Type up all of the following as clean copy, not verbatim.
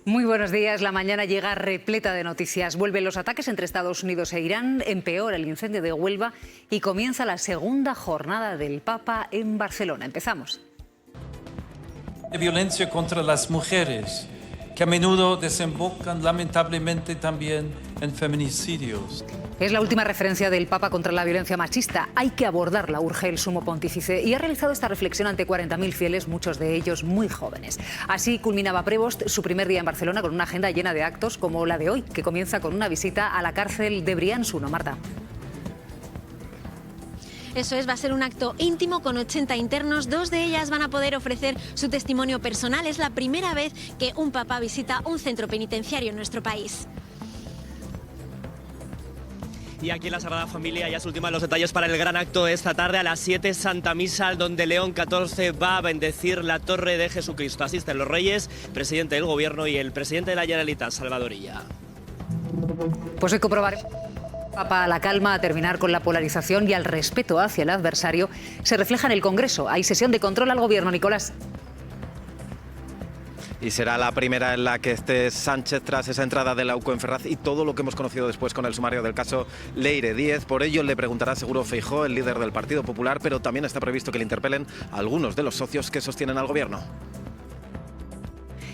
Muy buenos días. La mañana llega repleta de noticias. Vuelven los ataques entre Estados Unidos e Irán, empeora el incendio de Huelva y comienza la segunda jornada del Papa en Barcelona. Empezamos. De violencia contra las mujeres, que a menudo desembocan lamentablemente también en feminicidios. Es la última referencia del Papa contra la violencia machista. Hay que abordarla, urge el sumo pontífice, y ha realizado esta reflexión ante 40.000 fieles, muchos de ellos muy jóvenes. Así culminaba Prevost su primer día en Barcelona con una agenda llena de actos como la de hoy, que comienza con una visita a la cárcel de Brians 1. Marta. Eso es, va a ser un acto íntimo con 80 internos. 2 de ellas van a poder ofrecer su testimonio personal. Es la primera vez que un papa visita un centro penitenciario en nuestro país. Y aquí en la Sagrada Familia ya se ultiman los detalles para el gran acto de esta tarde a las 7, Santa Misa, donde León XIV va a bendecir la Torre de Jesucristo. Asisten los reyes, presidente del Gobierno y el presidente de la Generalitat, Salvador Illa. Pues hoy comprobaremos Papa a la calma, a terminar con la polarización y al respeto hacia el adversario se refleja en el Congreso. Hay sesión de control al Gobierno, Nicolás. Y será la primera en la que esté Sánchez tras esa entrada de la UCO en Ferraz y todo lo que hemos conocido después con el sumario del caso Leire Díez. Por ello le preguntará seguro Feijóo, el líder del Partido Popular, pero también está previsto que le interpelen a algunos de los socios que sostienen al Gobierno.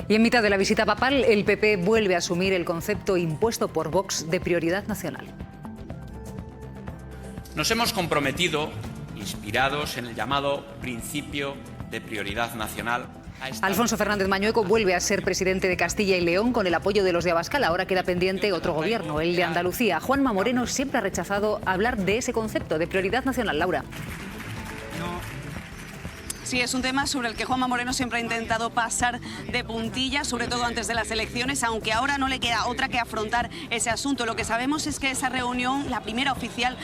Y en mitad de la visita papal, el PP vuelve a asumir el concepto impuesto por Vox de prioridad nacional. Nos hemos comprometido, inspirados en el llamado principio de prioridad nacional. Alfonso Fernández Mañueco vuelve a ser presidente de Castilla y León con el apoyo de los de Abascal. Ahora queda pendiente otro gobierno, el de Andalucía. Juanma Moreno siempre ha rechazado hablar de ese concepto de prioridad nacional. Laura. Sí, es un tema sobre el que Juanma Moreno siempre ha intentado pasar de puntillas, sobre todo antes de las elecciones, aunque ahora no le queda otra que afrontar ese asunto. Lo que sabemos es que esa reunión, la primera oficial,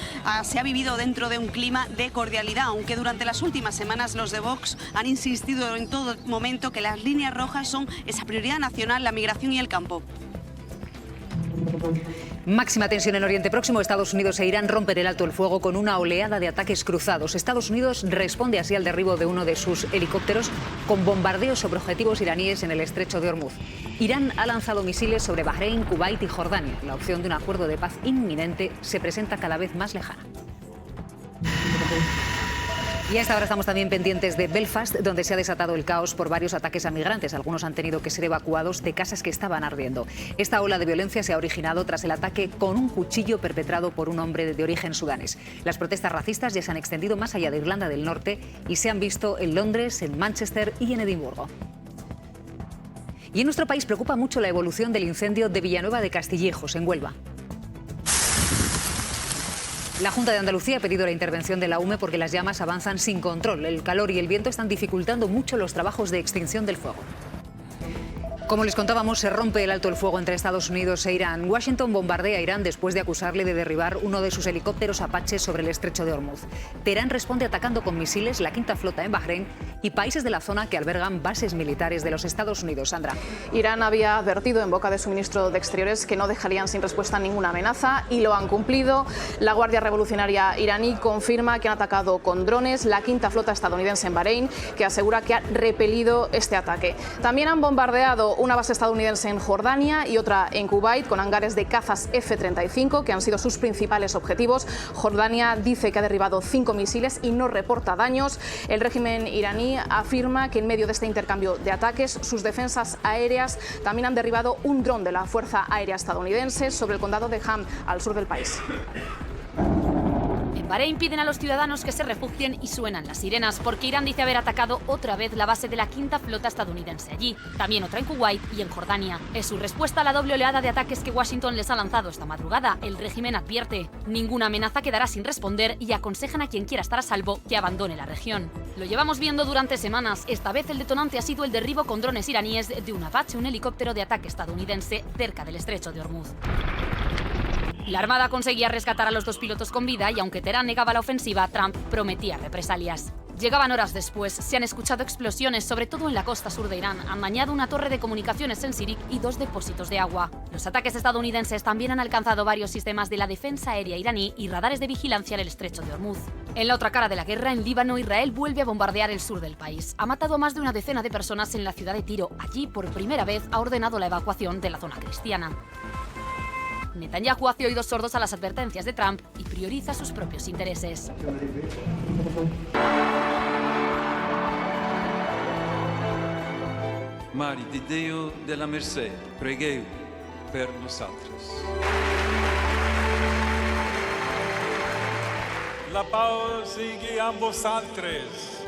se ha vivido dentro de un clima de cordialidad, aunque durante las últimas semanas los de Vox han insistido en todo momento que las líneas rojas son esa prioridad nacional, la migración y el campo. Máxima tensión en Oriente Próximo. Estados Unidos e Irán rompen el alto el fuego con una oleada de ataques cruzados. Estados Unidos responde así al derribo de uno de sus helicópteros con bombardeos sobre objetivos iraníes en el estrecho de Hormuz. Irán ha lanzado misiles sobre Bahrein, Kuwait y Jordania. La opción de un acuerdo de paz inminente se presenta cada vez más lejana. Y a esta hora estamos también pendientes de Belfast, donde se ha desatado el caos por varios ataques a migrantes. Algunos han tenido que ser evacuados de casas que estaban ardiendo. Esta ola de violencia se ha originado tras el ataque con un cuchillo perpetrado por un hombre de origen sudanés. Las protestas racistas ya se han extendido más allá de Irlanda del Norte y se han visto en Londres, en Manchester y en Edimburgo. Y en nuestro país preocupa mucho la evolución del incendio de Villanueva de Castillejos, en Huelva. La Junta de Andalucía ha pedido la intervención de la UME porque las llamas avanzan sin control. El calor y el viento están dificultando mucho los trabajos de extinción del fuego. Como les contábamos, se rompe el alto el fuego entre Estados Unidos e Irán. Washington bombardea a Irán después de acusarle de derribar uno de sus helicópteros Apache sobre el estrecho de Hormuz. Teherán responde atacando con misiles la quinta flota en Bahrein y países de la zona que albergan bases militares de los Estados Unidos. Sandra. Irán había advertido en boca de su ministro de Exteriores que no dejarían sin respuesta ninguna amenaza y lo han cumplido. La Guardia Revolucionaria iraní confirma que han atacado con drones la quinta flota estadounidense en Bahrein, que asegura que ha repelido este ataque. También han bombardeado una base estadounidense en Jordania y otra en Kuwait con hangares de cazas F-35 que han sido sus principales objetivos. Jordania dice que ha derribado 5 misiles y no reporta daños. El régimen iraní afirma que en medio de este intercambio de ataques sus defensas aéreas también han derribado un dron de la Fuerza Aérea estadounidense sobre el condado de Ham, al sur del país. En Bahrein piden a los ciudadanos que se refugien y suenan las sirenas porque Irán dice haber atacado otra vez la base de la quinta flota estadounidense allí, también otra en Kuwait y en Jordania. Es su respuesta a la doble oleada de ataques que Washington les ha lanzado esta madrugada. El régimen advierte: ninguna amenaza quedará sin responder y aconsejan a quien quiera estar a salvo que abandone la región. Lo llevamos viendo durante semanas. Esta vez el detonante ha sido el derribo con drones iraníes de un Apache, un helicóptero de ataque estadounidense cerca del estrecho de Hormuz. La Armada conseguía rescatar a los 2 pilotos con vida y aunque Teherán negaba la ofensiva, Trump prometía represalias. Llegaban horas después, se han escuchado explosiones, sobre todo en la costa sur de Irán. Han dañado una torre de comunicaciones en Sirik y 2 depósitos de agua. Los ataques estadounidenses también han alcanzado varios sistemas de la defensa aérea iraní y radares de vigilancia en el estrecho de Hormuz. En la otra cara de la guerra, en Líbano, Israel vuelve a bombardear el sur del país. Ha matado a más de una decena de personas en la ciudad de Tiro. Allí, por primera vez, ha ordenado la evacuación de la zona cristiana. Netanyahu hace oídos sordos a las advertencias de Trump y prioriza sus propios intereses. Mare di Dio della Mercè, pregueu per nosaltres. La paz sigue amb vosaltres.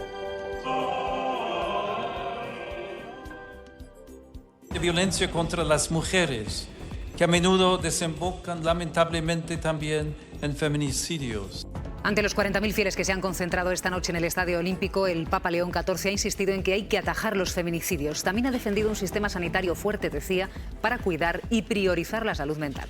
De violencia contra las mujeres, que a menudo desembocan lamentablemente también en feminicidios. Ante los 40.000 fieles que se han concentrado esta noche en el Estadio Olímpico, el Papa León XIV ha insistido en que hay que atajar los feminicidios. También ha defendido un sistema sanitario fuerte, decía, para cuidar y priorizar la salud mental.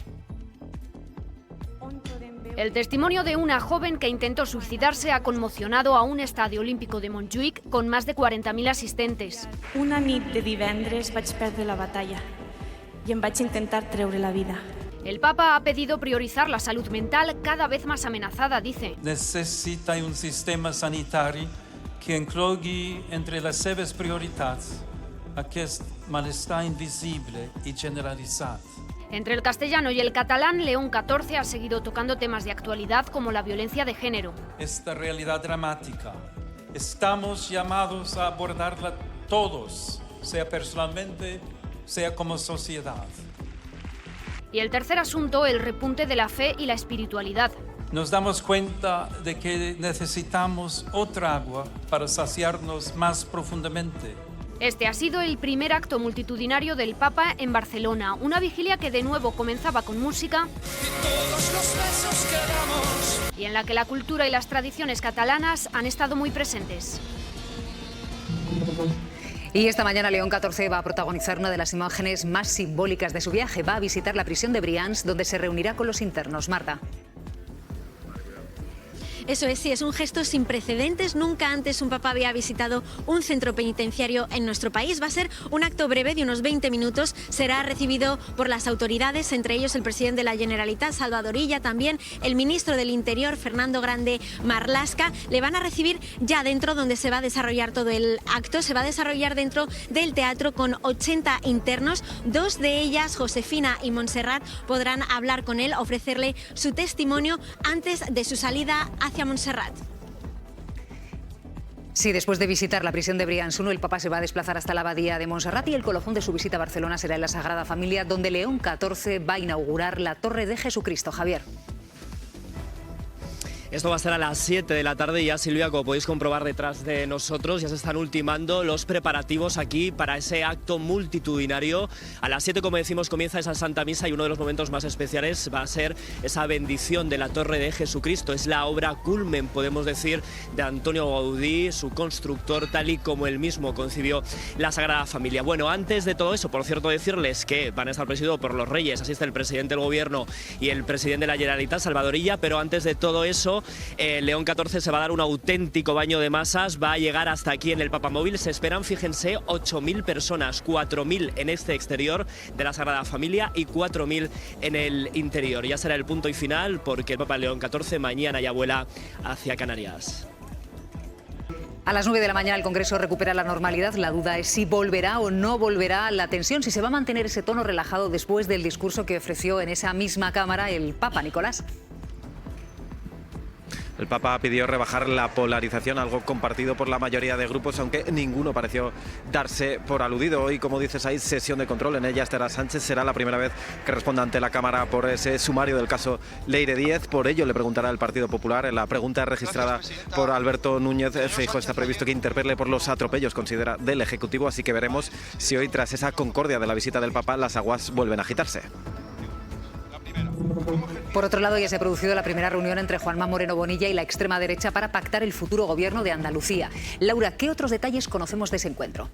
El testimonio de una joven que intentó suicidarse ha conmocionado a un estadio olímpico de Montjuïc con más de 40.000 asistentes. Una nit de divendres vaig perdre la batalla i em vaig intentar treure la vida. El Papa ha pedido priorizar la salud mental cada vez más amenazada, dice. Necessita un sistema sanitari que inclogui entre les seves prioritats aquest malestar invisible y generalizat. Entre el castellano y el catalán, León XIV ha seguido tocando temas de actualidad como la violencia de género. Esta realidad dramática, estamos llamados a abordarla todos, sea personalmente, sea como sociedad. Y el tercer asunto, el repunte de la fe y la espiritualidad. Nos damos cuenta de que necesitamos otra agua para saciarnos más profundamente. Este ha sido el primer acto multitudinario del Papa en Barcelona, una vigilia que de nuevo comenzaba con música y en la que la cultura y las tradiciones catalanas han estado muy presentes. Y esta mañana León XIV va a protagonizar una de las imágenes más simbólicas de su viaje. Va a visitar la prisión de Brians, donde se reunirá con los internos. Marta. Eso es, sí, es un gesto sin precedentes. Nunca antes un papa había visitado un centro penitenciario en nuestro país. Va a ser un acto breve de unos 20 minutos. Será recibido por las autoridades, entre ellos el presidente de la Generalitat, Salvador Illa, también el ministro del Interior, Fernando Grande Marlaska. Le van a recibir ya dentro donde se va a desarrollar todo el acto. Se va a desarrollar dentro del teatro con 80 internos. Dos de ellas, Josefina y Montserrat, podrán hablar con él, ofrecerle su testimonio antes de su salida hacia Montserrat. Sí, después de visitar la prisión de Brians 1, el Papa se va a desplazar hasta la abadía de Montserrat y el colofón de su visita a Barcelona será en la Sagrada Familia, donde León XIV va a inaugurar la Torre de Jesucristo. Javier. Esto va a ser a las 7 de la tarde y ya, Silvia, como podéis comprobar detrás de nosotros, ya se están ultimando los preparativos aquí para ese acto multitudinario. A las 7, como decimos, comienza esa Santa Misa y uno de los momentos más especiales va a ser esa bendición de la Torre de Jesucristo. Es la obra culmen, podemos decir, de Antonio Gaudí, su constructor, tal y como él mismo concibió la Sagrada Familia. Bueno, antes de todo eso, por cierto, decirles que van a estar presididos por los reyes, asiste el presidente del Gobierno y el presidente de la Generalitat, Salvador Illa, pero antes de todo eso, León XIV se va a dar un auténtico baño de masas, va a llegar hasta aquí en el Papamóvil. Se esperan, fíjense, 8.000 personas, 4.000 en este exterior de la Sagrada Familia y 4.000 en el interior. Ya será el punto y final porque el Papa León XIV mañana ya vuela hacia Canarias. A las 9 de la mañana el Congreso recupera la normalidad. La duda es si volverá o no volverá la tensión, si se va a mantener ese tono relajado después del discurso que ofreció en esa misma Cámara el Papa Nicolás. El Papa pidió rebajar la polarización, algo compartido por la mayoría de grupos, aunque ninguno pareció darse por aludido. Hoy, como dices, hay sesión de control. En ella estará Sánchez. Será la primera vez que responda ante la Cámara por ese sumario del caso Leire Díez. Por ello le preguntará el Partido Popular. La pregunta registrada por Alberto Núñez Feijóo está previsto que interpele por los atropellos, considera, del Ejecutivo. Así que veremos si hoy, tras esa concordia de la visita del Papa, las aguas vuelven a agitarse. Por otro lado, ya se ha producido la primera reunión entre Juanma Moreno Bonilla y la extrema derecha para pactar el futuro gobierno de Andalucía. Laura, ¿qué otros detalles conocemos de ese encuentro?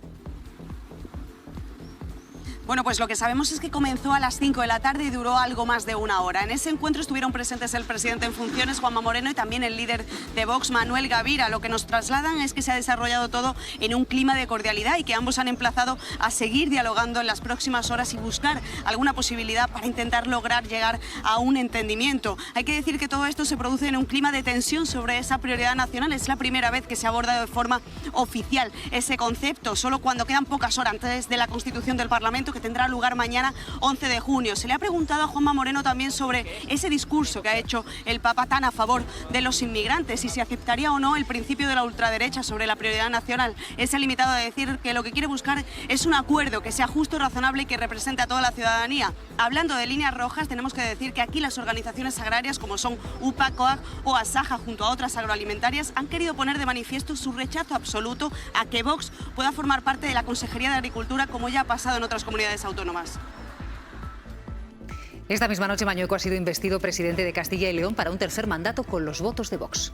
Bueno, pues lo que sabemos es que comenzó a las 5 de la tarde y duró algo más de una hora. En ese encuentro estuvieron presentes el presidente en funciones, Juanma Moreno, y también el líder de Vox, Manuel Gavira. Lo que nos trasladan es que se ha desarrollado todo en un clima de cordialidad y que ambos han emplazado a seguir dialogando en las próximas horas y buscar alguna posibilidad para intentar lograr llegar a un entendimiento. Hay que decir que todo esto se produce en un clima de tensión sobre esa prioridad nacional. Es la primera vez que se aborda de forma oficial ese concepto, solo cuando quedan pocas horas antes de la constitución del Parlamento, que tendrá lugar mañana 11 de junio. Se le ha preguntado a Juanma Moreno también sobre ese discurso que ha hecho el Papa tan a favor de los inmigrantes y si aceptaría o no el principio de la ultraderecha sobre la prioridad nacional. Él se ha limitado a decir que lo que quiere buscar es un acuerdo que sea justo, razonable y que represente a toda la ciudadanía. Hablando de líneas rojas, tenemos que decir que aquí las organizaciones agrarias como son UPA, COAG o Asaja, junto a otras agroalimentarias, han querido poner de manifiesto su rechazo absoluto a que Vox pueda formar parte de la Consejería de Agricultura, como ya ha pasado en otras comunidades autónomas. Esta misma noche Mañueco ha sido investido presidente de Castilla y León para un tercer mandato con los votos de Vox.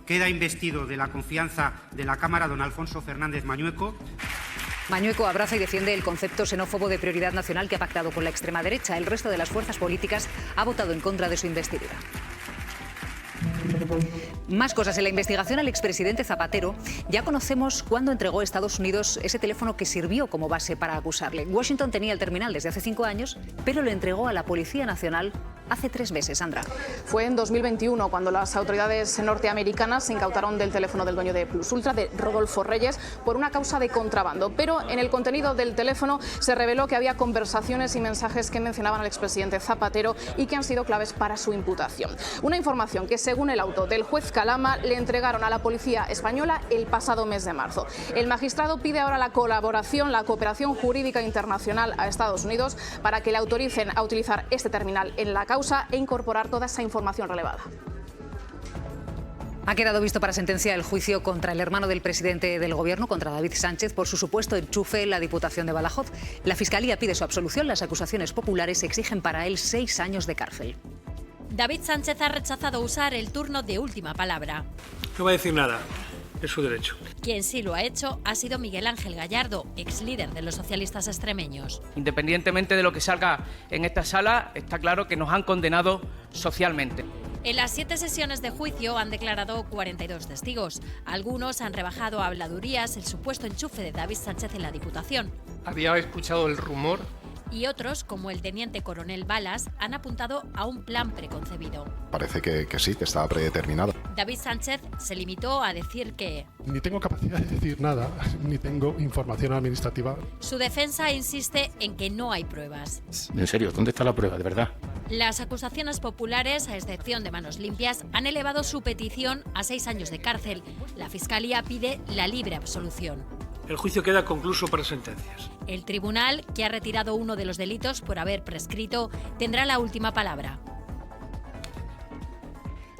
Queda investido de la confianza de la Cámara don Alfonso Fernández Mañueco. Mañueco abraza y defiende el concepto xenófobo de prioridad nacional que ha pactado con la extrema derecha. El resto de las fuerzas políticas ha votado en contra de su investidura. Más cosas. En la investigación al expresidente Zapatero ya conocemos cuándo entregó a Estados Unidos ese teléfono que sirvió como base para acusarle. Washington tenía el terminal desde hace 5 años, pero lo entregó a la Policía Nacional hace 3 meses. Sandra. Fue en 2021 cuando las autoridades norteamericanas se incautaron del teléfono del dueño de Plus Ultra, de Rodolfo Reyes, por una causa de contrabando. Pero en el contenido del teléfono se reveló que había conversaciones y mensajes que mencionaban al expresidente Zapatero y que han sido claves para su imputación. Una información que, según el auto del juez Calama, le entregaron a la policía española el pasado mes de marzo. El magistrado pide ahora la colaboración, la cooperación jurídica internacional a Estados Unidos para que le autoricen a utilizar este terminal en la causa e incorporar toda esa información relevada. Ha quedado visto para sentencia el juicio contra el hermano del presidente del Gobierno, contra David Sánchez, por su supuesto enchufe en la Diputación de Badajoz. La Fiscalía pide su absolución. Las acusaciones populares exigen para él 6 años de cárcel. David Sánchez ha rechazado usar el turno de última palabra. No va a decir nada, es su derecho. Quien sí lo ha hecho ha sido Miguel Ángel Gallardo, ex líder de los socialistas extremeños. Independientemente de lo que salga en esta sala, está claro que nos han condenado socialmente. En las 7 sesiones de juicio han declarado 42 testigos. Algunos han rebajado a habladurías el supuesto enchufe de David Sánchez en la Diputación. Había escuchado el rumor. Y otros, como el teniente coronel Balas, han apuntado a un plan preconcebido. Parece que sí, que estaba predeterminado. David Sánchez se limitó a decir que ni tengo capacidad de decir nada, ni tengo información administrativa. Su defensa insiste en que no hay pruebas. En serio, ¿dónde está la prueba, de verdad? Las acusaciones populares, a excepción de Manos Limpias, han elevado su petición a 6 años de cárcel. La Fiscalía pide la libre absolución. El juicio queda concluso para sentencias. El tribunal, que ha retirado uno de los delitos por haber prescrito, tendrá la última palabra.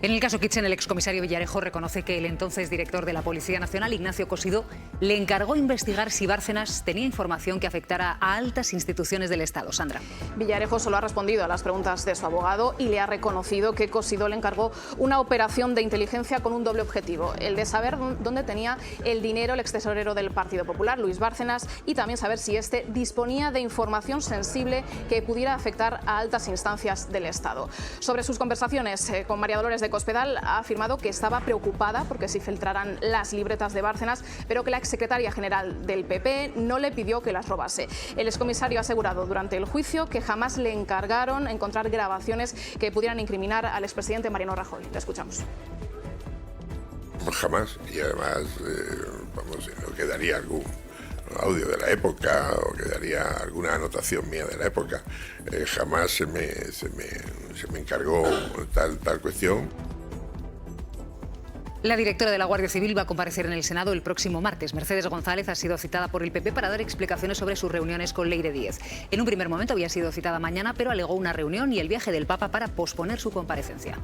En el caso Kitchen, el excomisario Villarejo reconoce que el entonces director de la Policía Nacional, Ignacio Cosido, le encargó investigar si Bárcenas tenía información que afectara a altas instituciones del Estado. Sandra. Villarejo solo ha respondido a las preguntas de su abogado y le ha reconocido que Cosido le encargó una operación de inteligencia con un doble objetivo, el de saber dónde tenía el dinero el extesorero del Partido Popular, Luis Bárcenas, y también saber si éste disponía de información sensible que pudiera afectar a altas instancias del Estado. Sobre sus conversaciones con María Dolores de Cospedal, ha afirmado que estaba preocupada porque se filtraran las libretas de Bárcenas, pero que la exsecretaria general del PP no le pidió que las robase. El excomisario ha asegurado durante el juicio que jamás le encargaron encontrar grabaciones que pudieran incriminar al expresidente Mariano Rajoy. Le escuchamos. Jamás, y además, no quedaría algún audio de la época o quedaría alguna anotación mía de la época. Jamás se me encargó tal cuestión. La directora de la Guardia Civil va a comparecer en el Senado el próximo martes. Mercedes González ha sido citada por el PP para dar explicaciones sobre sus reuniones con Leire Díez. En un primer momento había sido citada mañana, pero alegó una reunión y el viaje del Papa para posponer su comparecencia.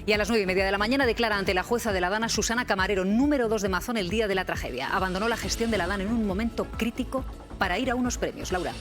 Y a las 9:30 de la mañana declara ante la jueza de la Dana Susana Camarero, número 2 de Mazón, el día de la tragedia. Abandonó la gestión de la Dana en un momento crítico para ir a unos premios. Laura.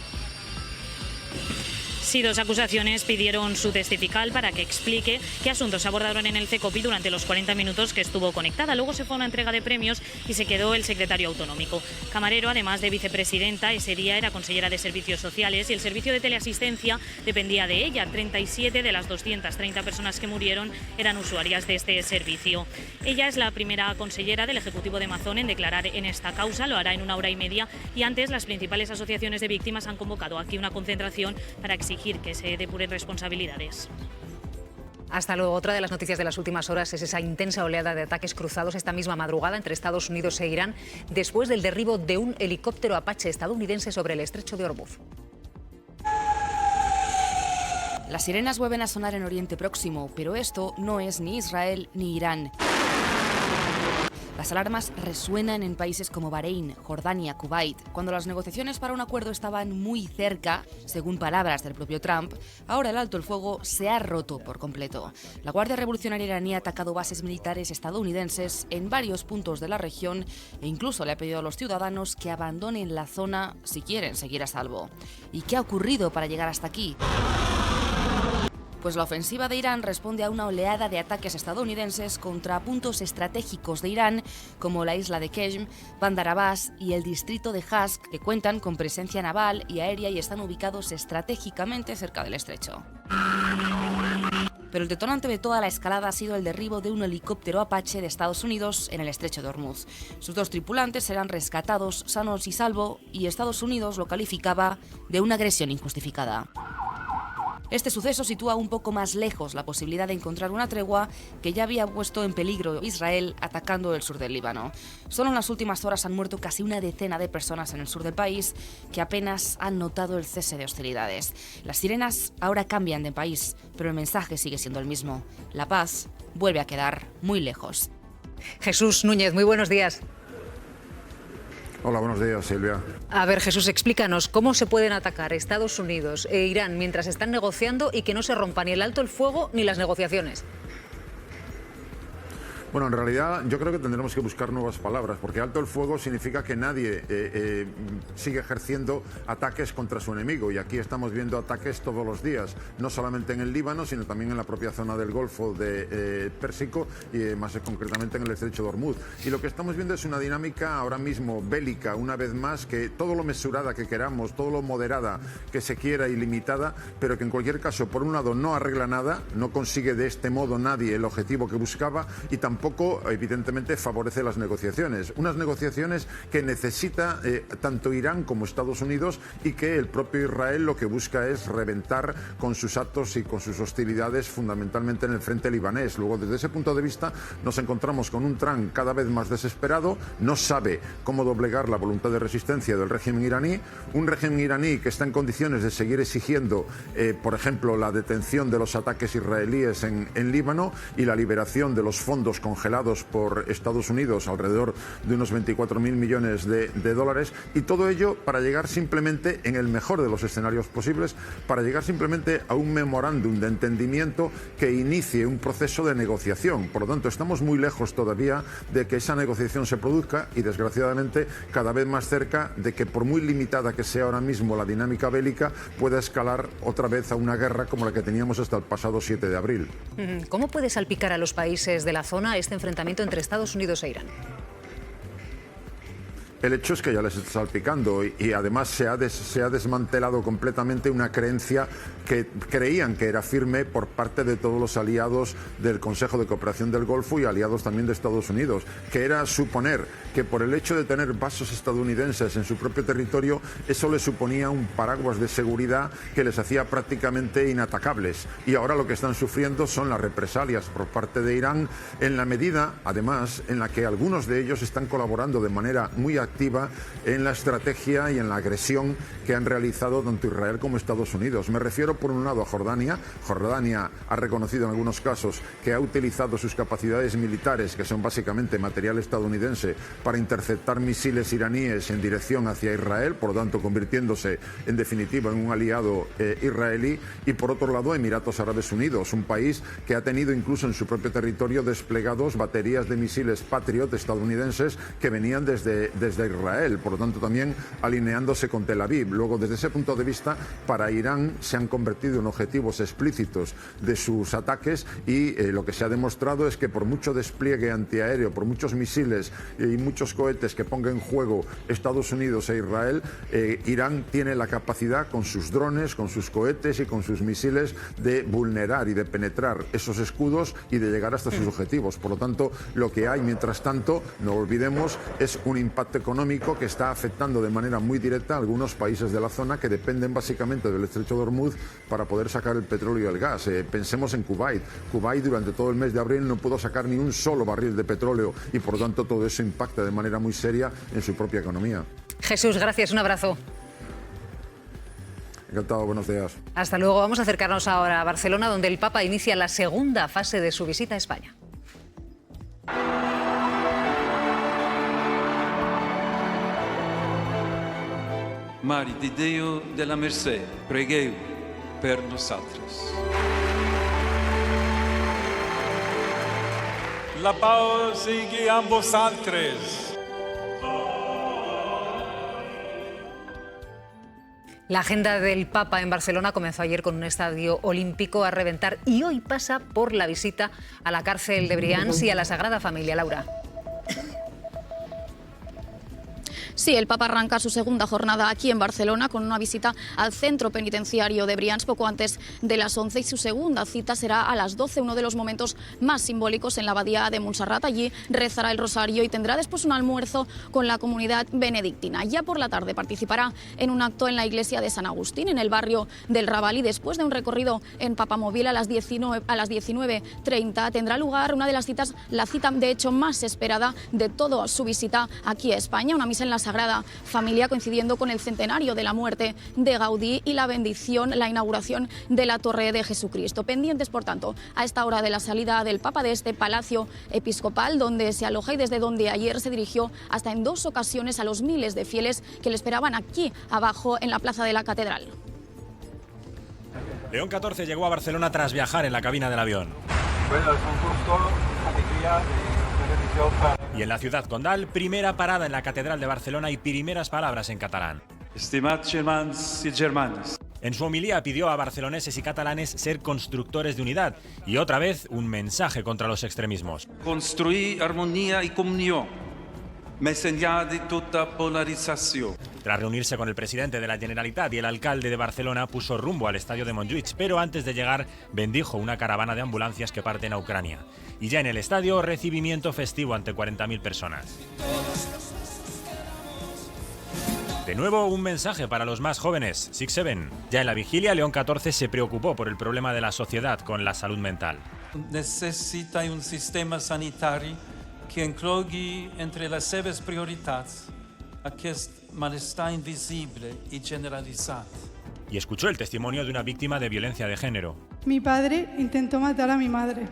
y dos acusaciones pidieron su testifical para que explique qué asuntos abordaron en el CECOPI durante los 40 minutos que estuvo conectada. Luego se fue a una entrega de premios y se quedó el secretario autonómico. Camarero, además de vicepresidenta, ese día era consellera de Servicios Sociales y el servicio de teleasistencia dependía de ella. 37 de las 230 personas que murieron eran usuarias de este servicio. Ella es la primera consellera del Ejecutivo de Amazon en declarar en esta causa, lo hará en 1 hora y media, y antes las principales asociaciones de víctimas han convocado aquí una concentración para exigir que se depuren responsabilidades. Hasta luego. Otra de las noticias de las últimas horas es esa intensa oleada de ataques cruzados esta misma madrugada entre Estados Unidos e Irán después del derribo de un helicóptero Apache estadounidense sobre el estrecho de Hormuz. Las sirenas vuelven a sonar en Oriente Próximo, pero esto no es ni Israel ni Irán. Las alarmas resuenan en países como Bahrein, Jordania, Kuwait. Cuando las negociaciones para un acuerdo estaban muy cerca, según palabras del propio Trump, ahora el alto el fuego se ha roto por completo. La Guardia Revolucionaria iraní ha atacado bases militares estadounidenses en varios puntos de la región e incluso le ha pedido a los ciudadanos que abandonen la zona si quieren seguir a salvo. ¿Y qué ha ocurrido para llegar hasta aquí? Pues la ofensiva de Irán responde a una oleada de ataques estadounidenses contra puntos estratégicos de Irán, como la isla de Qeshm, Bandar Abbas y el distrito de Hask, que cuentan con presencia naval y aérea y están ubicados estratégicamente cerca del estrecho. Pero el detonante de toda la escalada ha sido el derribo de un helicóptero Apache de Estados Unidos en el estrecho de Hormuz. Sus 2 tripulantes serán rescatados sanos y salvo, y Estados Unidos lo calificaba de una agresión injustificada. Este suceso sitúa un poco más lejos la posibilidad de encontrar una tregua que ya había puesto en peligro Israel atacando el sur del Líbano. Solo en las últimas horas han muerto casi una decena de personas en el sur del país que apenas han notado el cese de hostilidades. Las sirenas ahora cambian de país, pero el mensaje sigue siendo el mismo. La paz vuelve a quedar muy lejos. Jesús Núñez, muy buenos días. Hola, buenos días, Silvia. A ver, Jesús, explícanos cómo se pueden atacar Estados Unidos e Irán mientras están negociando y que no se rompa ni el alto el fuego ni las negociaciones. Bueno, en realidad yo creo que tendremos que buscar nuevas palabras, porque alto el fuego significa que nadie sigue ejerciendo ataques contra su enemigo, y aquí estamos viendo ataques todos los días, no solamente en el Líbano, sino también en la propia zona del Golfo de Pérsico y más concretamente en el estrecho de Hormuz. Y lo que estamos viendo es una dinámica ahora mismo bélica, una vez más, que todo lo mesurada que queramos, todo lo moderada que se quiera y limitada, pero que en cualquier caso, por un lado, no arregla nada, no consigue de este modo nadie el objetivo que buscaba, y tampoco evidentemente favorece las negociaciones. Unas negociaciones que necesita tanto Irán como Estados Unidos, y que el propio Israel lo que busca es reventar con sus actos y con sus hostilidades, fundamentalmente en el frente libanés. Luego, desde ese punto de vista, nos encontramos con un Trump cada vez más desesperado, no sabe cómo doblegar la voluntad de resistencia del régimen iraní, un régimen iraní que está en condiciones de seguir exigiendo, por ejemplo, la detención de los ataques israelíes en Líbano y la liberación de los fondos congelados por Estados Unidos, alrededor de unos 24.000 millones de dólares, y todo ello para llegar simplemente, en el mejor de los escenarios posibles, para llegar simplemente a un memorándum de entendimiento que inicie un proceso de negociación. Por lo tanto, estamos muy lejos todavía de que esa negociación se produzca, y desgraciadamente cada vez más cerca de que, por muy limitada que sea ahora mismo la dinámica bélica, pueda escalar otra vez a una guerra como la que teníamos hasta el pasado 7 de abril. ¿Cómo puede salpicar a los países de la zona este enfrentamiento entre Estados Unidos e Irán? El hecho es que ya les está salpicando, y además se ha desmantelado completamente una creencia que creían que era firme por parte de todos los aliados del Consejo de Cooperación del Golfo y aliados también de Estados Unidos, que era suponer que por el hecho de tener bases estadounidenses en su propio territorio, eso les suponía un paraguas de seguridad que les hacía prácticamente inatacables. Y ahora lo que están sufriendo son las represalias por parte de Irán, en la medida, además, en la que algunos de ellos están colaborando de manera muy activa en la estrategia y en la agresión que han realizado tanto Israel como Estados Unidos. Me refiero, por un lado, a Jordania. Jordania ha reconocido en algunos casos que ha utilizado sus capacidades militares, que son básicamente material estadounidense, para interceptar misiles iraníes en dirección hacia Israel, por lo tanto convirtiéndose en definitiva en un aliado israelí, y por otro lado Emiratos Árabes Unidos, un país que ha tenido incluso en su propio territorio desplegados baterías de misiles Patriot estadounidenses que venían desde Israel, por lo tanto también alineándose con Tel Aviv. Luego, desde ese punto de vista, para Irán se han convertido en objetivos explícitos de sus ataques, y lo que se ha demostrado es que por mucho despliegue antiaéreo, por muchos misiles y muchos cohetes que ponga en juego Estados Unidos e Israel, Irán tiene la capacidad con sus drones, con sus cohetes y con sus misiles de vulnerar y de penetrar esos escudos y de llegar hasta sus objetivos. Por lo tanto, lo que hay mientras tanto, no olvidemos, es un impacto económico que está afectando de manera muy directa a algunos países de la zona que dependen básicamente del estrecho de Hormuz para poder sacar el petróleo y el gas. Pensemos en Kuwait. Kuwait durante todo el mes de abril no pudo sacar ni un solo barril de petróleo y por lo tanto todo eso impacta de manera muy seria en su propia economía. Jesús, gracias, un abrazo. Encantado, buenos días. Hasta luego. Vamos a acercarnos ahora a Barcelona, donde el Papa inicia la segunda fase de su visita a España. Mare di Dio della Mercè, pregueu per nosaltres. La pau sigui amb vosaltres. La agenda del Papa en Barcelona comenzó ayer con un estadio olímpico a reventar y hoy pasa por la visita a la cárcel de Brians y a la Sagrada Familia. Laura. Sí, el Papa arranca su segunda jornada aquí en Barcelona con una visita al centro penitenciario de Brians poco antes de las 11 y su segunda cita será a las 12, uno de los momentos más simbólicos en la abadía de Montserrat. Allí rezará el rosario y tendrá después un almuerzo con la comunidad benedictina. Ya por la tarde participará en un acto en la iglesia de San Agustín, en el barrio del Raval, y después de un recorrido en Papamóvil a las 19:30 tendrá lugar una de las citas, la cita de hecho más esperada de toda su visita aquí a España, una misa en la Sagrada Familia coincidiendo con el centenario de la muerte de Gaudí y la bendición, la inauguración de la Torre de Jesucristo. Pendientes, por tanto, a esta hora de la salida del Papa de este palacio episcopal donde se aloja y desde donde ayer se dirigió hasta en 2 ocasiones a los miles de fieles que le esperaban aquí abajo en la plaza de la Catedral. León XIV llegó a Barcelona tras viajar en la cabina del avión. Bueno, es un gusto, una alegría de bendición para... Y en la ciudad condal, primera parada en la Catedral de Barcelona y primeras palabras en catalán. Estimats germans y germanes. En su homilía pidió a barceloneses y catalanes ser constructores de unidad y otra vez un mensaje contra los extremismos. Construir armonía y comunión, més enllà de toda polarización. Tras reunirse con el presidente de la Generalitat y el alcalde de Barcelona, puso rumbo al estadio de Montjuïc, pero antes de llegar bendijo una caravana de ambulancias que parten a Ucrania. Y ya en el estadio, recibimiento festivo ante 40.000 personas. De nuevo, un mensaje para los más jóvenes, 6-7. Ya en la vigilia, León XIV se preocupó por el problema de la sociedad con la salud mental. Necessita un sistema sanitari que inclogui entre les seves prioritats aquest malestar invisible y generalizado. Y escuchó el testimonio de una víctima de violencia de género. Mi padre intentó matar a mi madre.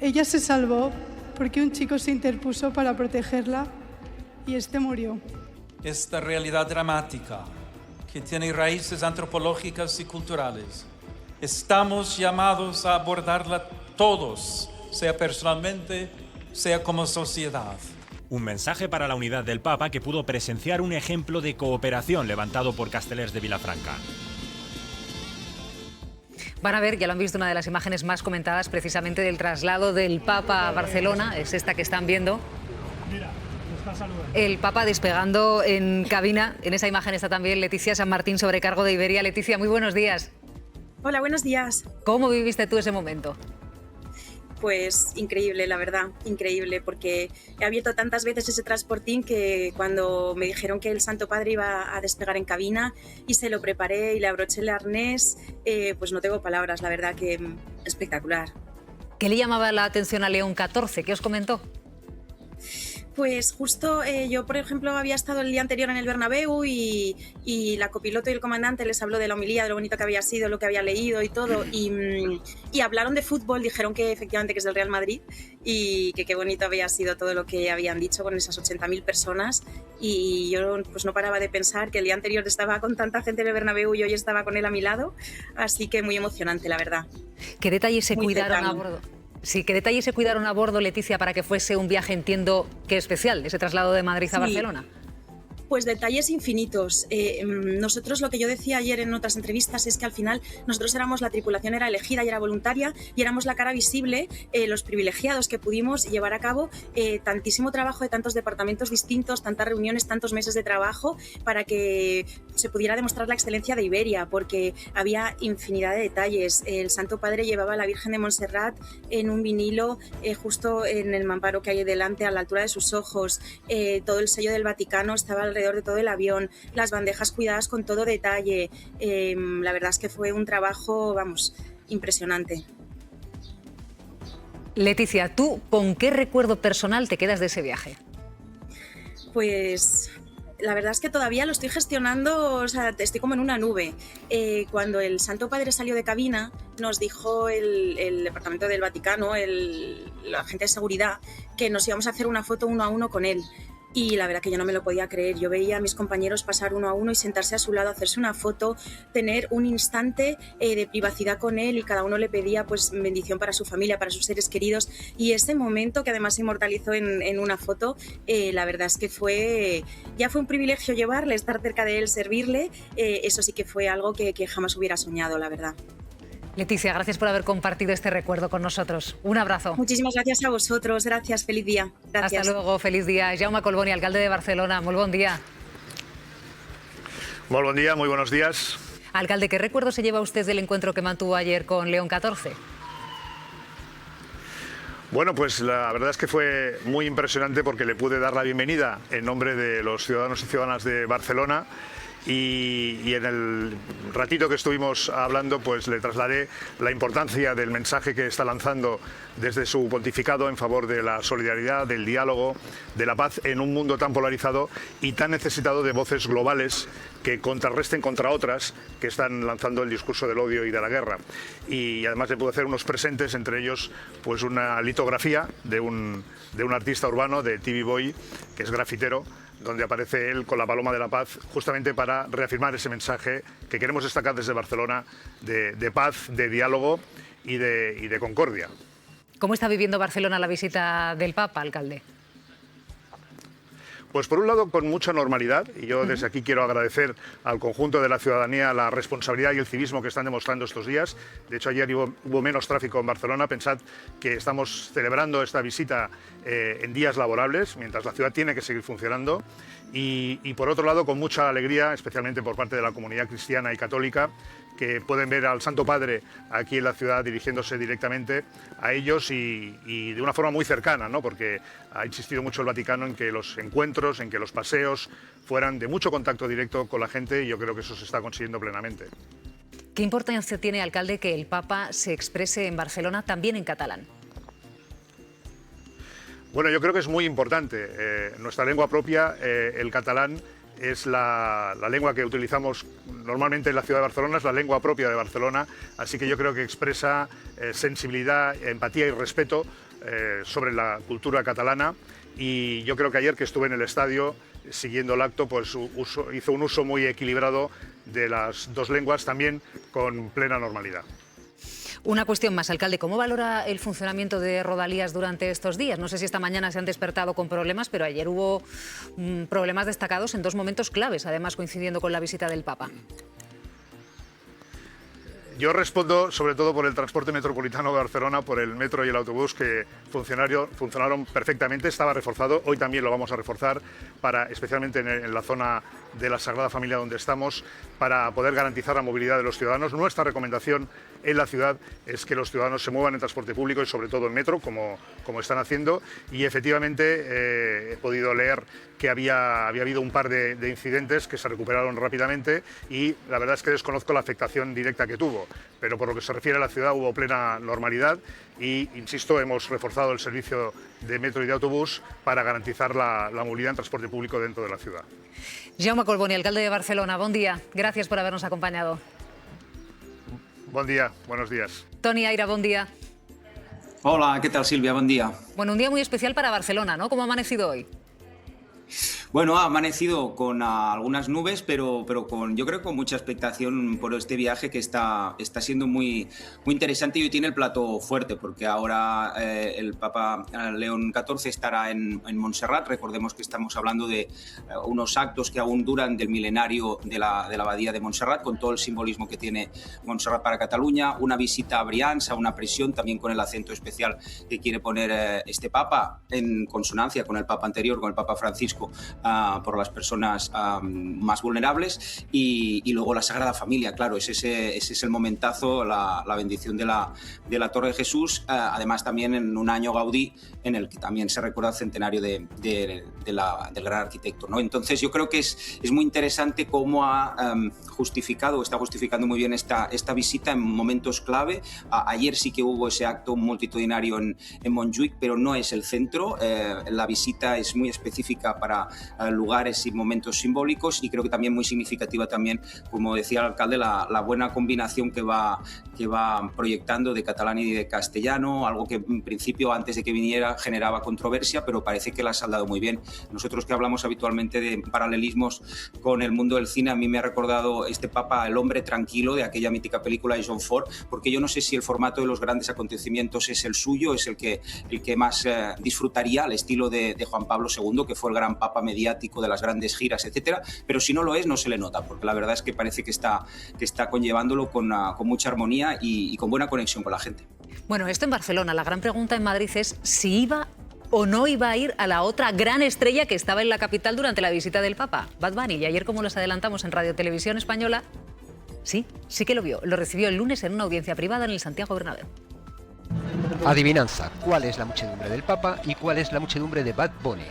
Ella se salvó porque un chico se interpuso para protegerla y este murió. Esta realidad dramática, que tiene raíces antropológicas y culturales, estamos llamados a abordarla todos, sea personalmente, sea como sociedad. Un mensaje para la unidad del Papa que pudo presenciar un ejemplo de cooperación levantado por Castellers de Vilafranca. Van a ver, ya lo han visto, una de las imágenes más comentadas precisamente del traslado del Papa a Barcelona, es esta que están viendo. El Papa despegando en cabina. En esa imagen está también Leticia San Martín, sobrecargo de Iberia. Leticia, muy buenos días. Hola, buenos días. ¿Cómo viviste tú ese momento? Pues increíble, la verdad, increíble, porque he abierto tantas veces ese transportín que cuando me dijeron que el Santo Padre iba a despegar en cabina y se lo preparé y le abroché el arnés, pues no tengo palabras, la verdad que espectacular. ¿Qué le llamaba la atención a León XIV? ¿Qué os comentó? Pues justo yo, por ejemplo, había estado el día anterior en el Bernabéu y la copiloto y el comandante les habló de la homilía, de lo bonito que había sido, lo que había leído y todo, y hablaron de fútbol, dijeron que efectivamente que es del Real Madrid y que qué bonito había sido todo lo que habían dicho con esas 80.000 personas, y yo pues no paraba de pensar que el día anterior estaba con tanta gente en el Bernabéu y hoy estaba con él a mi lado, así que muy emocionante, la verdad. ¿Qué detalles se Muy cuidaron cercano. a bordo? Sí, ¿qué detalles se cuidaron a bordo, Leticia, para que fuese un viaje, entiendo, que especial, ese traslado de Madrid a Sí. Barcelona? Pues detalles infinitos. Nosotros, lo que yo decía ayer en otras entrevistas, es que al final nosotros éramos, la tripulación era elegida y era voluntaria, y éramos la cara visible, los privilegiados que pudimos llevar a cabo tantísimo trabajo de tantos departamentos distintos, tantas reuniones, tantos meses de trabajo, para que se pudiera demostrar la excelencia de Iberia, porque había infinidad de detalles. El Santo Padre llevaba a la Virgen de Montserrat en un vinilo justo en el mamparo que hay delante, a la altura de sus ojos. Todo el sello del Vaticano estaba alrededor de todo el avión, las bandejas cuidadas con todo detalle. La verdad es que fue un trabajo, vamos, impresionante. Leticia, ¿tú con qué recuerdo personal te quedas de ese viaje? Pues la verdad es que todavía lo estoy gestionando, o sea, estoy como en una nube. Cuando el Santo Padre salió de cabina, nos dijo el Departamento del Vaticano, la agente de seguridad, que nos íbamos a hacer una foto 1 a 1 con él. Y la verdad que yo no me lo podía creer. Yo veía a mis compañeros pasar 1 a 1 y sentarse a su lado, hacerse una foto, tener un instante de privacidad con él, y cada uno le pedía pues bendición para su familia, para sus seres queridos. Y ese momento, que además se inmortalizó en una foto, la verdad es que fue un privilegio llevarle, estar cerca de él, servirle. Eso sí que fue algo que jamás hubiera soñado, la verdad. Leticia, gracias por haber compartido este recuerdo con nosotros. Un abrazo. Muchísimas gracias a vosotros. Gracias. Feliz día. Gracias. Hasta luego. Feliz día. Jaume Collboni, alcalde de Barcelona. Muy buen día. Muy buen día, muy buenos días. Alcalde, ¿qué recuerdo se lleva usted del encuentro que mantuvo ayer con León XIV? Bueno, pues la verdad es que fue muy impresionante, porque le pude dar la bienvenida en nombre de los ciudadanos y ciudadanas de Barcelona. Y en el ratito que estuvimos hablando, pues le trasladé la importancia del mensaje que está lanzando desde su pontificado en favor de la solidaridad, del diálogo, de la paz en un mundo tan polarizado y tan necesitado de voces globales que contrarresten contra otras que están lanzando el discurso del odio y de la guerra. Y además le pude hacer unos presentes, entre ellos pues una litografía de un artista urbano, de TV Boy, que es grafitero, donde aparece él con la paloma de la paz, justamente para reafirmar ese mensaje que queremos destacar desde Barcelona, de paz, de diálogo y de concordia. ¿Cómo está viviendo Barcelona la visita del Papa, alcalde? Pues por un lado con mucha normalidad, y yo desde aquí quiero agradecer al conjunto de la ciudadanía la responsabilidad y el civismo que están demostrando estos días. De hecho, ayer hubo menos tráfico en Barcelona. Pensad que estamos celebrando esta visita en días laborables, mientras la ciudad tiene que seguir funcionando. Y por otro lado, con mucha alegría, especialmente por parte de la comunidad cristiana y católica, que pueden ver al Santo Padre aquí en la ciudad dirigiéndose directamente a ellos y de una forma muy cercana, ¿no? Porque ha insistido mucho el Vaticano en que los encuentros, en que los paseos fueran de mucho contacto directo con la gente, y yo creo que eso se está consiguiendo plenamente. ¿Qué importancia tiene, alcalde, que el Papa se exprese en Barcelona también en catalán? Bueno, yo creo que es muy importante. Nuestra lengua propia, el catalán, es la lengua que utilizamos normalmente en la ciudad de Barcelona, es la lengua propia de Barcelona, así que yo creo que expresa sensibilidad, empatía y respeto sobre la cultura catalana, y yo creo que ayer que estuve en el estadio siguiendo el acto, pues hizo un uso muy equilibrado de las dos lenguas, también con plena normalidad. Una cuestión más, alcalde. ¿Cómo valora el funcionamiento de Rodalías durante estos días? No sé si esta mañana se han despertado con problemas, pero ayer hubo problemas destacados en dos momentos claves, además coincidiendo con la visita del Papa. Yo respondo sobre todo por el transporte metropolitano de Barcelona, por el metro y el autobús, que funcionaron perfectamente. Estaba reforzado, hoy también lo vamos a reforzar, especialmente en la zona de la Sagrada Familia donde estamos, para poder garantizar la movilidad de los ciudadanos. Nuestra recomendación en la ciudad es que los ciudadanos se muevan en transporte público y sobre todo en metro, como están haciendo, y efectivamente he podido leer que había habido un par de incidentes que se recuperaron rápidamente, y la verdad es que desconozco la afectación directa que tuvo. pero por lo que se refiere a la ciudad hubo plena normalidad y, insisto, hemos reforzado el servicio de metro y de autobús para garantizar la movilidad en transporte público dentro de la ciudad. Jaume Collboni, alcalde de Barcelona, bon día. Gracias por habernos acompañado. Buen día, buenos días. Toni Aira, bon día. Hola, ¿qué tal, Silvia? Buen día. Bueno, un día muy especial para Barcelona, ¿no? ¿Cómo ha amanecido hoy? Bueno, ha amanecido con algunas nubes, pero yo creo con mucha expectación por este viaje que está siendo muy interesante y hoy tiene el plato fuerte, porque ahora el Papa León XIV estará en Montserrat. Recordemos que estamos hablando de unos actos que aún duran del milenario de la abadía de Montserrat, con todo el simbolismo que tiene Montserrat para Cataluña, una visita a Brians, a una prisión, también con el acento especial que quiere poner este Papa, en consonancia con el Papa anterior, con el Papa Francisco, por las personas más vulnerables y luego la Sagrada Familia, claro, ese es el momentazo, la bendición de la Torre de Jesús, además también en un año Gaudí en el que también se recuerda el centenario del gran arquitecto, ¿no? Entonces yo creo que es muy interesante cómo está justificando muy bien esta visita en momentos clave. Ayer sí que hubo ese acto multitudinario en Montjuïc, pero no es el centro. La visita es muy específica para lugares y momentos simbólicos y creo que también muy significativa también, como decía el alcalde, la buena combinación que va proyectando de catalán y de castellano, algo que en principio antes de que viniera generaba controversia, pero parece que la ha saldado muy bien. Nosotros que hablamos habitualmente de paralelismos con el mundo del cine, a mí me ha recordado este Papa El hombre tranquilo de aquella mítica película de John Ford, porque yo no sé si el formato de los grandes acontecimientos es el suyo, es el que más disfrutaría, al estilo de Juan Pablo II, que fue el gran Papa mediático de las grandes giras, etcétera, pero si no lo es, no se le nota, porque la verdad es que parece que está conllevándolo con mucha armonía y con buena conexión con la gente. Bueno, esto en Barcelona. La gran pregunta en Madrid es si iba o no iba a ir a la otra gran estrella que estaba en la capital durante la visita del Papa, Bad Bunny. Y ayer, como les adelantamos en Radio Televisión Española, sí que lo vio. Lo recibió el lunes en una audiencia privada en el Santiago Bernabéu. Adivinanza, ¿cuál es la muchedumbre del Papa y cuál es la muchedumbre de Bad Bunny?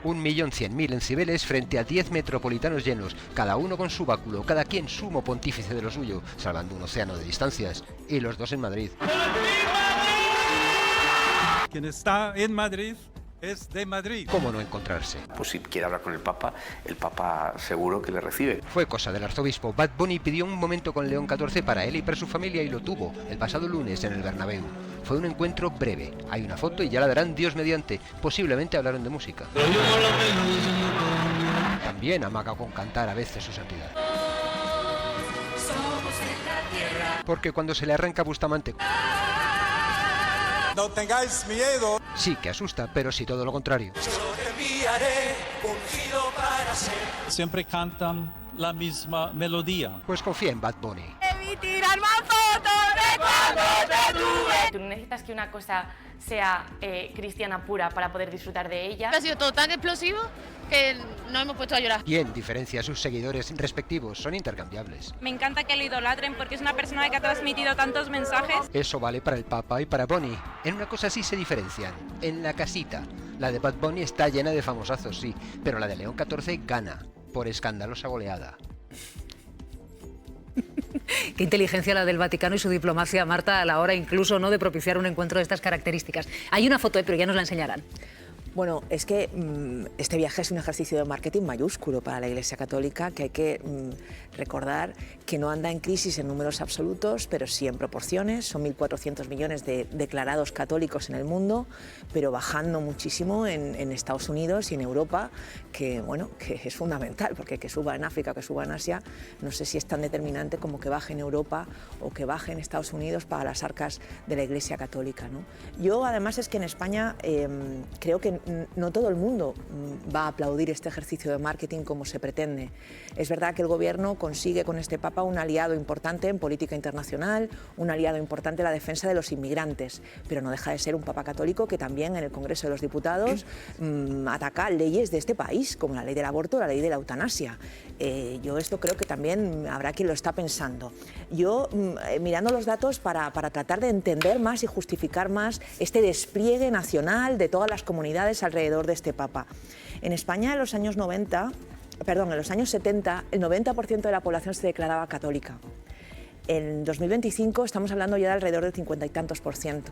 1.100.000 en Cibeles frente a 10 metropolitanos llenos, cada uno con su báculo, cada quien sumo pontífice de lo suyo, salvando un océano de distancias, y los dos en Madrid. Quien está en Madrid es de Madrid. ¿Cómo no encontrarse? Pues si quiere hablar con el Papa seguro que le recibe. Fue cosa del arzobispo. Bad Bunny pidió un momento con León XIV para él y para su familia y lo tuvo el pasado lunes en el Bernabéu. Fue un encuentro breve. Hay una foto y ya la darán Dios mediante. Posiblemente hablaron de música. También amaga con cantar a veces su santidad. Porque cuando se le arranca Bustamante... No tengáis miedo. Sí que asusta, pero sí todo lo contrario. Yo te enviaré ungido para ser. Siempre cantan la misma melodía. Pues confía en Bad Bunny. Tirar más fotos de cuando te tuve. Tú necesitas que una cosa sea cristiana pura para poder disfrutar de ella. Ha sido todo tan explosivo que nos hemos puesto a llorar. Y en diferencia a sus seguidores respectivos, son intercambiables. Me encanta que lo idolatren porque es una persona que ha transmitido tantos mensajes. Eso vale para el Papa y para Bunny. En una cosa sí se diferencian, en la casita. La de Bad Bunny está llena de famosazos, sí, pero la de León XIV gana, por escandalosa goleada. Qué inteligencia la del Vaticano y su diplomacia, Marta, a la hora incluso no de propiciar un encuentro de estas características. Hay una foto, pero ya nos la enseñarán. Bueno, es que este viaje es un ejercicio de marketing mayúsculo para la Iglesia Católica, que hay que recordar que no anda en crisis en números absolutos, pero sí en proporciones. Son 1.400 millones de declarados católicos en el mundo, pero bajando muchísimo en Estados Unidos y en Europa, que es fundamental, porque que suba en África o que suba en Asia, no sé si es tan determinante como que baje en Europa o que baje en Estados Unidos para las arcas de la Iglesia Católica, ¿no? Yo, además, es que en España creo que no todo el mundo va a aplaudir este ejercicio de marketing como se pretende. Es verdad que el gobierno consigue con este Papa un aliado importante en política internacional, un aliado importante en la defensa de los inmigrantes, pero no deja de ser un Papa católico que también en el Congreso de los Diputados ataca leyes de este país, como la ley del aborto o la ley de la eutanasia. Yo esto creo que también habrá quien lo está pensando. Yo, mirando los datos para tratar de entender más y justificar más este despliegue nacional de todas las comunidades alrededor de este Papa. En España, en los años 90, en los años 70 el 90% de la población se declaraba católica. En 2025 estamos hablando ya de alrededor del 50 y tantos %.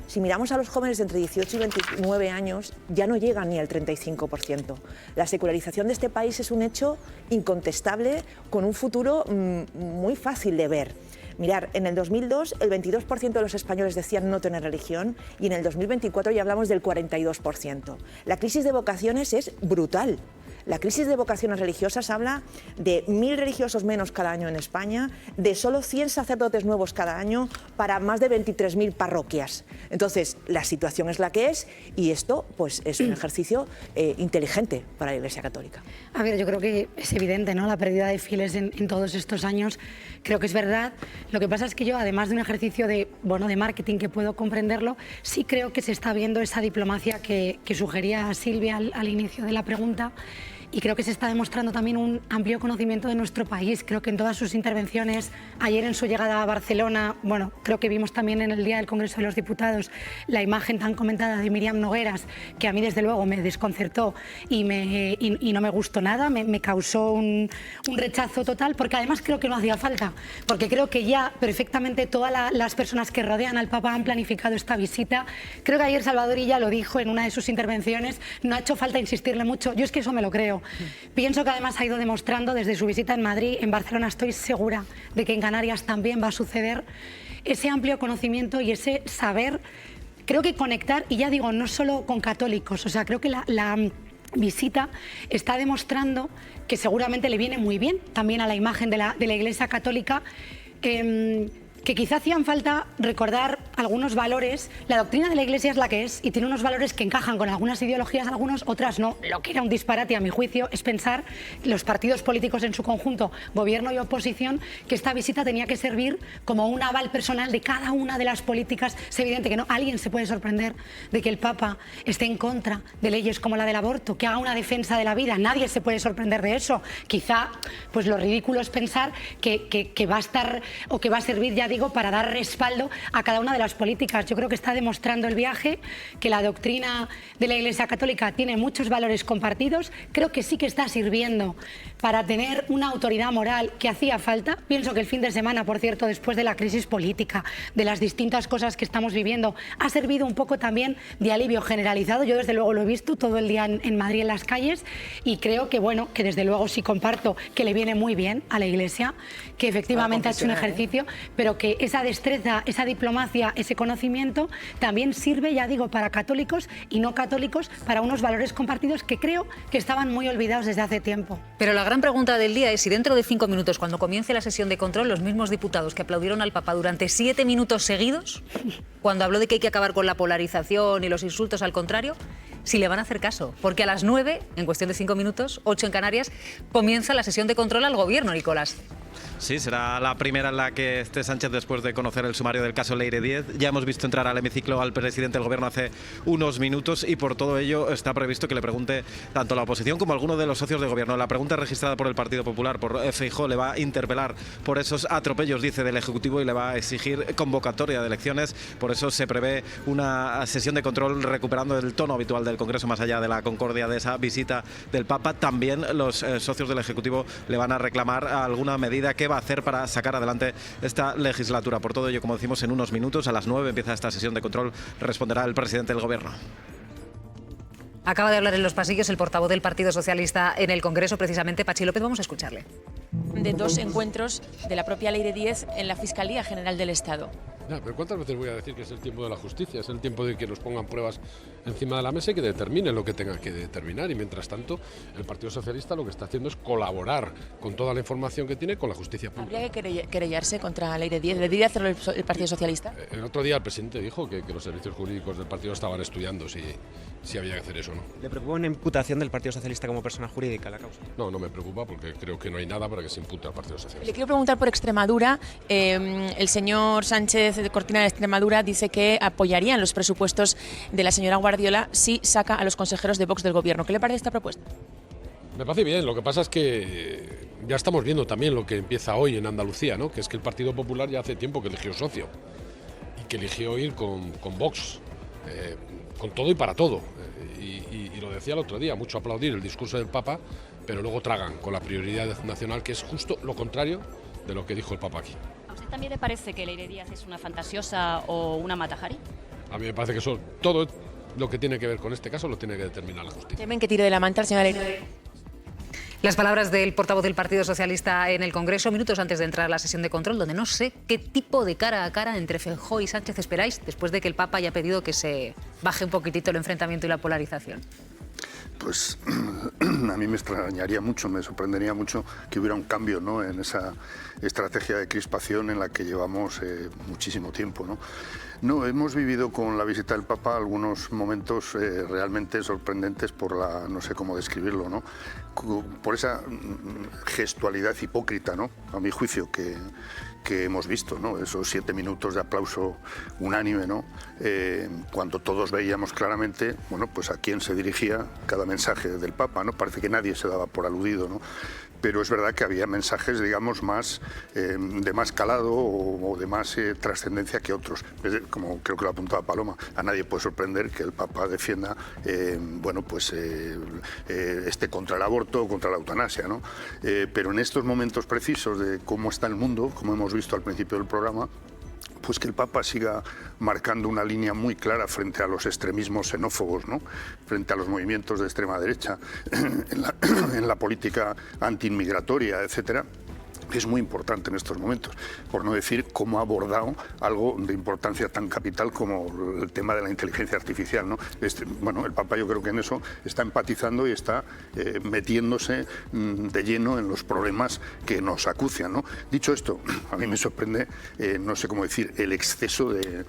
Si miramos a los jóvenes de entre 18 y 29 años, ya no llegan ni al 35%. La secularización de este país es un hecho incontestable, con un futuro muy fácil de ver. Mirar, en el 2002 el 22% de los españoles decían no tener religión y en el 2024 ya hablamos del 42%. La crisis de vocaciones es brutal. La crisis de vocaciones religiosas habla de 1.000 religiosos menos cada año en España, de solo 100 sacerdotes nuevos cada año para más de 23.000 parroquias. Entonces, la situación es la que es y esto pues, es un ejercicio inteligente para la Iglesia Católica. A ver, yo creo que es evidente, ¿no?, la pérdida de fieles en todos estos años. Creo que es verdad. Lo que pasa es que yo, además de un ejercicio de marketing que puedo comprenderlo, sí creo que se está viendo esa diplomacia que sugería Silvia al inicio de la pregunta. Y creo que se está demostrando también un amplio conocimiento de nuestro país. Creo que en todas sus intervenciones, ayer en su llegada a Barcelona, creo que vimos también en el día del Congreso de los Diputados la imagen tan comentada de Míriam Nogueras, que a mí desde luego me desconcertó y no me gustó nada, me causó un rechazo total, porque además creo que no hacía falta, porque creo que ya perfectamente todas las personas que rodean al Papa han planificado esta visita. Creo que ayer Salvador Illa lo dijo en una de sus intervenciones, no ha hecho falta insistirle mucho, yo es que eso me lo creo. Pienso que además ha ido demostrando desde su visita en Madrid, en Barcelona estoy segura de que en Canarias también va a suceder, ese amplio conocimiento y ese saber, creo que conectar, y ya digo, no solo con católicos, o sea, creo que la visita está demostrando que seguramente le viene muy bien también a la imagen de la Iglesia Católica, que quizá hacían falta recordar algunos valores. La doctrina de la Iglesia es la que es y tiene unos valores que encajan con algunas ideologías, algunos, otras no. Lo que era un disparate, a mi juicio, es pensar, los partidos políticos en su conjunto, gobierno y oposición, que esta visita tenía que servir como un aval personal de cada una de las políticas. Es evidente que no, alguien se puede sorprender de que el Papa esté en contra de leyes como la del aborto, que haga una defensa de la vida. Nadie se puede sorprender de eso. Quizá pues lo ridículo es pensar que va a estar o que va a servir, ya digo, para dar respaldo a cada una de las políticas. Yo creo que está demostrando el viaje que la doctrina de la Iglesia Católica tiene muchos valores compartidos. Creo que sí que está sirviendo para tener una autoridad moral que hacía falta. Pienso que el fin de semana, por cierto, después de la crisis política, de las distintas cosas que estamos viviendo, ha servido un poco también de alivio generalizado. Yo desde luego lo he visto todo el día en Madrid en las calles y creo que que desde luego sí comparto que le viene muy bien a la Iglesia, que efectivamente ha hecho un ejercicio, pero que esa destreza, esa diplomacia, ese conocimiento también sirve, ya digo, para católicos y no católicos, para unos valores compartidos que creo que estaban muy olvidados desde hace tiempo. Pero la gran pregunta del día es si dentro de 5 minutos, cuando comience la sesión de control, los mismos diputados que aplaudieron al Papa durante 7 minutos seguidos, cuando habló de que hay que acabar con la polarización y los insultos al contrario, si le van a hacer caso. Porque a las 9, en cuestión de 5 minutos, 8 en Canarias, comienza la sesión de control al gobierno, Nicolás. Sí, será la primera en la que esté Sánchez después de conocer el sumario del caso Leire 10. Ya hemos visto entrar al hemiciclo al presidente del gobierno hace unos minutos y por todo ello está previsto que le pregunte tanto la oposición como alguno de los socios de gobierno. La pregunta registrada por el Partido Popular, por Feijóo, le va a interpelar por esos atropellos, dice, del Ejecutivo y le va a exigir convocatoria de elecciones. Por eso se prevé una sesión de control recuperando el tono habitual del Congreso, más allá de la concordia de esa visita del Papa. También los socios del Ejecutivo le van a reclamar alguna medida que va a hacer para sacar adelante esta legislatura. Por todo ello, como decimos, en unos minutos, a las 9 empieza esta sesión de control, responderá el presidente del Gobierno. Acaba de hablar en los pasillos el portavoz del Partido Socialista en el Congreso, precisamente Pachi López. Vamos a escucharle. De 2 encuentros de la propia Leire 10 en la Fiscalía General del Estado. Ya, pero ¿cuántas veces voy a decir que es el tiempo de la justicia? Es el tiempo de que nos pongan pruebas encima de la mesa y que determinen lo que tengan que determinar. Y mientras tanto, el Partido Socialista lo que está haciendo es colaborar con toda la información que tiene con la justicia pública. ¿Habría que querellarse contra Leire 10? ¿Debería hacerlo el Partido Socialista? El otro día el presidente dijo que los servicios jurídicos del partido estaban estudiando si había que hacer eso o no. ¿Le preocupa una imputación del Partido Socialista como persona jurídica a la causa? No, no me preocupa porque creo que no hay nada para que se impute al Partido Socialista. Le quiero preguntar por Extremadura. El señor Sánchez de Cortina de Extremadura dice que apoyarían los presupuestos de la señora Guardiola si saca a los consejeros de Vox del Gobierno. ¿Qué le parece esta propuesta? Me parece bien, lo que pasa es que ya estamos viendo también lo que empieza hoy en Andalucía, ¿no? Que es que el Partido Popular ya hace tiempo que eligió socio y que eligió ir con Vox, con todo y para todo. y lo decía el otro día, mucho aplaudir el discurso del Papa, pero luego tragan con la prioridad nacional, que es justo lo contrario de lo que dijo el Papa aquí. ¿A usted también le parece que Leire Díaz es una fantasiosa o una matajari? A mí me parece que eso, todo lo que tiene que ver con este caso lo tiene que determinar la justicia. ¿Temen que tire de la manta el señor Leire? Las palabras del portavoz del Partido Socialista en el Congreso, minutos antes de entrar a la sesión de control, donde no sé qué tipo de cara a cara entre Feijóo y Sánchez esperáis, después de que el Papa haya pedido que se baje un poquitito el enfrentamiento y la polarización. Pues a mí me extrañaría mucho, me sorprendería mucho que hubiera un cambio, ¿no?, en esa estrategia de crispación en la que llevamos muchísimo tiempo, ¿no? No, hemos vivido con la visita del Papa algunos momentos realmente sorprendentes por la, no sé cómo describirlo, ¿no?, por esa gestualidad hipócrita, ¿no?, a mi juicio, que hemos visto, ¿no?, esos 7 minutos de aplauso unánime, ¿no?, cuando todos veíamos claramente, bueno, pues a quién se dirigía cada mensaje del Papa, ¿no? Parece que nadie se daba por aludido, ¿no? Pero es verdad que había mensajes, digamos, más de más calado o de más trascendencia que otros. Como creo que lo apuntaba Paloma, a nadie puede sorprender que el Papa defienda, bueno, pues esté contra el aborto o contra la eutanasia, ¿no? Pero en estos momentos precisos de cómo está el mundo, como hemos visto al principio del programa, pues que el Papa siga marcando una línea muy clara frente a los extremismos xenófobos, ¿no?, frente a los movimientos de extrema derecha, en la política antiinmigratoria, etcétera. Es muy importante en estos momentos, por no decir cómo ha abordado algo de importancia tan capital como el tema de la inteligencia artificial, ¿no? Bueno, el Papa yo creo que en eso está empatizando y está metiéndose de lleno en los problemas que nos acucian, ¿no? Dicho esto, a mí me sorprende, no sé cómo decir, el exceso de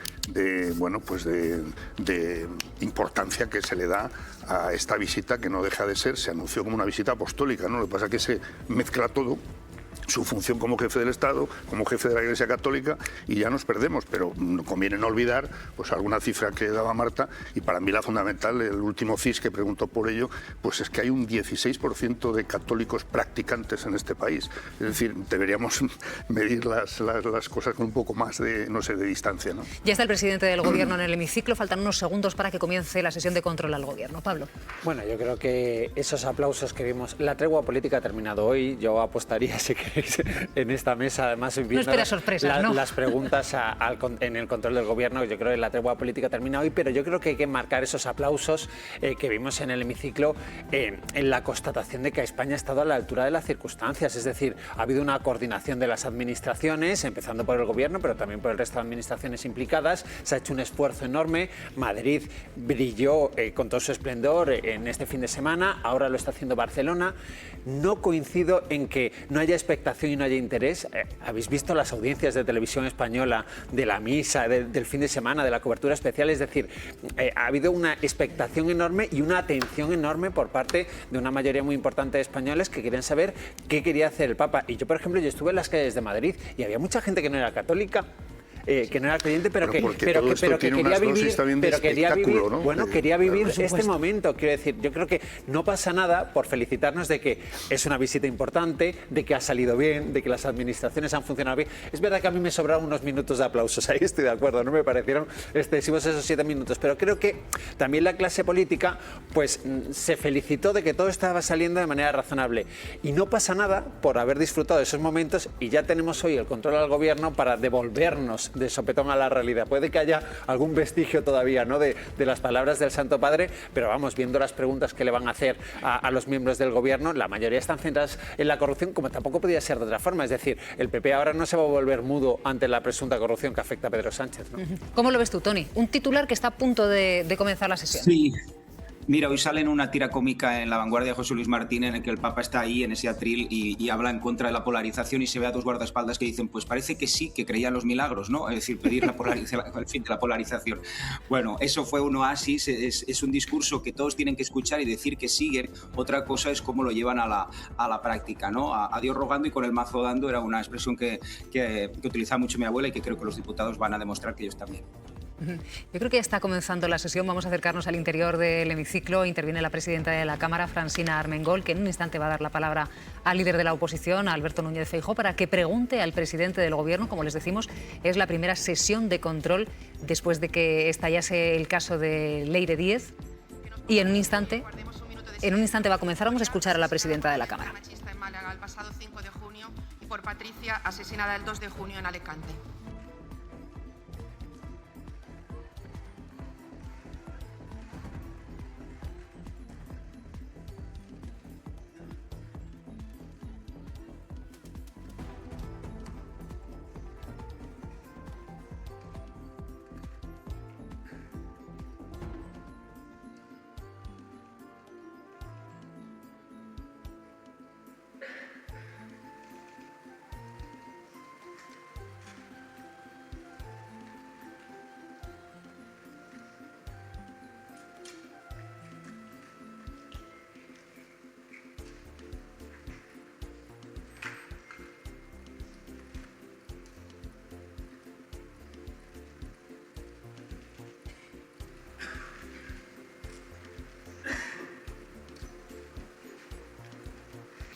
importancia que se le da a esta visita, que no deja de ser, se anunció como una visita apostólica, ¿no? Lo que pasa es que se mezcla todo, su función como jefe del Estado, como jefe de la Iglesia Católica, y ya nos perdemos, pero conviene no olvidar pues alguna cifra que daba Marta, y para mí la fundamental, el último CIS que preguntó por ello, pues es que hay un 16% de católicos practicantes en este país. Es decir, deberíamos medir las cosas con un poco más de, no sé, de distancia, ¿no? Ya está el presidente del Gobierno en el hemiciclo, faltan unos segundos para que comience la sesión de control al Gobierno. Pablo. Bueno, yo creo que esos aplausos que vimos, la tregua política ha terminado hoy, yo apostaría, si queréis, en esta mesa, además viendo no espera sorpresas, ¿no? Las preguntas en el control del Gobierno, yo creo que la tregua política termina hoy, pero yo creo que hay que marcar esos aplausos que vimos en el hemiciclo en la constatación de que España ha estado a la altura de las circunstancias, es decir, ha habido una coordinación de las administraciones, empezando por el Gobierno, pero también por el resto de administraciones implicadas, se ha hecho un esfuerzo enorme, Madrid brilló con todo su esplendor en este fin de semana, ahora lo está haciendo Barcelona. No coincido en que no haya expectación y no haya interés. Habéis visto las audiencias de televisión española de la misa, del fin de semana, de la cobertura especial, es decir, ha habido una expectación enorme y una atención enorme por parte de una mayoría muy importante de españoles que querían saber qué quería hacer el Papa. Y yo, por ejemplo, yo estuve en las calles de Madrid y había mucha gente que no era católica, que no era creyente, pero que quería vivir, ¿no? Bueno, quería vivir este momento. Quiero decir, yo creo que no pasa nada por felicitarnos de que es una visita importante, de que ha salido bien, de que las administraciones han funcionado bien. Es verdad que a mí me sobraron unos minutos de aplausos, ahí estoy de acuerdo, no me parecieron excesivos esos 7 minutos, pero creo que también la clase política pues se felicitó de que todo estaba saliendo de manera razonable. Y no pasa nada por haber disfrutado de esos momentos, y ya tenemos hoy el control al Gobierno para devolvernos de sopetón a la realidad. Puede que haya algún vestigio todavía, ¿no?, de las palabras del Santo Padre, pero vamos, viendo las preguntas que le van a hacer a los miembros del Gobierno, la mayoría están centradas en la corrupción, como tampoco podía ser de otra forma. Es decir, el PP ahora no se va a volver mudo ante la presunta corrupción que afecta a Pedro Sánchez, ¿no? ¿Cómo lo ves tú, Tony? Un titular que está a punto de comenzar la sesión. Sí. Mira, hoy sale en una tira cómica en La Vanguardia de José Luis Martín, en el que el Papa está ahí en ese atril y habla en contra de la polarización, y se ve a 2 guardaespaldas que dicen, pues parece que sí, que creían los milagros, ¿no? Es decir, pedir el fin de la polarización. Bueno, eso fue un oasis, es un discurso que todos tienen que escuchar y decir que siguen. Otra cosa es cómo lo llevan a la práctica, ¿no? A Dios rogando y con el mazo dando, era una expresión que utilizaba mucho mi abuela y que creo que los diputados van a demostrar que ellos también. Yo creo que ya está comenzando la sesión. Vamos a acercarnos al interior del hemiciclo. Interviene la presidenta de la Cámara, Francina Armengol, que en un instante va a dar la palabra al líder de la oposición, a Alberto Núñez Feijóo, para que pregunte al presidente del Gobierno. Como les decimos, es la primera sesión de control después de que estallase el caso de Leire Díaz. Y en un instante va a comenzar. Vamos a escuchar a la presidenta de la Cámara. En Málaga el pasado 5 de junio y por Patricia, asesinada el 2 de junio en Alicante.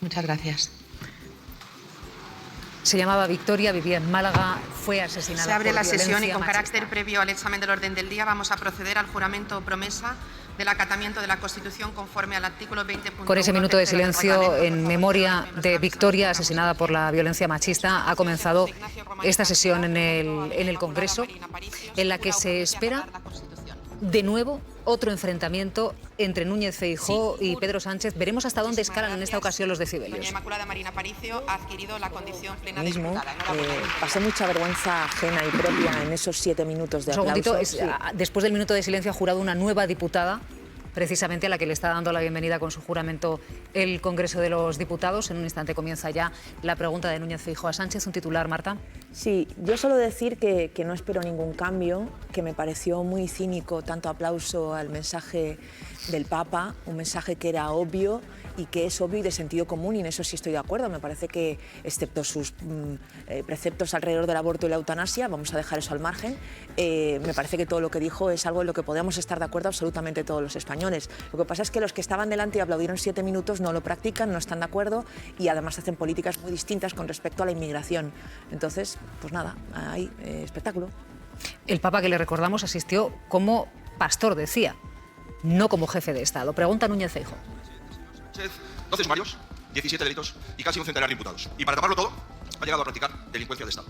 Muchas gracias. Se llamaba Victoria, vivía en Málaga, fue asesinada. Se abre por la sesión y violencia con machista. carácter previo al examen del orden del día vamos a proceder al juramento o promesa del acatamiento de la Constitución conforme al artículo 20.1. Con ese minuto de silencio en memoria de Victoria, asesinada por la violencia machista, ha comenzado esta sesión en el Congreso, en la que se espera de nuevo otro enfrentamiento entre Núñez Feijóo y Pedro Sánchez. Veremos hasta dónde escalan en esta ocasión los decibelios. Doña Inmaculada Marina Aparicio ha adquirido la condición plena de Mismo, diputada. Enhorabuena. pasé mucha vergüenza ajena y propia en esos 7 minutos de Un segundito, aplausos. después del minuto de silencio ha jurado una nueva diputada, precisamente a la que le está dando la bienvenida con su juramento el Congreso de los Diputados. En un instante comienza ya la pregunta de Núñez Feijóo a Sánchez. Un titular, Marta. Sí, yo solo decir que no espero ningún cambio, que me pareció muy cínico tanto aplauso al mensaje del Papa, un mensaje que era obvio y que es obvio y de sentido común, y en eso sí estoy de acuerdo. Me parece que, excepto sus preceptos alrededor del aborto y la eutanasia, vamos a dejar eso al margen, me parece que todo lo que dijo es algo en lo que podemos estar de acuerdo absolutamente todos los españoles. Lo que pasa es que los que estaban delante y aplaudieron 7 minutos no lo practican, no están de acuerdo y además hacen políticas muy distintas con respecto a la inmigración. Entonces, pues nada, hay espectáculo. El Papa, que le recordamos, asistió como pastor, decía, no como jefe de Estado. Pregunta Núñez Feijóo. 12 sumarios, 17 delitos y casi un centenar de imputados. Y para taparlo todo, ha llegado a practicar delincuencia de Estado.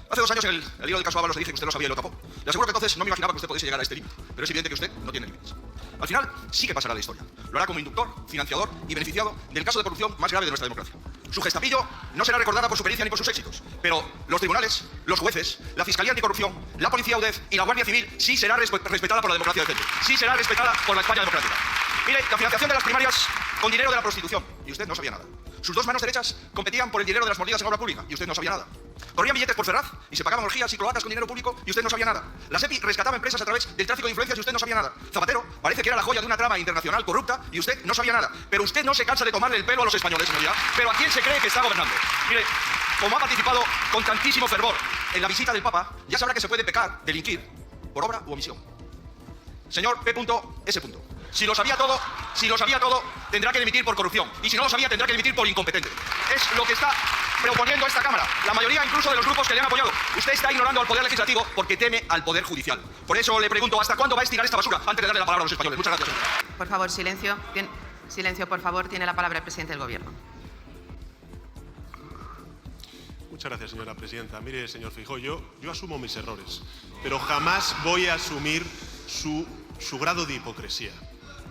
Hace 2 años en el hilo del caso Ábalos le dije que usted lo sabía y lo tapó. Le aseguro que entonces no me imaginaba que usted pudiese llegar a este límite, pero es evidente que usted no tiene límites. Al final, sí que pasará la historia. Lo hará como inductor, financiador y beneficiado del caso de corrupción más grave de nuestra democracia. Su gestapillo no será recordada por su pericia ni por sus éxitos, pero los tribunales, los jueces, la Fiscalía Anticorrupción, la Policía UDEF y la Guardia Civil sí será respetada por la democracia decente. Sí será respetada por la España democrática. Mire, la financiación de las primarias con dinero de la prostitución, y usted no sabía nada. Sus 2 manos derechas competían por el dinero de las mordidas en obra pública, y usted no sabía nada. Corrían billetes por Ferraz y se pagaban orgías y cloacas con dinero público, y usted no sabía nada. La SEPI rescataba empresas a través del tráfico de influencias, y usted no sabía nada. Zapatero parece que era la joya de una trama internacional corrupta, y usted no sabía nada. Pero usted no se cansa de tomarle el pelo a los españoles, señoría. Pero ¿a quién se cree que está gobernando? Mire, como ha participado con tantísimo fervor en la visita del Papa, ya sabrá que se puede pecar, delinquir, por obra u omisión. Señor P.S. Si lo sabía todo, tendrá que dimitir por corrupción. Y si no lo sabía, tendrá que dimitir por incompetente. Es lo que está proponiendo esta Cámara. La mayoría incluso de los grupos que le han apoyado. Usted está ignorando al Poder Legislativo porque teme al Poder Judicial. Por eso le pregunto, ¿hasta cuándo va a estirar esta basura antes de darle la palabra a los españoles? Muchas gracias. Por favor, silencio. Silencio, por favor. Tiene la palabra el presidente del Gobierno. Muchas gracias, señora presidenta. Mire, señor Feijóo, yo asumo mis errores, pero jamás voy a asumir su grado de hipocresía.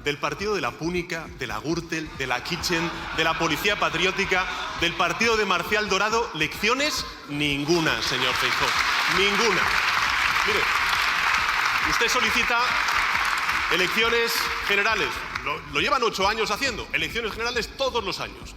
Del partido de la Púnica, de la Gürtel, de la Kitchen, de la Policía Patriótica, del partido de Marcial Dorado, lecciones ninguna, señor Feijóo, ninguna. Mire, usted solicita elecciones generales, lo llevan 8 años haciendo, elecciones generales todos los años.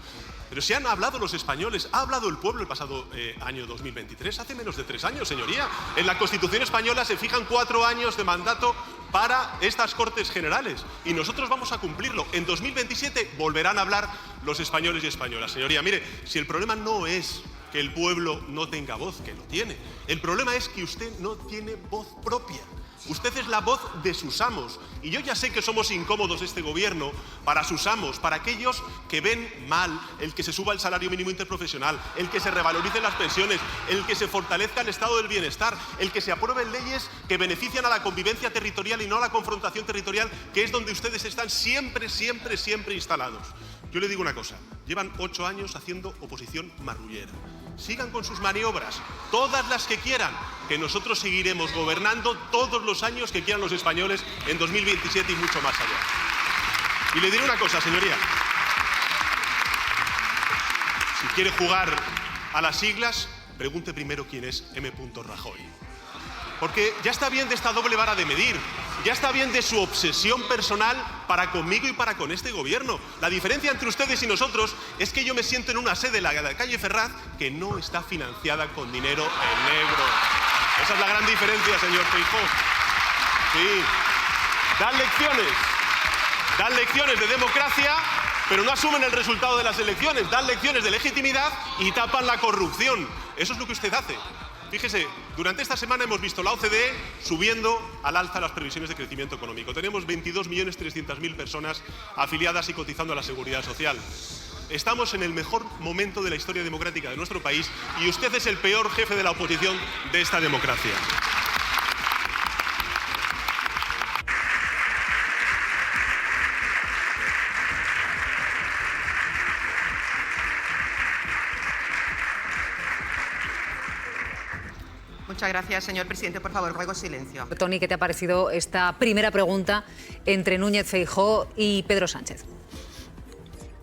Pero si han hablado los españoles, ha hablado el pueblo el pasado año 2023, hace menos de 3 años, señoría. En la Constitución española se fijan 4 años de mandato para estas Cortes Generales y nosotros vamos a cumplirlo. En 2027 volverán a hablar los españoles y españolas. Señoría, mire, si el problema no es que el pueblo no tenga voz, que lo tiene, el problema es que usted no tiene voz propia. Usted es la voz de sus amos. Y yo ya sé que somos incómodos este gobierno para sus amos, para aquellos que ven mal el que se suba el salario mínimo interprofesional, el que se revaloricen las pensiones, el que se fortalezca el estado del bienestar, el que se aprueben leyes que benefician a la convivencia territorial y no a la confrontación territorial, que es donde ustedes están siempre instalados. Yo le digo una cosa, llevan 8 años haciendo oposición marrullera. Sigan con sus maniobras, todas las que quieran, que nosotros seguiremos gobernando todos los años que quieran los españoles en 2027 y mucho más allá. Y le diré una cosa, señoría. Si quiere jugar a las siglas, pregunte primero quién es M. Rajoy. Porque ya está bien de esta doble vara de medir, ya está bien de su obsesión personal para conmigo y para con este gobierno. La diferencia entre ustedes y nosotros es que yo me siento en una sede, la de la calle Ferraz, que no está financiada con dinero en negro. Esa es la gran diferencia, señor Feijóo. Sí, dan lecciones de democracia, pero no asumen el resultado de las elecciones, dan lecciones de legitimidad y tapan la corrupción. Eso es lo que usted hace. Fíjese, durante esta semana hemos visto la OCDE subiendo al alza las previsiones de crecimiento económico. Tenemos 22.300.000 personas afiliadas y cotizando a la Seguridad Social. Estamos en el mejor momento de la historia democrática de nuestro país y usted es el peor jefe de la oposición de esta democracia. Muchas gracias, señor presidente. Por favor, ruego silencio. Toni, ¿qué te ha parecido esta primera pregunta entre Núñez Feijóo y Pedro Sánchez?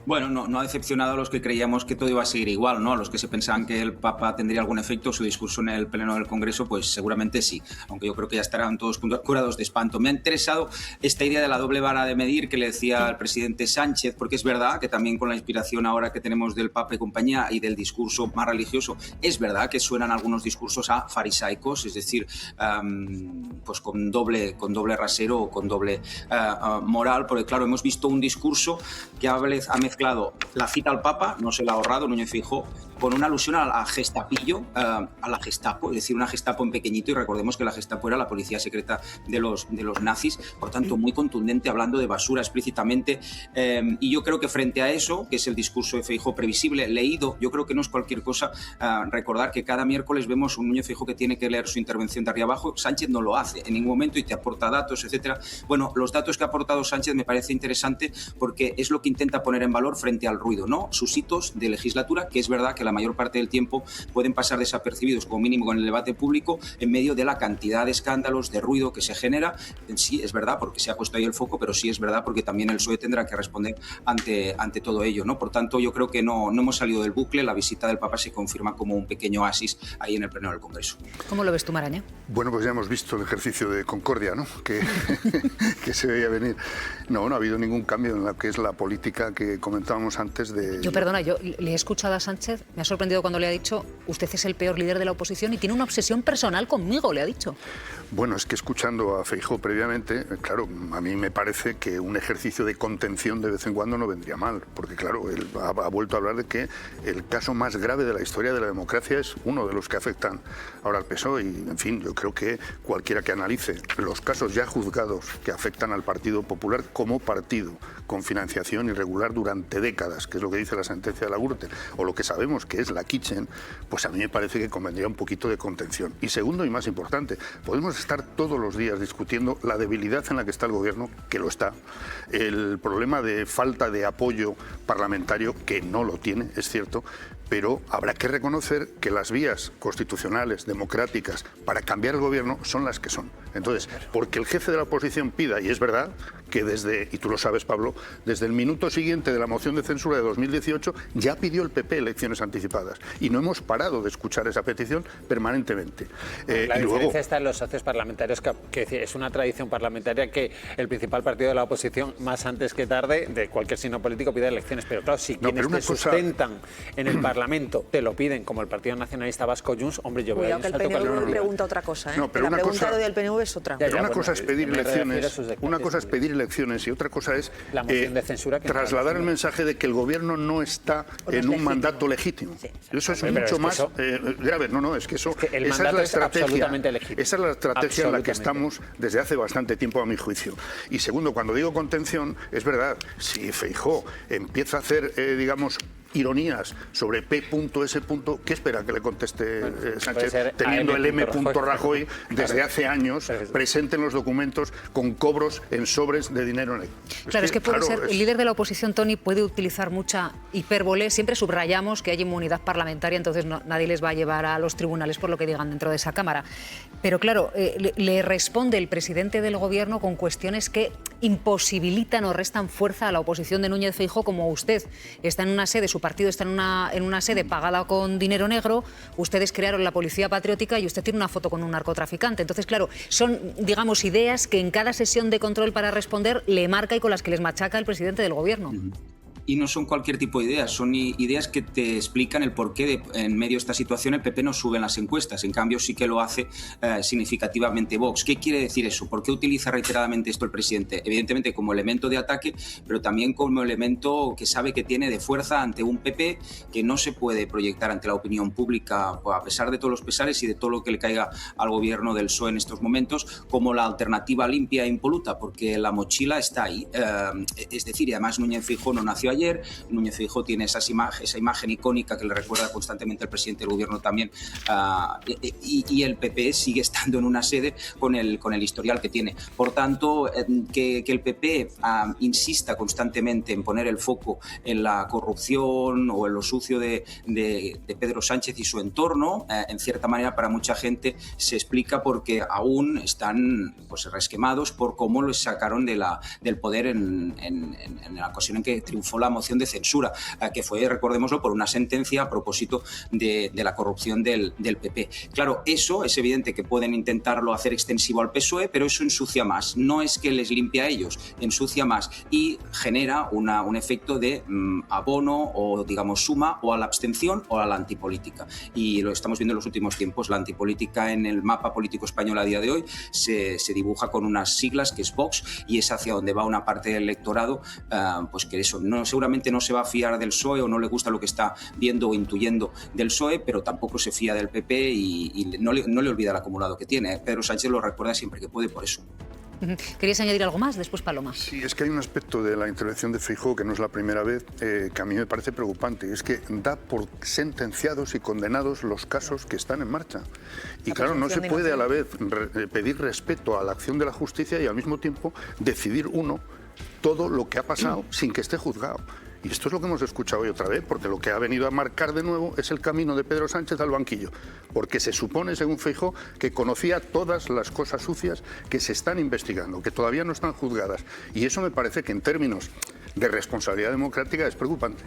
Bueno, no ha decepcionado a los que creíamos que todo iba a seguir igual, ¿no? A los que se pensaban que el Papa tendría algún efecto, su discurso en el Pleno del Congreso, pues seguramente sí, aunque yo creo que ya estarán todos curados de espanto. Me ha interesado esta idea de la doble vara de medir que le decía el presidente Sánchez, porque es verdad que también con la inspiración ahora que tenemos del Papa y compañía y del discurso más religioso, es verdad que suenan algunos discursos a farisaicos, es decir, pues con doble rasero o con doble moral, porque claro, hemos visto un discurso que ha mezclado la cita al Papa, no se la ha ahorrado Núñez Feijóo, con una alusión a Gestapillo, a la Gestapo, es decir, una Gestapo en pequeñito, y recordemos que la Gestapo era la policía secreta de los nazis, por tanto muy contundente, hablando de basura explícitamente, y yo creo que frente a eso, que es el discurso de Feijóo previsible, leído, yo creo que no es cualquier cosa recordar que cada miércoles vemos un Núñez Feijóo que tiene que leer su intervención de arriba abajo. Sánchez no lo hace en ningún momento y te aporta datos, etcétera. Bueno, los datos que ha aportado Sánchez me parece interesante porque es lo que intenta poner en valor frente al ruido, ¿no? Sus hitos de legislatura, que es verdad que la mayor parte del tiempo pueden pasar desapercibidos, como mínimo en el debate público, en medio de la cantidad de escándalos, de ruido que se genera. Sí, es verdad, porque se ha puesto ahí el foco, pero sí es verdad porque también el PSOE tendrá que responder ante todo ello, ¿no? Por tanto, yo creo que no hemos salido del bucle. La visita del Papa se confirma como un pequeño oasis ahí en el Pleno del Congreso. ¿Cómo lo ves tú, Maraña? Bueno, pues ya hemos visto el ejercicio de concordia, ¿no? Que se veía venir. No ha habido ningún cambio en lo que es la política que comentábamos antes de... Yo le he escuchado a Sánchez, me ha sorprendido cuando le ha dicho usted es el peor líder de la oposición y tiene una obsesión personal conmigo, le ha dicho. Bueno, es que escuchando a Feijóo previamente, claro, a mí me parece que un ejercicio de contención de vez en cuando no vendría mal, porque claro, él ha vuelto a hablar de que el caso más grave de la historia de la democracia es uno de los que afectan ahora al PSOE y, en fin, yo creo que cualquiera que analice los casos ya juzgados que afectan al Partido Popular como partido con financiación irregular durante décadas, que es lo que dice la sentencia de la Gürtel, o lo que sabemos que es la Kitchen, pues a mí me parece que convendría un poquito de contención. Y segundo y más importante, podemos estar todos los días discutiendo la debilidad en la que está el gobierno, que lo está, el problema de falta de apoyo parlamentario, que no lo tiene, es cierto, pero habrá que reconocer que las vías constitucionales, democráticas, para cambiar el gobierno son las que son. Entonces, porque el jefe de la oposición pida, y es verdad que desde, y tú lo sabes, Pablo, desde el minuto siguiente de la moción de censura de 2018 ya pidió el PP elecciones anticipadas y no hemos parado de escuchar esa petición permanentemente. La diferencia está en los socios parlamentarios, que es una tradición parlamentaria que el principal partido de la oposición, más antes que tarde, de cualquier signo político, pide elecciones. Pero claro, si quienes te sustentan en el Parlamento te lo piden, como el Partido Nacionalista Vasco, Junts, hombre, yo veo... Cuidado que el PNV pregunta otra cosa, ¿eh? No, pero la una pregunta cosa, del PNV es otra. Pero una cosa es pedir elecciones, elecciones y otra cosa es la moción de censura que trasladar el mensaje de que el gobierno no está en un mandato legítimo. Eso es mucho más grave. Es que eso, el esa mandato es la estrategia. absolutamente legítimo. Esa es la estrategia en la que estamos desde hace bastante tiempo, a mi juicio. Y segundo, cuando digo contención, es verdad, si Feijóo empieza a hacer, digamos, ironías sobre P.S. ¿Qué espera que le conteste Sánchez teniendo el M. Rajoy desde hace años presente en los documentos con cobros en sobres de dinero negro? Claro, es que puede ser, el líder de la oposición, Toni, puede utilizar mucha hipérbole. Siempre subrayamos que hay inmunidad parlamentaria, entonces nadie les va a llevar a los tribunales por lo que digan dentro de esa Cámara. Pero claro, le responde el presidente del Gobierno con cuestiones que imposibilitan o restan fuerza a la oposición de Núñez Feijóo, como usted está en una sede, su partido está en una sede pagada con dinero negro, ustedes crearon la Policía Patriótica y usted tiene una foto con un narcotraficante. Entonces, claro, son, digamos, ideas que en cada sesión de control para responder le marca y con las que les machaca el presidente del Gobierno. Y no son cualquier tipo de ideas, son ideas que te explican el porqué en medio de esta situación el PP no sube en las encuestas, en cambio sí que lo hace significativamente Vox. ¿Qué quiere decir eso? ¿Por qué utiliza reiteradamente esto el presidente? Evidentemente como elemento de ataque, pero también como elemento que sabe que tiene de fuerza ante un PP que no se puede proyectar ante la opinión pública, a pesar de todos los pesares y de todo lo que le caiga al gobierno del PSOE en estos momentos, como la alternativa limpia e impoluta, porque la mochila está ahí. Es decir, y además Núñez Feijóo no nació ayer. Núñez Feijóo tiene esa imagen icónica que le recuerda constantemente al presidente del Gobierno también, y el PP sigue estando en una sede con el historial que tiene. Por tanto, que el PP insista constantemente en poner el foco en la corrupción o en lo sucio de Pedro Sánchez y su entorno, en cierta manera para mucha gente se explica porque aún están resquemados por cómo los sacaron del poder en la ocasión en que triunfó la moción de censura, que fue, recordémoslo, por una sentencia a propósito de la corrupción del PP. Claro, eso es evidente que pueden intentarlo hacer extensivo al PSOE, pero eso ensucia más. No es que les limpie a ellos, ensucia más y genera un efecto de abono o, digamos, suma o a la abstención o a la antipolítica. Y lo estamos viendo en los últimos tiempos. La antipolítica en el mapa político español a día de hoy se dibuja con unas siglas que es Vox, y es hacia donde va una parte del electorado, que eso seguramente no se va a fiar del PSOE o no le gusta lo que está viendo o intuyendo del PSOE, pero tampoco se fía del PP y no le olvida el acumulado que tiene. Pedro Sánchez lo recuerda siempre que puede por eso. ¿Querías añadir algo más? Después Paloma. Sí, es que hay un aspecto de la intervención de Feijóo, que no es la primera vez, que a mí me parece preocupante. Es que da por sentenciados y condenados los casos que están en marcha. Y claro, no se puede a la vez pedir respeto a la acción de la justicia y al mismo tiempo decidir uno todo lo que ha pasado sin que esté juzgado. Y esto es lo que hemos escuchado hoy otra vez, porque lo que ha venido a marcar de nuevo es el camino de Pedro Sánchez al banquillo, porque se supone, según Feijóo, que conocía todas las cosas sucias que se están investigando, que todavía no están juzgadas. Y eso me parece que en términos de responsabilidad democrática es preocupante.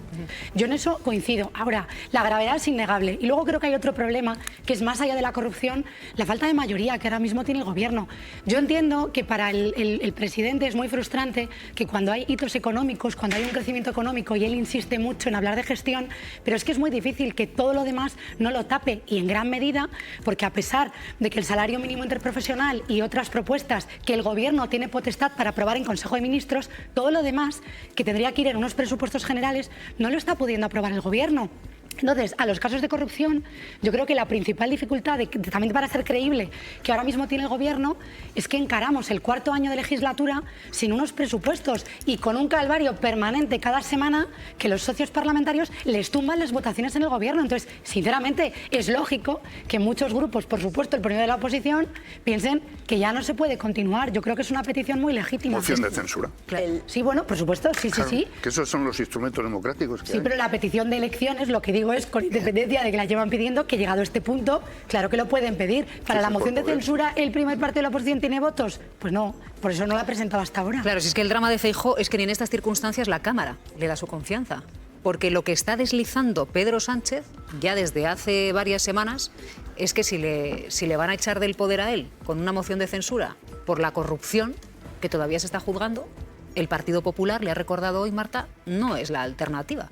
Yo en eso coincido. Ahora, la gravedad es innegable. Y luego creo que hay otro problema, que es más allá de la corrupción, la falta de mayoría que ahora mismo tiene el Gobierno. Yo entiendo que para el presidente es muy frustrante que cuando hay hitos económicos, cuando hay un crecimiento económico, y él insiste mucho en hablar de gestión, pero es que es muy difícil que todo lo demás no lo tape, y en gran medida porque a pesar de que el salario mínimo interprofesional y otras propuestas que el Gobierno tiene potestad para aprobar en Consejo de Ministros, todo lo demás que tendría que ir en unos presupuestos generales no lo está pudiendo aprobar el Gobierno. Entonces, a los casos de corrupción, yo creo que la principal dificultad, también para ser creíble, que ahora mismo tiene el Gobierno, es que encaramos el cuarto año de legislatura sin unos presupuestos y con un calvario permanente cada semana que los socios parlamentarios les tumban las votaciones en el Gobierno. Entonces, sinceramente, es lógico que muchos grupos, por supuesto, el primero de la oposición, piensen que ya no se puede continuar. Yo creo que es una petición muy legítima. Moción de censura. Sí, bueno, por supuesto, sí, claro, sí. Que esos son los instrumentos democráticos que hay. Pero la petición de elecciones, lo que digo es, con independencia de que la llevan pidiendo, que llegado a este punto, claro que lo pueden pedir. Para la moción de censura, ¿el primer partido de la oposición tiene votos? Pues no, por eso no la ha presentado hasta ahora. Claro, si es que el drama de Feijóo es que ni en estas circunstancias la Cámara le da su confianza. Porque lo que está deslizando Pedro Sánchez, ya desde hace varias semanas, es que si le van a echar del poder a él con una moción de censura por la corrupción, que todavía se está juzgando, el Partido Popular, le ha recordado hoy Marta, no es la alternativa.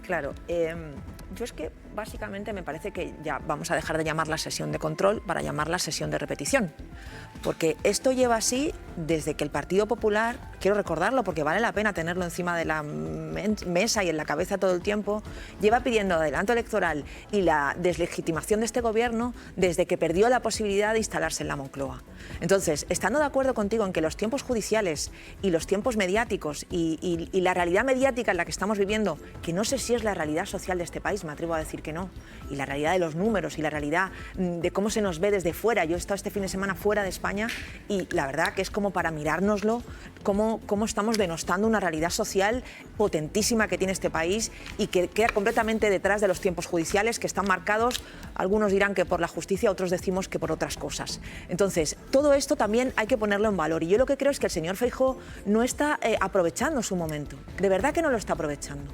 Claro, yo es que básicamente me parece que ya vamos a dejar de llamar la sesión de control para llamarla sesión de repetición. Porque esto lleva así desde que el Partido Popular, quiero recordarlo porque vale la pena tenerlo encima de la mesa y en la cabeza todo el tiempo, lleva pidiendo adelanto electoral y la deslegitimación de este gobierno desde que perdió la posibilidad de instalarse en la Moncloa. Entonces, estando de acuerdo contigo en que los tiempos judiciales y los tiempos mediáticos y la realidad mediática en la que estamos viviendo, que no sé si es la realidad social de este país, me atrevo a decir que no, y la realidad de los números y la realidad de cómo se nos ve desde fuera. Yo he estado este fin de semana fuera de España y la verdad que es como para mirárnoslo, cómo estamos denostando una realidad social potentísima que tiene este país y que queda completamente detrás de los tiempos judiciales que están marcados, algunos dirán que por la justicia, otros decimos que por otras cosas. Entonces, todo esto también hay que ponerlo en valor y yo lo que creo es que el señor Feijóo no está aprovechando su momento, de verdad que no lo está aprovechando.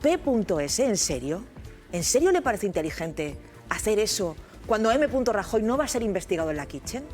P.S. ¿En serio? ¿En serio le parece inteligente hacer eso cuando M. Rajoy no va a ser investigado en la Kitchen?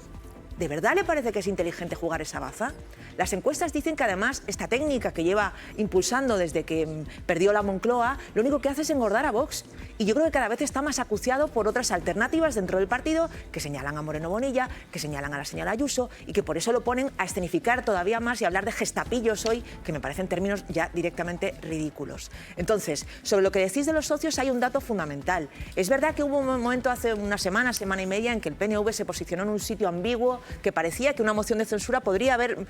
¿De verdad le parece que es inteligente jugar esa baza? Las encuestas dicen que además esta técnica que lleva impulsando desde que perdió la Moncloa, lo único que hace es engordar a Vox. Y yo creo que cada vez está más acuciado por otras alternativas dentro del partido que señalan a Moreno Bonilla, que señalan a la señora Ayuso y que por eso lo ponen a escenificar todavía más y a hablar de gestapillos hoy, que me parecen términos ya directamente ridículos. Entonces, sobre lo que decís de los socios hay un dato fundamental. Es verdad que hubo un momento hace una semana y media en que el PNV se posicionó en un sitio ambiguo que parecía que una moción de censura podría haber,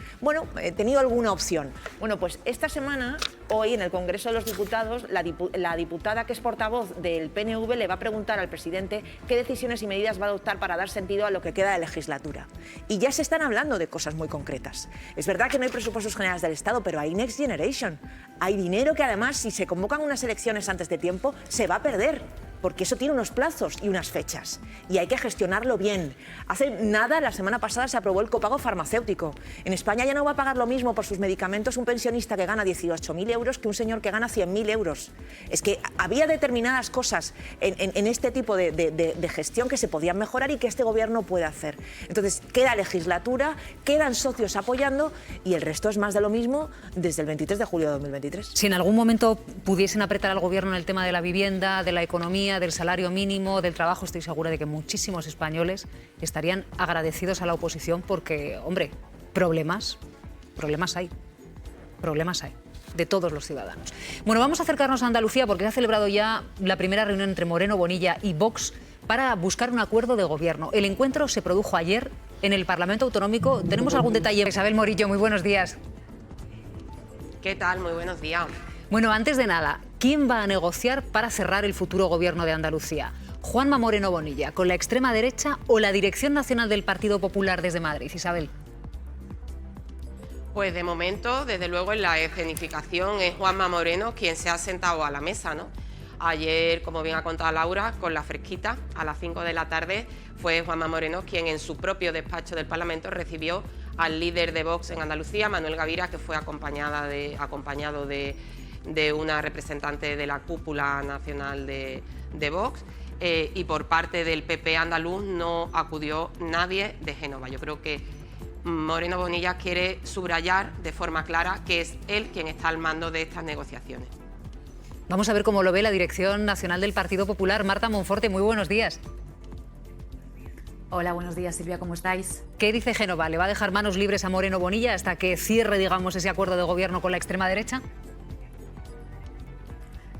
tenido alguna opción. Bueno, pues esta semana, hoy en el Congreso de los Diputados, la diputada que es portavoz del PNV le va a preguntar al presidente qué decisiones y medidas va a adoptar para dar sentido a lo que queda de legislatura. Y ya se están hablando de cosas muy concretas. Es verdad que no hay presupuestos generales del Estado, pero hay Next Generation. Hay dinero que además, si se convocan unas elecciones antes de tiempo, se va a perder. Porque eso tiene unos plazos y unas fechas. Y hay que gestionarlo bien. Hace nada, la semana pasada, se aprobó el copago farmacéutico. En España ya no va a pagar lo mismo por sus medicamentos un pensionista que gana 18.000 euros que un señor que gana 100.000 euros. Es que había determinadas cosas en este tipo de gestión que se podían mejorar y que este gobierno puede hacer. Entonces, queda legislatura, quedan socios apoyando y el resto es más de lo mismo desde el 23 de julio de 2023. Si en algún momento pudiesen apretar al gobierno en el tema de la vivienda, de la economía, del salario mínimo, del trabajo, estoy segura de que muchísimos españoles estarían agradecidos a la oposición porque, hombre, problemas hay de todos los ciudadanos. Bueno, vamos a acercarnos a Andalucía porque se ha celebrado ya la primera reunión entre Moreno Bonilla y Vox para buscar un acuerdo de gobierno. El encuentro se produjo ayer en el Parlamento Autonómico. ¿Tenemos algún detalle? Isabel Morillo, muy buenos días. ¿Qué tal? Muy buenos días. Bueno, antes de nada, ¿quién va a negociar para cerrar el futuro gobierno de Andalucía? ¿Juanma Moreno Bonilla con la extrema derecha o la Dirección Nacional del Partido Popular desde Madrid? Isabel. Pues de momento, desde luego, en la escenificación es Juanma Moreno quien se ha sentado a la mesa, ¿no? Ayer, como bien ha contado Laura, con la fresquita, a las 5 de la tarde, fue Juanma Moreno quien en su propio despacho del Parlamento recibió al líder de Vox en Andalucía, Manuel Gavira, que fue acompañado de una representante de la cúpula nacional de Vox, y por parte del PP andaluz no acudió nadie de Génova. Yo creo que Moreno Bonilla quiere subrayar de forma clara que es él quien está al mando de estas negociaciones. Vamos a ver cómo lo ve la Dirección Nacional del Partido Popular. Marta Monforte, muy buenos días. Hola, buenos días, Silvia, ¿cómo estáis? ¿Qué dice Génova? ¿Le va a dejar manos libres a Moreno Bonilla hasta que cierre, digamos, ese acuerdo de gobierno con la extrema derecha?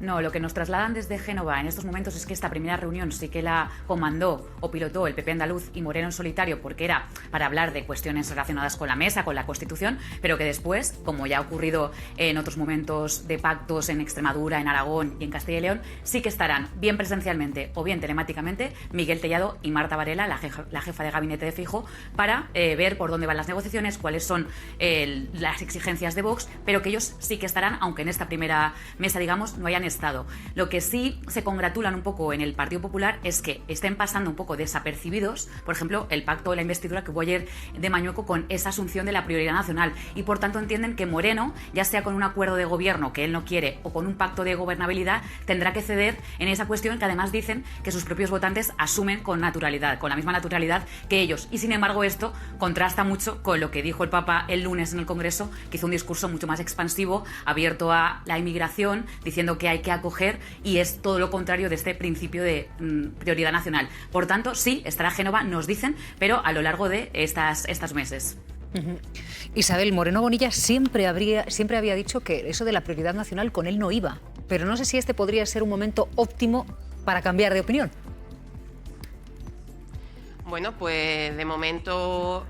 No, lo que nos trasladan desde Génova en estos momentos es que esta primera reunión sí que la comandó o pilotó el PP andaluz y Moreno en solitario porque era para hablar de cuestiones relacionadas con la mesa, con la Constitución, pero que después, como ya ha ocurrido en otros momentos de pactos en Extremadura, en Aragón y en Castilla y León, sí que estarán bien presencialmente o bien telemáticamente Miguel Tellado y Marta Varela, la jefa de gabinete de Feijóo, para ver por dónde van las negociaciones, cuáles son las exigencias de Vox, pero que ellos sí que estarán, aunque en esta primera mesa, digamos, no hayan estado. Lo que sí se congratulan un poco en el Partido Popular es que estén pasando un poco desapercibidos, por ejemplo, el pacto de la investidura que hubo ayer de Mañueco con esa asunción de la prioridad nacional, y por tanto entienden que Moreno, ya sea con un acuerdo de gobierno que él no quiere o con un pacto de gobernabilidad, tendrá que ceder en esa cuestión que además dicen que sus propios votantes asumen con naturalidad, con la misma naturalidad que ellos. Y sin embargo esto contrasta mucho con lo que dijo el Papa el lunes en el Congreso, que hizo un discurso mucho más expansivo, abierto a la inmigración, diciendo que hay que acoger y es todo lo contrario de este principio de prioridad nacional. Por tanto, sí, estará Génova, nos dicen, pero a lo largo de estos meses. Isabel, Moreno Bonilla siempre había dicho que eso de la prioridad nacional con él no iba, pero no sé si este podría ser un momento óptimo para cambiar de opinión. Bueno, pues de momento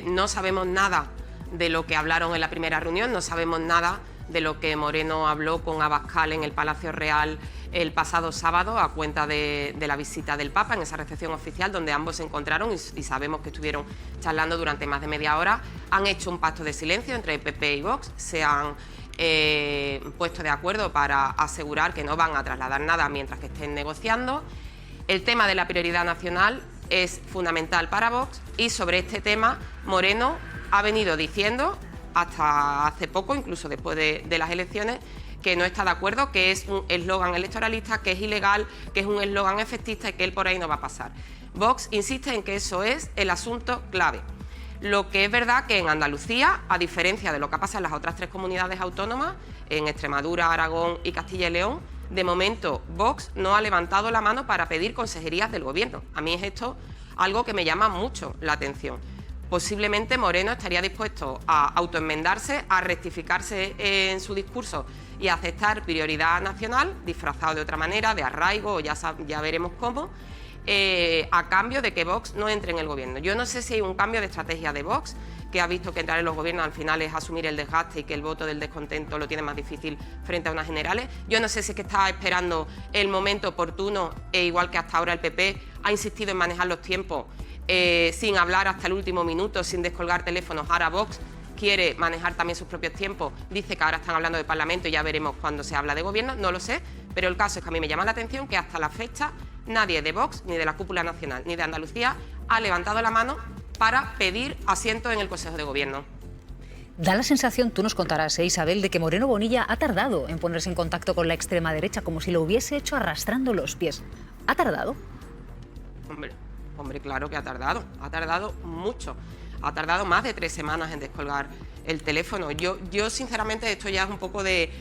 no sabemos nada de lo que hablaron en la primera reunión, no sabemos nada de lo que Moreno habló con Abascal en el Palacio Real el pasado sábado a cuenta de la visita del Papa en esa recepción oficial donde ambos se encontraron y sabemos que estuvieron charlando durante más de media hora. Han hecho un pacto de silencio entre PP y Vox, se han puesto de acuerdo para asegurar que no van a trasladar nada mientras que estén negociando. El tema de la prioridad nacional es fundamental para Vox y sobre este tema Moreno ha venido diciendo hasta hace poco, incluso después de las elecciones, que no está de acuerdo, que es un eslogan electoralista, que es ilegal, que es un eslogan efectista y que él por ahí no va a pasar. Vox insiste en que eso es el asunto clave. Lo que es verdad que en Andalucía, a diferencia de lo que pasa en las otras 3 comunidades autónomas, en Extremadura, Aragón y Castilla y León, de momento Vox no ha levantado la mano para pedir consejerías del Gobierno. A mí es esto algo que me llama mucho la atención. Posiblemente Moreno estaría dispuesto a autoenmendarse, a rectificarse en su discurso y a aceptar prioridad nacional, disfrazado de otra manera, de arraigo, o ya veremos cómo, a cambio de que Vox no entre en el Gobierno. Yo no sé si hay un cambio de estrategia de Vox, que ha visto que entrar en los gobiernos al final es asumir el desgaste y que el voto del descontento lo tiene más difícil frente a unas generales. Yo no sé si es que está esperando el momento oportuno, igual que hasta ahora el PP ha insistido en manejar los tiempos sin hablar hasta el último minuto, sin descolgar teléfonos. Ahora Vox quiere manejar también sus propios tiempos, dice que ahora están hablando de Parlamento y ya veremos cuando se habla de Gobierno, no lo sé, pero el caso es que a mí me llama la atención que hasta la fecha nadie de Vox, ni de la cúpula nacional, ni de Andalucía ha levantado la mano para pedir asiento en el Consejo de Gobierno. Da la sensación, tú nos contarás, Isabel, de que Moreno Bonilla ha tardado en ponerse en contacto con la extrema derecha, como si lo hubiese hecho arrastrando los pies. ¿Ha tardado? Hombre, claro que ha tardado mucho. Ha tardado más de 3 semanas en descolgar el teléfono. Yo sinceramente, esto ya es un poco de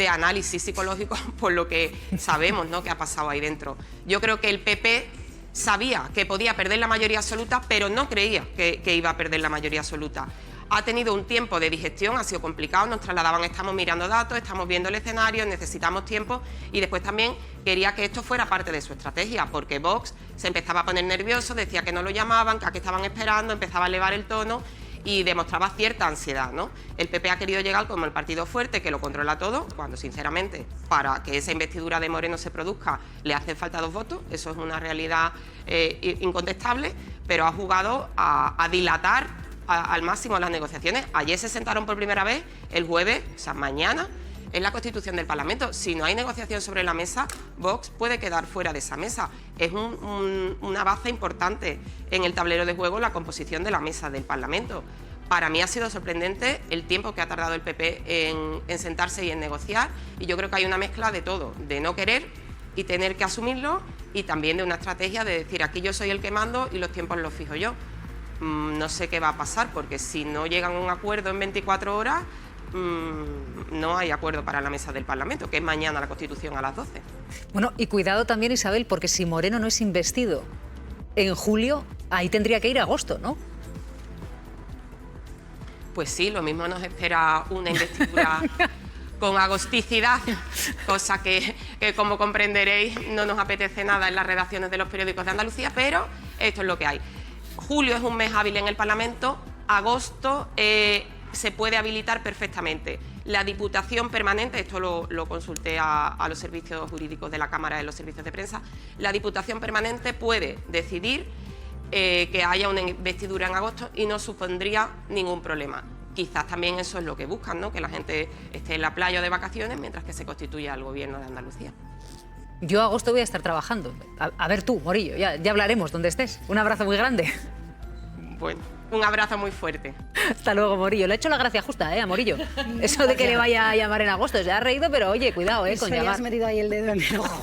análisis psicológico por lo que sabemos, ¿no?, que ha pasado ahí dentro. Yo creo que el PP sabía que podía perder la mayoría absoluta, pero no creía que iba a perder la mayoría absoluta. Ha tenido un tiempo de digestión, ha sido complicado, nos trasladaban, estamos mirando datos, estamos viendo el escenario, necesitamos tiempo, y después también quería que esto fuera parte de su estrategia, porque Vox se empezaba a poner nervioso, decía que no lo llamaban, que a qué estaban esperando, empezaba a elevar el tono y demostraba cierta ansiedad, ¿no? El PP ha querido llegar como el partido fuerte que lo controla todo, cuando sinceramente para que esa investidura de Moreno se produzca le hacen falta 2 votos, eso es una realidad incontestable, pero ha jugado a dilatar al máximo las negociaciones. Ayer se sentaron por primera vez, el jueves, o sea, mañana, en la constitución del Parlamento. Si no hay negociación sobre la mesa, Vox puede quedar fuera de esa mesa. Es una baza importante en el tablero de juego la composición de la mesa del Parlamento. Para mí ha sido sorprendente el tiempo que ha tardado el PP en sentarse y en negociar, y yo creo que hay una mezcla de todo, de no querer y tener que asumirlo, y también de una estrategia de decir aquí yo soy el que mando y los tiempos los fijo yo. No sé qué va a pasar, porque si no llegan a un acuerdo en 24 horas, no hay acuerdo para la mesa del Parlamento, que es mañana la Constitución a las 12. Bueno, y cuidado también, Isabel, porque si Moreno no es investido en julio, ahí tendría que ir agosto, ¿no? Pues sí, lo mismo nos espera una investidura con agosticidad, cosa que como comprenderéis no nos apetece nada en las redacciones de los periódicos de Andalucía, pero esto es lo que hay. Julio es un mes hábil en el Parlamento, agosto se puede habilitar perfectamente. La Diputación Permanente, esto lo consulté a los servicios jurídicos de la Cámara y los servicios de prensa, la Diputación Permanente puede decidir que haya una investidura en agosto y no supondría ningún problema. Quizás también eso es lo que buscan, ¿no?, que la gente esté en la playa de vacaciones mientras que se constituya el Gobierno de Andalucía. Yo agosto voy a estar trabajando. A ver tú, Morillo, ya hablaremos donde estés. Un abrazo muy grande. Bueno, un abrazo muy fuerte. Hasta luego, Morillo. Le he hecho la gracia justa, a Morillo. Eso de que le vaya a llamar en agosto. Se ha reído, pero oye, cuidado, con llamar. Has metido ahí el dedo en el ojo.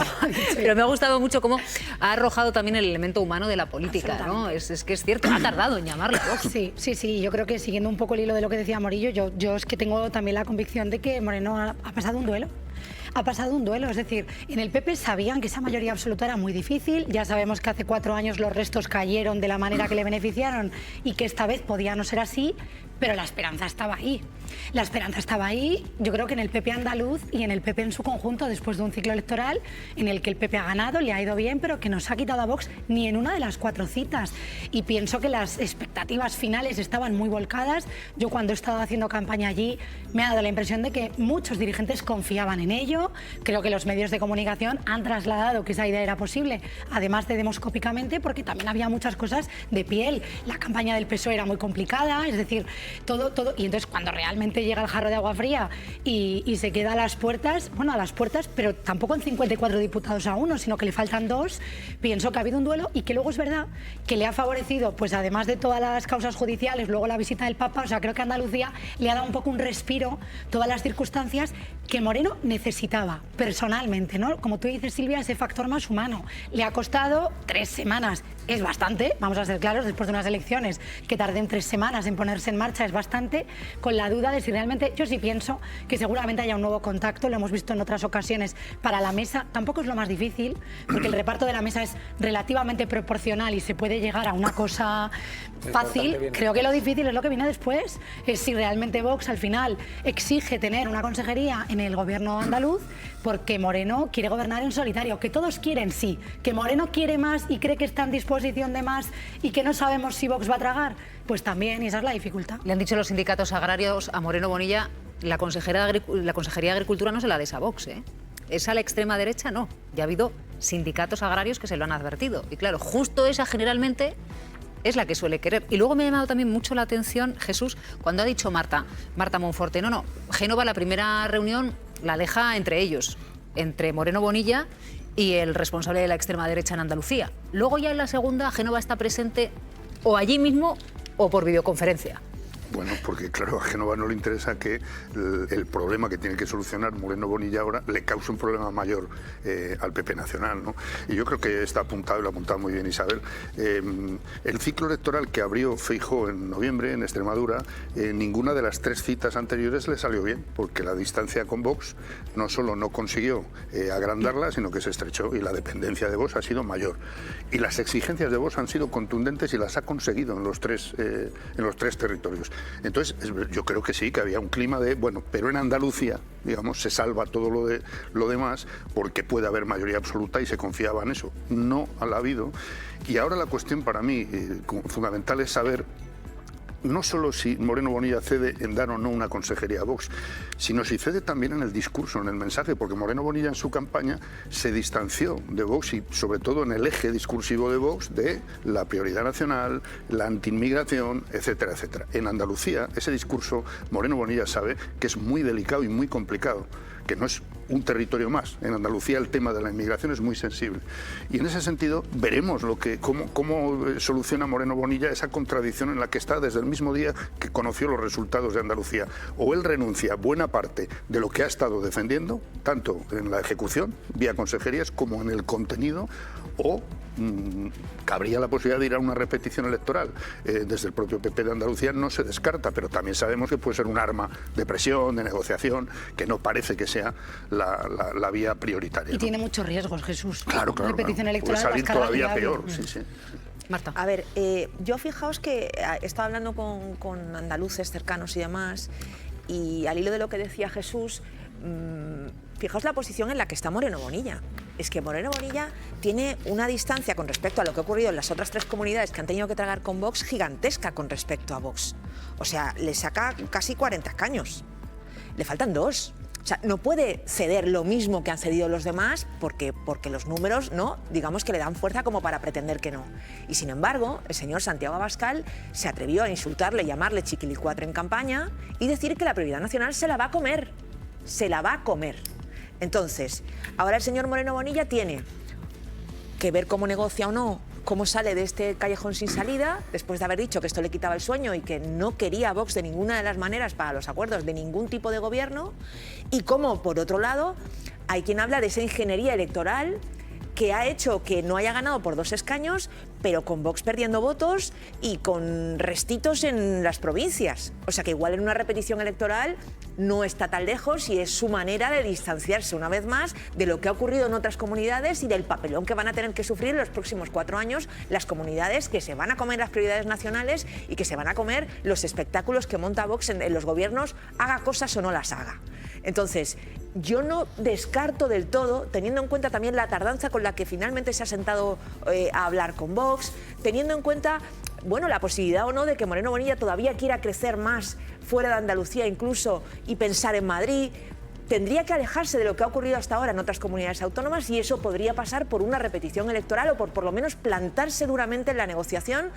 Pero me ha gustado mucho cómo ha arrojado también el elemento humano de la política, ¿no? Es que es cierto, ha tardado en llamarle a Vox. Sí. Yo creo que siguiendo un poco el hilo de lo que decía Morillo, yo es que tengo también la convicción de que Moreno ha pasado un duelo. ha pasado un duelo. Es decir, en el PP sabían que esa mayoría absoluta era muy difícil. Ya sabemos que hace 4 años los restos cayeron de la manera que le beneficiaron y que esta vez podía no ser así, pero la esperanza estaba ahí. La esperanza estaba ahí, yo creo que en el PP andaluz y en el PP en su conjunto, después de un ciclo electoral en el que el PP ha ganado, le ha ido bien, pero que no se ha quitado a Vox ni en una de las 4 citas. Y pienso que las expectativas finales estaban muy volcadas. Yo cuando he estado haciendo campaña allí me ha dado la impresión de que muchos dirigentes confiaban en ello. Creo que los medios de comunicación han trasladado que esa idea era posible, además de demoscópicamente, porque también había muchas cosas de piel. La campaña del PSOE era muy complicada, es decir, todo. Y entonces cuando realmente llega el jarro de agua fría y se queda a las puertas, pero tampoco en 54 diputados a 1, sino que le faltan 2, pienso que ha habido un duelo y que luego es verdad que le ha favorecido, pues además de todas las causas judiciales, luego la visita del Papa. O sea, creo que a Andalucía le ha dado un poco un respiro, todas las circunstancias que Moreno necesitaba personalmente, ¿no? Como tú dices, Silvia, ese factor más humano. Le ha costado 3 semanas. Es bastante, vamos a ser claros, después de unas elecciones que tarden 3 semanas en ponerse en marcha es bastante, con la duda de si realmente, yo sí pienso que seguramente haya un nuevo contacto, lo hemos visto en otras ocasiones, para la mesa. Tampoco es lo más difícil, porque el reparto de la mesa es relativamente proporcional y se puede llegar a una cosa fácil. Creo que lo difícil es lo que viene después, es si realmente Vox al final exige tener una consejería en el gobierno andaluz, porque Moreno quiere gobernar en solitario, que todos quieren, sí, que Moreno quiere más y cree que está en disposición de más y que no sabemos si Vox va a tragar, pues también, y esa es la dificultad. Le han dicho los sindicatos agrarios a Moreno Bonilla, la Consejería de Agricultura no se la des a Vox, ¿eh? Esa a la extrema derecha no, ya ha habido sindicatos agrarios que se lo han advertido, y claro, justo esa generalmente es la que suele querer. Y luego me ha llamado también mucho la atención, Jesús, cuando ha dicho Marta Monforte, no, Génova la primera reunión la deja entre ellos, entre Moreno Bonilla y el responsable de la extrema derecha en Andalucía. Luego ya en la segunda, Génova está presente o allí mismo o por videoconferencia. Bueno, porque claro, a Génova no le interesa que el problema que tiene que solucionar Moreno Bonilla ahora le cause un problema mayor al PP nacional, ¿no? Y yo creo que está apuntado, y lo ha apuntado muy bien Isabel, el ciclo electoral que abrió Feijóo en noviembre en Extremadura, ninguna de las 3 citas anteriores le salió bien, porque la distancia con Vox no solo no consiguió agrandarla, sino que se estrechó y la dependencia de Vox ha sido mayor. Y las exigencias de Vox han sido contundentes y las ha conseguido en los tres territorios. Entonces, yo creo que sí, que había un clima de, bueno, pero en Andalucía, digamos, se salva todo lo demás porque puede haber mayoría absoluta y se confiaba en eso. No la ha habido. Y ahora la cuestión para mí fundamental es saber no solo si Moreno Bonilla cede en dar o no una consejería a Vox, sino si cede también en el discurso, en el mensaje, porque Moreno Bonilla en su campaña se distanció de Vox y sobre todo en el eje discursivo de Vox de la prioridad nacional, la antiinmigración, etcétera, etcétera. En Andalucía ese discurso Moreno Bonilla sabe que es muy delicado y muy complicado, que no es un territorio más. En Andalucía el tema de la inmigración es muy sensible. Y en ese sentido veremos cómo soluciona Moreno Bonilla esa contradicción en la que está desde el mismo día que conoció los resultados de Andalucía. O él renuncia a buena parte de lo que ha estado defendiendo, tanto en la ejecución, vía consejerías, como en el contenido, o cabría la posibilidad de ir a una repetición electoral. Desde el propio PP de Andalucía no se descarta, pero también sabemos que puede ser un arma de presión, de negociación, que no parece que sea la vía prioritaria. Y tiene muchos riesgos, Jesús. Claro. Repetición electoral puede salir todavía peor. Sí. Marta. A ver, yo fijaos que he estado hablando con andaluces cercanos y demás, y al hilo de lo que decía Jesús, fijaos la posición en la que está Moreno Bonilla. Es que Moreno Bonilla tiene una distancia con respecto a lo que ha ocurrido en las otras 3 comunidades que han tenido que tragar con Vox gigantesca con respecto a Vox. O sea, le saca casi 40 escaños. Le faltan 2. O sea, no puede ceder lo mismo que han cedido los demás porque los números, ¿no?, digamos que le dan fuerza como para pretender que no. Y sin embargo, el señor Santiago Abascal se atrevió a insultarle, llamarle chiquilicuatre en campaña y decir que la prioridad nacional se la va a comer. Se la va a comer. Entonces, ahora el señor Moreno Bonilla tiene que ver cómo negocia o no, cómo sale de este callejón sin salida, después de haber dicho que esto le quitaba el sueño y que no quería a Vox de ninguna de las maneras para los acuerdos de ningún tipo de gobierno, y cómo, por otro lado, hay quien habla de esa ingeniería electoral que ha hecho que no haya ganado por 2 escaños, pero con Vox perdiendo votos y con restitos en las provincias. O sea que igual en una repetición electoral no está tan lejos y es su manera de distanciarse una vez más de lo que ha ocurrido en otras comunidades y del papelón que van a tener que sufrir en los próximos 4 años las comunidades que se van a comer las prioridades nacionales y que se van a comer los espectáculos que monta Vox en los gobiernos, haga cosas o no las haga. Entonces, yo no descarto del todo, teniendo en cuenta también la tardanza con la que finalmente se ha sentado a hablar con Vox, teniendo en cuenta, bueno, la posibilidad o no de que Moreno Bonilla todavía quiera crecer más fuera de Andalucía incluso y pensar en Madrid. Tendría que alejarse de lo que ha ocurrido hasta ahora en otras comunidades autónomas y eso podría pasar por una repetición electoral o por lo menos plantarse duramente en la negociación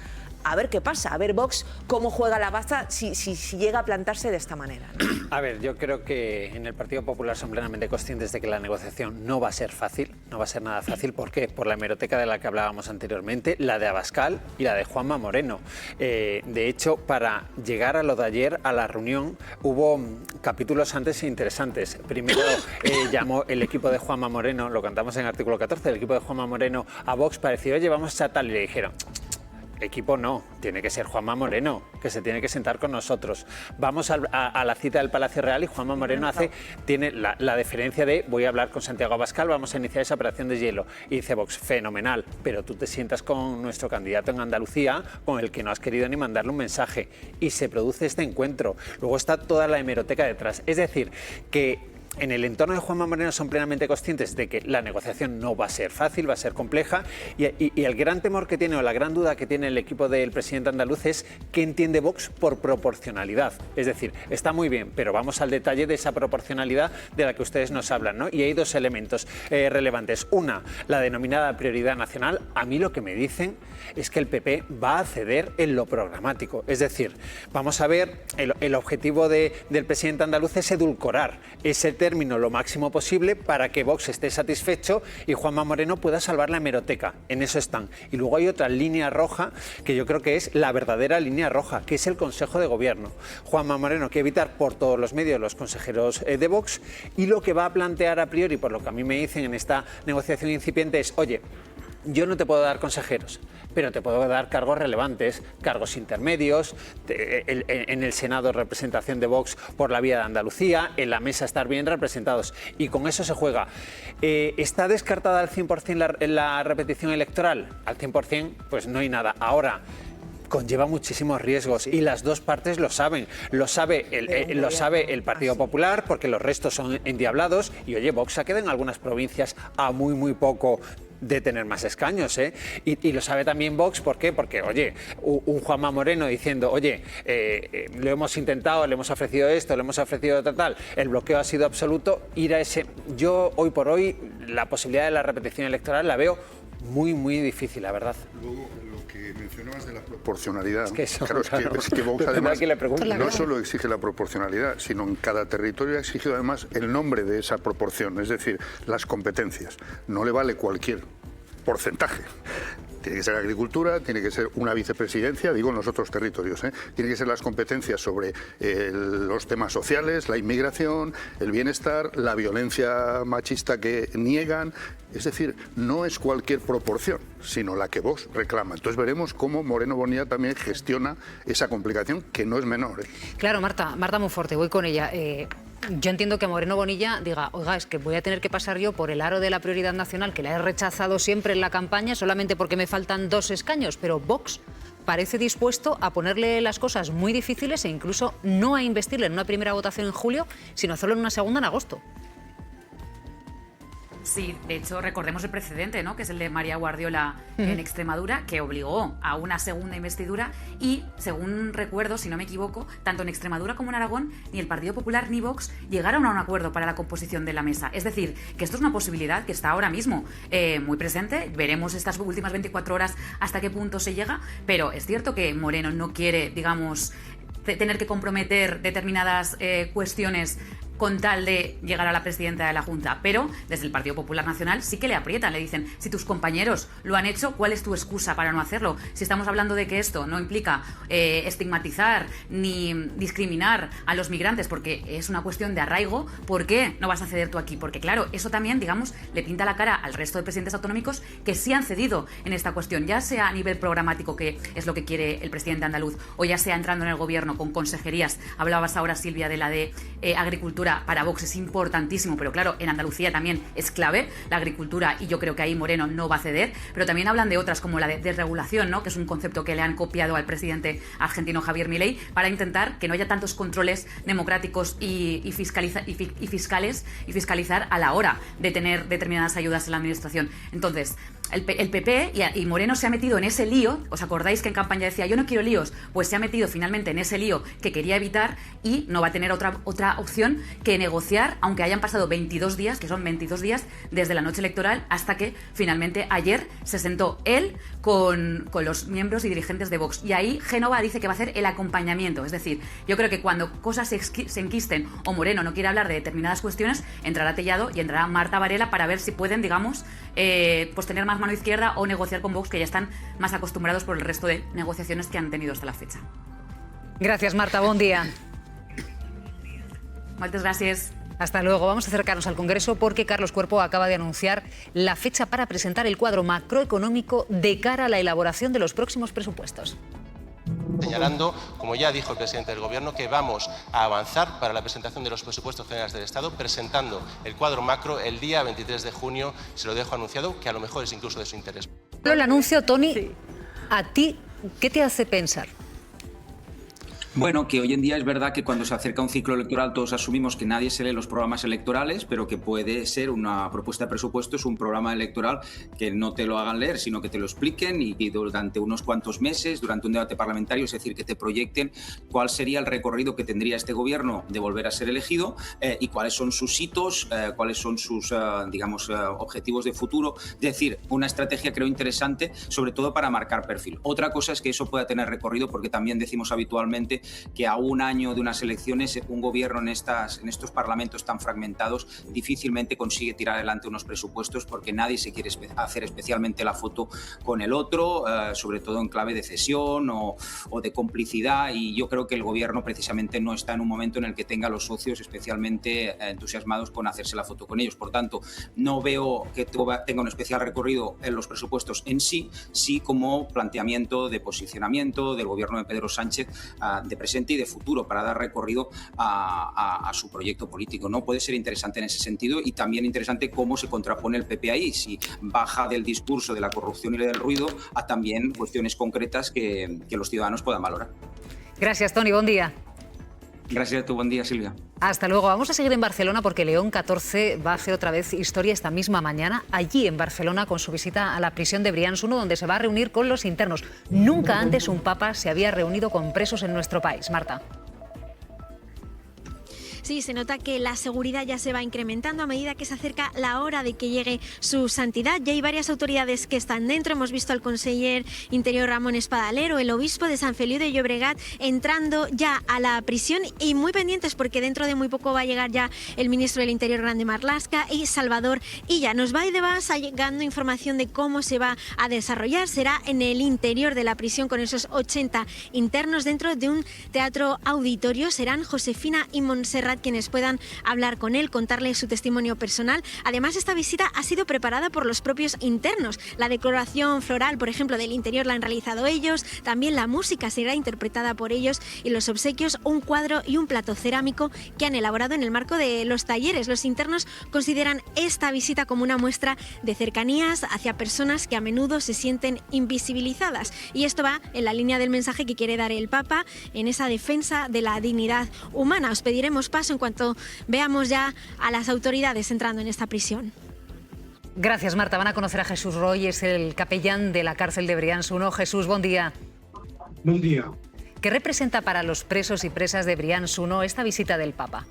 a ver qué pasa, a ver Vox cómo juega la baza si llega a plantarse de esta manera, ¿no? A ver, yo creo que en el Partido Popular son plenamente conscientes de que la negociación no va a ser fácil, no va a ser nada fácil. ¿Por qué? Por la hemeroteca de la que hablábamos anteriormente, la de Abascal y la de Juanma Moreno. De hecho, para llegar a lo de ayer, a la reunión, hubo capítulos antes interesantes. Primero llamó el equipo de Juanma Moreno, lo cantamos en el artículo 14, el equipo de Juanma Moreno a Vox para decir, oye, vamos a tal, y le dijeron, equipo no, tiene que ser Juanma Moreno, que se tiene que sentar con nosotros. Vamos a la cita del Palacio Real y Juanma Moreno tiene la deferencia de voy a hablar con Santiago Abascal, vamos a iniciar esa operación de hielo. Y dice Vox, fenomenal, pero tú te sientas con nuestro candidato en Andalucía, con el que no has querido ni mandarle un mensaje. Y se produce este encuentro. Luego está toda la hemeroteca detrás. Es decir, que en el entorno de Juanma Moreno son plenamente conscientes de que la negociación no va a ser fácil, va a ser compleja y el gran temor que tiene o la gran duda que tiene el equipo del presidente andaluz es qué entiende Vox por proporcionalidad. Es decir, está muy bien, pero vamos al detalle de esa proporcionalidad de la que ustedes nos hablan, ¿no? Y hay dos elementos relevantes. Una, la denominada prioridad nacional. A mí lo que me dicen es que el PP va a ceder en lo programático. Es decir, vamos a ver, el objetivo del presidente andaluz es edulcorar ese término lo máximo posible para que Vox esté satisfecho y Juanma Moreno pueda salvar la hemeroteca. En eso están. Y luego hay otra línea roja que yo creo que es la verdadera línea roja, que es el Consejo de Gobierno. Juanma Moreno quiere evitar por todos los medios los consejeros de Vox y lo que va a plantear a priori, por lo que a mí me dicen en esta negociación incipiente es, oye, yo no te puedo dar consejeros, pero te puedo dar cargos relevantes, cargos intermedios, en el Senado representación de Vox por la vía de Andalucía, en la mesa estar bien representados y con eso se juega. ¿Está descartada al 100% la repetición electoral? Al 100% pues no hay nada. Ahora, conlleva muchísimos riesgos y las dos partes lo saben. Lo sabe el Partido Popular porque los restos son endiablados y oye, Vox ha quedado en algunas provincias a muy poco de tener más escaños, ¿eh? Y lo sabe también Vox, ¿por qué? Porque, oye, un Juanma Moreno diciendo, oye, lo hemos intentado, le hemos ofrecido esto, le hemos ofrecido tal, el bloqueo ha sido absoluto, ir a ese... Yo, hoy por hoy, la posibilidad de la repetición electoral la veo muy difícil, la verdad. Luego, lo que mencionabas de la proporcionalidad, es que eso, claro, es que Vox además no no solo exige la proporcionalidad, sino en cada territorio ha exigido además el nombre de esa proporción, es decir, las competencias. No le vale cualquier porcentaje. Tiene que ser agricultura, tiene que ser una vicepresidencia, digo en los otros territorios, ¿eh? Tiene que ser las competencias sobre los temas sociales, la inmigración, el bienestar, la violencia machista que niegan. Es decir, no es cualquier proporción, sino la que Vox reclama. Entonces veremos cómo Moreno Bonilla también gestiona esa complicación, que no es menor, ¿eh? Claro, Marta Monforte, voy con ella. Yo entiendo que Moreno Bonilla diga, oiga, es que voy a tener que pasar yo por el aro de la prioridad nacional, que la he rechazado siempre en la campaña, solamente porque me faltan 2 escaños, pero Vox parece dispuesto a ponerle las cosas muy difíciles e incluso no a investirle en una primera votación en julio, sino hacerlo en una segunda en agosto. Sí, de hecho, recordemos el precedente, ¿no?, que es el de María Guardiola en Extremadura, que obligó a una segunda investidura y, según recuerdo, si no me equivoco, tanto en Extremadura como en Aragón, ni el Partido Popular ni Vox llegaron a un acuerdo para la composición de la mesa. Es decir, que esto es una posibilidad que está ahora mismo muy presente. Veremos estas últimas 24 horas hasta qué punto se llega, pero es cierto que Moreno no quiere, digamos, tener que comprometer determinadas cuestiones con tal de llegar a la presidenta de la Junta, pero desde el Partido Popular Nacional sí que le aprietan, le dicen, si tus compañeros lo han hecho, ¿cuál es tu excusa para no hacerlo? Si estamos hablando de que esto no implica estigmatizar ni discriminar a los migrantes porque es una cuestión de arraigo, ¿por qué no vas a ceder tú aquí? Porque claro, eso también, digamos, le pinta la cara al resto de presidentes autonómicos que sí han cedido en esta cuestión, ya sea a nivel programático, que es lo que quiere el presidente andaluz, o ya sea entrando en el gobierno con consejerías. Hablabas ahora, Silvia, de la de agricultura. Para Vox es importantísimo, pero claro, en Andalucía también es clave la agricultura y yo creo que ahí Moreno no va a ceder, pero también hablan de otras como la de desregulación, ¿no? Que es un concepto que le han copiado al presidente argentino Javier Milei para intentar que no haya tantos controles democráticos y fiscalizar a la hora de tener determinadas ayudas en la administración. Entonces, el PP y Moreno se ha metido en ese lío. ¿Os acordáis que en campaña decía yo no quiero líos? Pues se ha metido finalmente en ese lío que quería evitar y no va a tener otra opción que negociar, aunque hayan pasado 22 días, que son 22 días desde la noche electoral hasta que finalmente ayer se sentó él con los miembros y dirigentes de Vox. Y ahí Génova dice que va a hacer el acompañamiento. Es decir, yo creo que cuando cosas se enquisten o Moreno no quiere hablar de determinadas cuestiones, entrará Tellado y entrará Marta Varela para ver si pueden, digamos, pues tener más mano izquierda o negociar con Vox, que ya están más acostumbrados por el resto de negociaciones que han tenido hasta la fecha. Gracias, Marta. Buen día. Muchas gracias. Hasta luego. Vamos a acercarnos al Congreso porque Carlos Cuerpo acaba de anunciar la fecha para presentar el cuadro macroeconómico de cara a la elaboración de los próximos presupuestos. Señalando, como ya dijo el presidente del Gobierno, que vamos a avanzar para la presentación de los presupuestos generales del Estado, presentando el cuadro macro el día 23 de junio, se lo dejo anunciado, que a lo mejor es incluso de su interés. El anuncio, Tony, ¿a ti qué te hace pensar? Bueno, que hoy en día es verdad que cuando se acerca un ciclo electoral todos asumimos que nadie se lee los programas electorales, pero que puede ser una propuesta de presupuestos, un programa electoral que no te lo hagan leer, sino que te lo expliquen y durante unos cuantos meses, durante un debate parlamentario, es decir, que te proyecten cuál sería el recorrido que tendría este gobierno de volver a ser elegido y cuáles son sus hitos, cuáles son sus, objetivos de futuro. Es decir, una estrategia creo interesante, sobre todo para marcar perfil. Otra cosa es que eso pueda tener recorrido porque también decimos habitualmente que a un año de unas elecciones un gobierno en estos parlamentos tan fragmentados difícilmente consigue tirar adelante unos presupuestos porque nadie se quiere hacer especialmente la foto con el otro, sobre todo en clave de cesión o de complicidad, y yo creo que el gobierno precisamente no está en un momento en el que tenga a los socios especialmente entusiasmados con hacerse la foto con ellos. Por tanto, no veo que tenga un especial recorrido en los presupuestos en sí, sí como planteamiento de posicionamiento del gobierno de Pedro Sánchez de presente y de futuro para dar recorrido a su proyecto político, ¿no? Puede ser interesante en ese sentido y también interesante cómo se contrapone el PP ahí, si baja del discurso de la corrupción y del ruido a también cuestiones concretas que los ciudadanos puedan valorar. Gracias, Tony. Buen día. Gracias a tu. Buen día, Silvia. Hasta luego. Vamos a seguir en Barcelona porque León XIV va a hacer otra vez historia esta misma mañana allí en Barcelona con su visita a la prisión de Brians 1, donde se va a reunir con los internos. Nunca antes un papa se había reunido con presos en nuestro país. Marta. Sí, se nota que la seguridad ya se va incrementando a medida que se acerca la hora de que llegue su santidad. Ya hay varias autoridades que están dentro. Hemos visto al conseller Interior Ramón Espadalero, el obispo de San Feliu de Llobregat, entrando ya a la prisión y muy pendientes porque dentro de muy poco va a llegar ya el ministro del Interior Grande Marlaska y Salvador Illa. Nos va y de vas llegando información de cómo se va a desarrollar. Será en el interior de la prisión con esos 80 internos dentro de un teatro auditorio. Serán Josefina y Montserrat quienes puedan hablar con él, contarle su testimonio personal. Además, esta visita ha sido preparada por los propios internos. La decoración floral, por ejemplo, del interior la han realizado ellos. También la música será interpretada por ellos y los obsequios, un cuadro y un plato cerámico que han elaborado en el marco de los talleres. Los internos consideran esta visita como una muestra de cercanías hacia personas que a menudo se sienten invisibilizadas. Y esto va en la línea del mensaje que quiere dar el Papa en esa defensa de la dignidad humana. Os pediremos paso en cuanto veamos ya a las autoridades entrando en esta prisión. Gracias, Marta. Van a conocer a Jesús Roy, es el capellán de la cárcel de Brians 1. Jesús, buen día. Buen día. ¿Qué representa para los presos y presas de Brians 1 esta visita del Papa?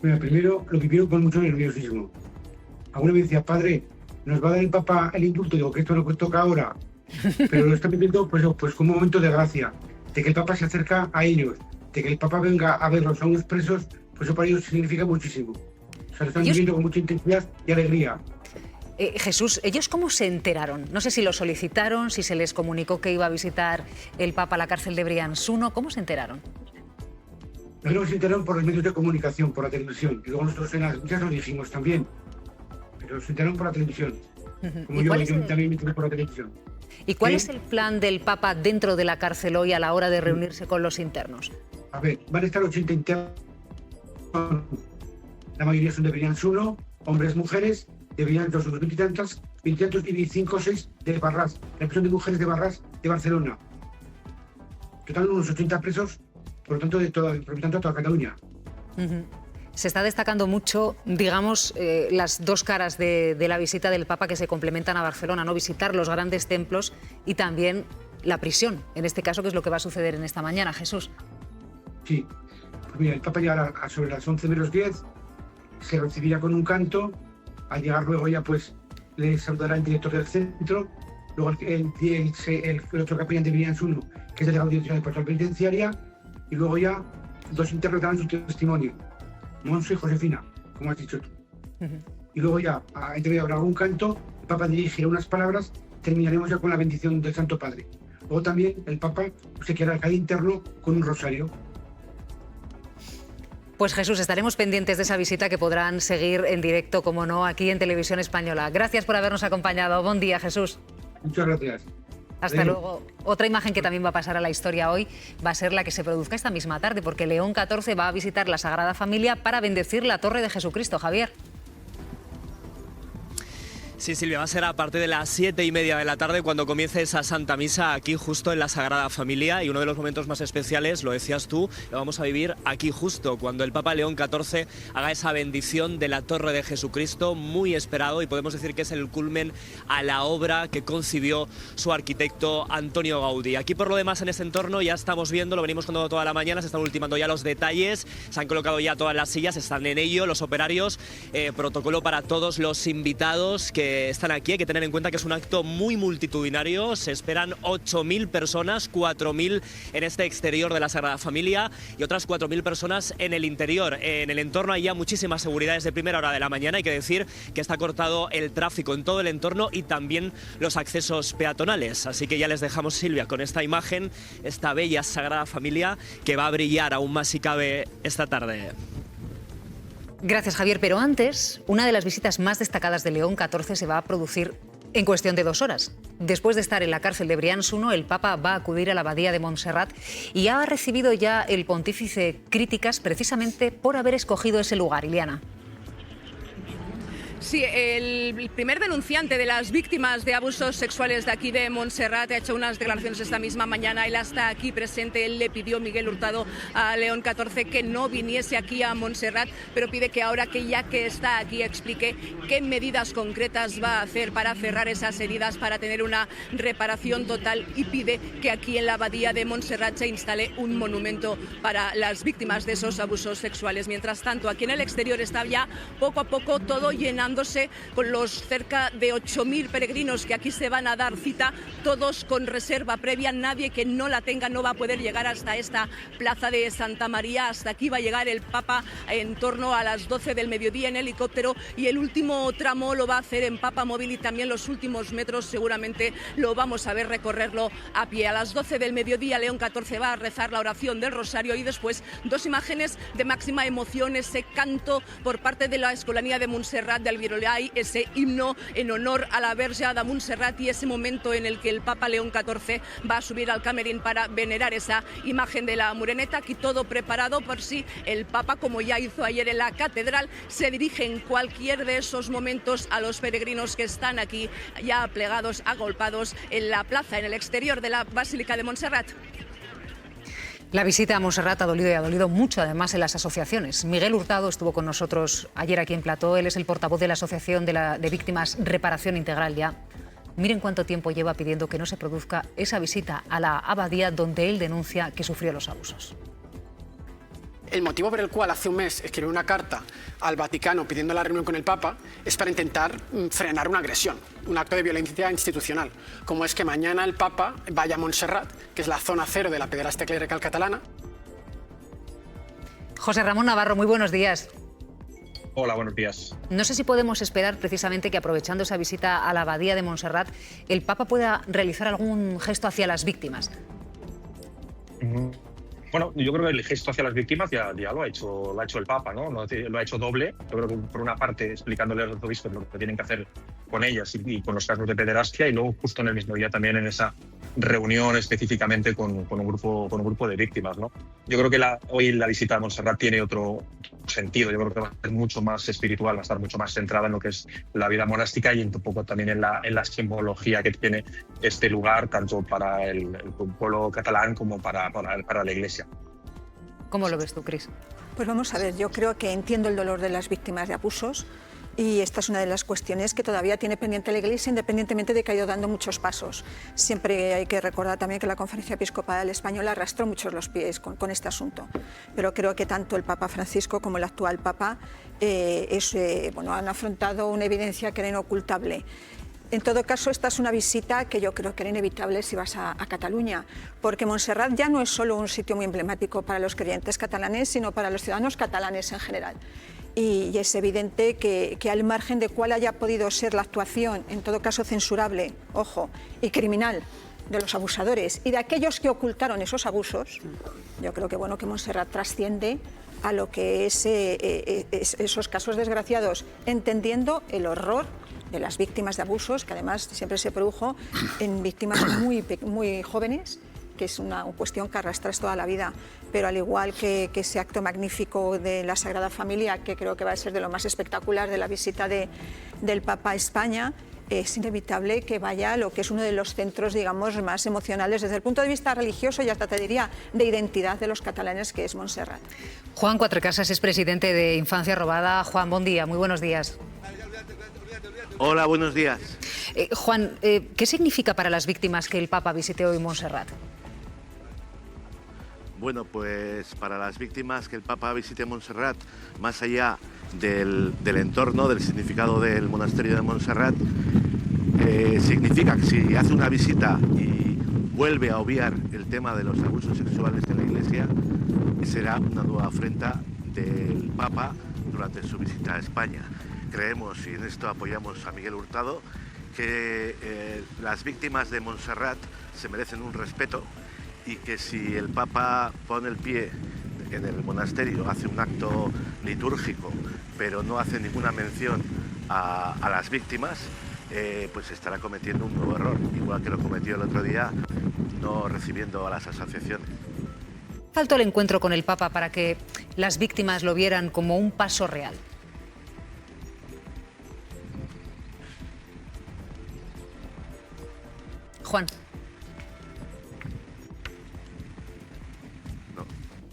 Bueno, primero lo que quiero con mucho nerviosismo. Alguna me decía, padre, ¿nos va a dar el Papa el indulto? Digo, que esto no toca ahora. Pero lo está pidiendo pues como un momento de gracia, de que el Papa se acerca a ellos, de que el Papa venga a verlos a unos presos Pues eso para ellos significa muchísimo. O sea, lo están viviendo con mucha intensidad y alegría. Jesús, ¿ellos cómo se enteraron? No sé si lo solicitaron, si se les comunicó que iba a visitar el Papa la cárcel de Briançuno. ¿Cómo se enteraron? Primero se enteraron por los medios de comunicación, por la televisión. Y luego nosotros en las noticias lo dijimos también. Pero se enteraron por la televisión. Como yo también me enteré por la televisión. ¿Y cuál es el plan del Papa dentro de la cárcel hoy a la hora de reunirse con los internos? A ver, van a estar 80 internos. La mayoría son de Briançuno, hombres, mujeres. De Briançuno son 20 y tantos y 5 o 6 de Barrás. La prisión de mujeres de Barrás de Barcelona. Total unos 80 presos, por lo tanto, toda Cataluña. Se está destacando mucho, digamos, las dos caras de la visita del Papa que se complementan a Barcelona, ¿no? Visitar los grandes templos y también la prisión, en este caso, que es lo que va a suceder en esta mañana, Jesús. Sí, pues mira, el Papa llegará sobre las 11 menos 10, se recibirá con un canto, al llegar luego ya pues le saludará el director del centro, luego el otro capellán de Briançuno, que es delegado director de Pastoral Penitenciaria, y luego ya dos internos darán su testimonio, Monso y Josefina, como has dicho tú. Y luego ya, entre habrá un canto, el Papa dirigirá unas palabras, terminaremos ya con la bendición del Santo Padre. Luego también el Papa se quedará cada interno con un rosario. Pues Jesús, estaremos pendientes de esa visita que podrán seguir en directo, como no, aquí en Televisión Española. Gracias por habernos acompañado. Buen día, Jesús. Muchas gracias. Hasta luego. Otra imagen que también va a pasar a la historia hoy va a ser la que se produzca esta misma tarde, porque León XIV va a visitar la Sagrada Familia para bendecir la Torre de Jesucristo. Javier. Sí, Silvia, va a ser a partir de las 7:30 de la tarde cuando comience esa Santa Misa aquí justo en la Sagrada Familia, y uno de los momentos más especiales, lo decías tú, lo vamos a vivir aquí justo cuando el Papa León XIV haga esa bendición de la Torre de Jesucristo, muy esperado, y podemos decir que es el culmen a la obra que concibió su arquitecto Antonio Gaudí. Aquí por lo demás en este entorno ya estamos viendo, lo venimos contando toda la mañana, se están ultimando ya los detalles, se han colocado ya todas las sillas, están en ello los operarios, protocolo para todos los invitados que están aquí. Hay que tener en cuenta que es un acto muy multitudinario, se esperan 8.000 personas, 4.000 en este exterior de la Sagrada Familia y otras 4.000 personas en el interior. En el entorno hay ya muchísima seguridad desde primera hora de la mañana, hay que decir que está cortado el tráfico en todo el entorno y también los accesos peatonales, así que ya les dejamos, Silvia, con esta imagen, esta bella Sagrada Familia que va a brillar aún más si cabe esta tarde. Gracias, Javier. Pero antes, una de las visitas más destacadas de León XIV se va a producir en cuestión de 2 horas. Después de estar en la cárcel de Briançuno, el Papa va a acudir a la abadía de Montserrat y ha recibido ya el pontífice críticas precisamente por haber escogido ese lugar. Iliana. Sí, el primer denunciante de las víctimas de abusos sexuales de aquí de Montserrat ha hecho unas declaraciones esta misma mañana. Él está aquí presente. Él le pidió, Miguel Hurtado, a León XIV que no viniese aquí a Montserrat, pero pide que ahora que ya que está aquí explique qué medidas concretas va a hacer para cerrar esas heridas, para tener una reparación total, y pide que aquí en la abadía de Montserrat se instale un monumento para las víctimas de esos abusos sexuales. Mientras tanto, aquí en el exterior está ya poco a poco todo llenando con los cerca de 8.000 peregrinos que aquí se van a dar cita, todos con reserva previa. Nadie que no la tenga no va a poder llegar hasta esta plaza de Santa María. Hasta aquí va a llegar el Papa en torno a las 12 del mediodía en helicóptero, y el último tramo lo va a hacer en Papa Móvil, y también los últimos metros seguramente lo vamos a ver recorrerlo a pie. A las 12 del mediodía León XIV va a rezar la oración del Rosario y después 2 imágenes de máxima emoción, ese canto por parte de la Escolanía de Montserrat de Albiolai, ese himno en honor a la Verge de Montserrat, y ese momento en el que el Papa León XIV va a subir al camerín para venerar esa imagen de la Moreneta. Aquí todo preparado por si el Papa, como ya hizo ayer en la catedral, se dirige en cualquier de esos momentos a los peregrinos que están aquí ya plegados, agolpados en la plaza, en el exterior de la Basílica de Montserrat. La visita a Montserrat ha dolido, y ha dolido mucho además en las asociaciones. Miguel Hurtado estuvo con nosotros ayer aquí en Plató. Él es el portavoz de la Asociación de Víctimas Reparación Integral Ya. Miren cuánto tiempo lleva pidiendo que no se produzca esa visita a la abadía donde él denuncia que sufrió los abusos. El motivo por el cual hace un mes escribió una carta al Vaticano pidiendo la reunión con el Papa es para intentar frenar una agresión, un acto de violencia institucional, como es que mañana el Papa vaya a Montserrat, que es la zona cero de la pederastia clerical catalana. José Ramón Navarro, muy buenos días. Hola, buenos días. No sé si podemos esperar precisamente que, aprovechando esa visita a la abadía de Montserrat, el Papa pueda realizar algún gesto hacia las víctimas. Bueno, yo creo que el gesto hacia las víctimas ya lo ha hecho el Papa, ¿no? Lo ha hecho doble. Yo creo que por una parte explicándole a los arzobispos lo que tienen que hacer con ellas y con los casos de pederastia, y luego justo en el mismo día también en esa reunión específicamente con un grupo de víctimas, ¿no? Yo creo que hoy la visita a Montserrat tiene otro sentido. Yo creo que va a ser mucho más espiritual, va a estar mucho más centrada en lo que es la vida monástica y un poco también en la simbología que tiene este lugar, tanto para el pueblo catalán como para la Iglesia. ¿Cómo lo ves tú, Cris? Pues vamos a ver, yo creo que entiendo el dolor de las víctimas de abusos y esta es una de las cuestiones que todavía tiene pendiente la Iglesia, independientemente de que ha ido dando muchos pasos. Siempre hay que recordar también que la Conferencia Episcopal Española arrastró muchos los pies con este asunto, pero creo que tanto el Papa Francisco como el actual Papa han afrontado una evidencia que era inocultable. En todo caso, esta es una visita que yo creo que era inevitable si vas a Cataluña, porque Montserrat ya no es solo un sitio muy emblemático para los creyentes catalanes, sino para los ciudadanos catalanes en general. Y es evidente que al margen de cuál haya podido ser la actuación, en todo caso censurable, ojo, y criminal, de los abusadores y de aquellos que ocultaron esos abusos, yo creo que que Montserrat trasciende a lo que es esos casos desgraciados, entendiendo el horror de las víctimas de abusos, que además siempre se produjo en víctimas muy jóvenes, que es una cuestión que arrastras toda la vida. Pero al igual que ese acto magnífico de la Sagrada Familia, que creo que va a ser de lo más espectacular de la visita del Papa a España, es inevitable que vaya a lo que es uno de los centros, digamos, más emocionales desde el punto de vista religioso y hasta te diría de identidad de los catalanes, que es Montserrat. Juan Cuatrecasas es presidente de Infancia Robada. Juan, buen día, muy buenos días. Hola, buenos días. Juan, ¿qué significa para las víctimas que el Papa visite hoy Montserrat? Bueno, pues para las víctimas que el Papa visite Montserrat, más allá del entorno, del significado del monasterio de Montserrat, significa que si hace una visita y vuelve a obviar el tema de los abusos sexuales en la Iglesia, será una nueva afrenta del Papa durante su visita a España. Creemos, y en esto apoyamos a Miguel Hurtado, que las víctimas de Montserrat se merecen un respeto y que si el Papa pone el pie en el monasterio, hace un acto litúrgico, pero no hace ninguna mención a las víctimas, pues estará cometiendo un nuevo error, igual que lo cometió el otro día, no recibiendo a las asociaciones. Faltó el encuentro con el Papa para que las víctimas lo vieran como un paso real. Juan.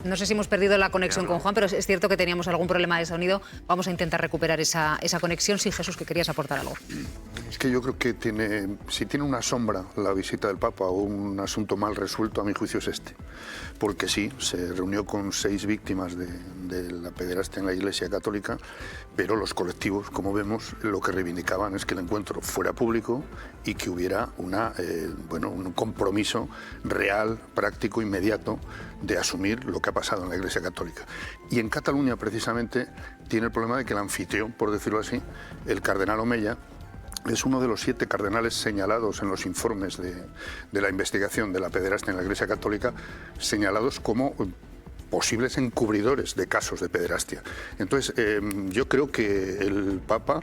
No sé si hemos perdido la conexión con Juan, pero es cierto que teníamos algún problema de sonido. Vamos a intentar recuperar esa conexión. Sí, Jesús, que querías aportar algo. Es que yo creo que si tiene una sombra la visita del Papa o un asunto mal resuelto, a mi juicio es este. Porque sí, se reunió con 6 víctimas de la pederastia en la Iglesia Católica, pero los colectivos, como vemos, lo que reivindicaban es que el encuentro fuera público y que hubiera un compromiso real, práctico, inmediato de asumir lo que ha pasado en la Iglesia Católica. Y en Cataluña, precisamente, tiene el problema de que el anfitrión, por decirlo así, el cardenal Omeya, es uno de los 7 cardenales señalados en los informes de la investigación de la pederastia en la Iglesia Católica, señalados como posibles encubridores de casos de pederastia. Entonces, yo creo que el Papa,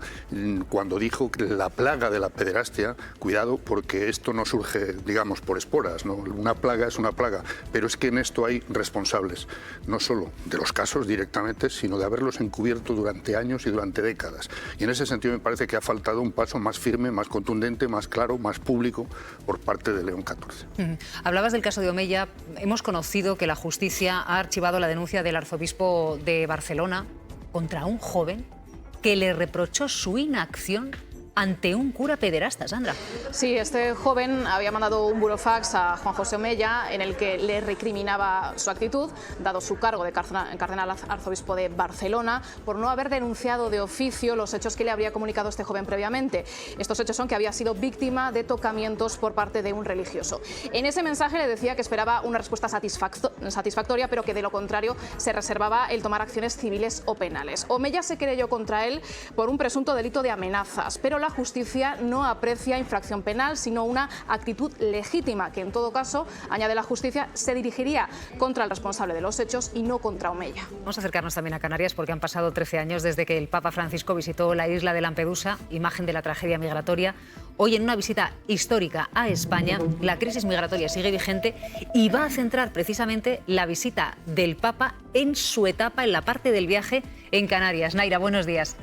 cuando dijo que la plaga de la pederastia, cuidado, porque esto no surge, digamos, por esporas, ¿no? Una plaga es una plaga, pero es que en esto hay responsables, no solo de los casos directamente, sino de haberlos encubierto durante años y durante décadas. Y en ese sentido me parece que ha faltado un paso más firme, más contundente, más claro, más público por parte de León XIV. Hablabas del caso de Omeya. Hemos conocido que la justicia ha archivado la denuncia del arzobispo de Barcelona contra un joven que le reprochó su inacción ante un cura pederasta, Sandra. Sí, este joven había mandado un burofax a Juan José Omeya en el que le recriminaba su actitud, dado su cargo de cardenal arzobispo de Barcelona, por no haber denunciado de oficio los hechos que le habría comunicado este joven previamente. Estos hechos son que había sido víctima de tocamientos por parte de un religioso. En ese mensaje le decía que esperaba una respuesta satisfactoria, pero que de lo contrario se reservaba el tomar acciones civiles o penales. Omeya se querelló contra él por un presunto delito de amenazas, pero la justicia no aprecia infracción penal, sino una actitud legítima, que en todo caso, añade la justicia, se dirigiría contra el responsable de los hechos y no contra Omeya. Vamos a acercarnos también a Canarias porque han pasado 13 años desde que el Papa Francisco visitó la isla de Lampedusa, imagen de la tragedia migratoria. Hoy, en una visita histórica a España, la crisis migratoria sigue vigente y va a centrar precisamente la visita del Papa en su etapa, en la parte del viaje en Canarias. Naira, buenos días.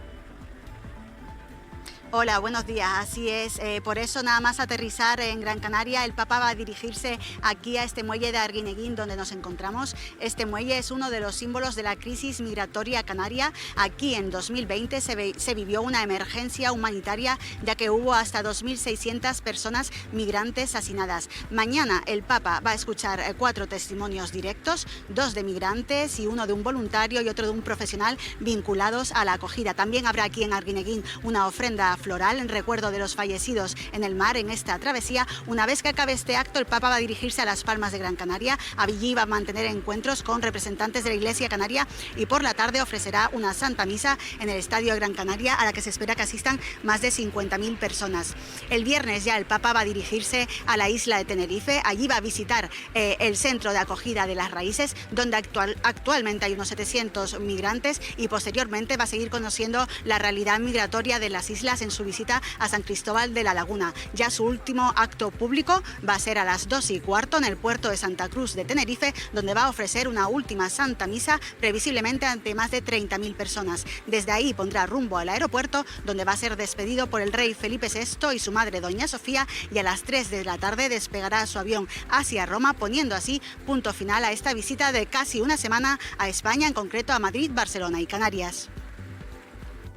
Hola, buenos días. Así es, por eso nada más aterrizar en Gran Canaria, el Papa va a dirigirse aquí a este muelle de Arguineguín donde nos encontramos. Este muelle es uno de los símbolos de la crisis migratoria canaria. Aquí en 2020 se vivió una emergencia humanitaria, ya que hubo hasta 2.600 personas migrantes asesinadas. Mañana el Papa va a escuchar 4 testimonios directos, 2 de migrantes y 1 de un voluntario y otro de un profesional vinculados a la acogida. También habrá aquí en Arguineguín una ofrenda floral en recuerdo de los fallecidos en el mar en esta travesía. Una vez que acabe este acto, el Papa va a dirigirse a Las Palmas de Gran Canaria. Allí va a mantener encuentros con representantes de la Iglesia Canaria y por la tarde ofrecerá una Santa Misa en el Estadio de Gran Canaria, a la que se espera que asistan más de 50.000 personas. El viernes ya el Papa va a dirigirse a la isla de Tenerife. Allí va a visitar el centro de acogida de Las Raíces, donde actualmente hay unos 700 migrantes, y posteriormente va a seguir conociendo la realidad migratoria de las islas en su visita a San Cristóbal de la Laguna. Ya su último acto público va a ser a las 2:15 en el puerto de Santa Cruz de Tenerife, donde va a ofrecer una última Santa Misa, previsiblemente ante más de 30.000 personas. Desde ahí pondrá rumbo al aeropuerto, donde va a ser despedido por el rey Felipe VI y su madre Doña Sofía, y a las 3 de la tarde despegará su avión hacia Roma, poniendo así punto final a esta visita de casi una semana a España, en concreto a Madrid, Barcelona y Canarias.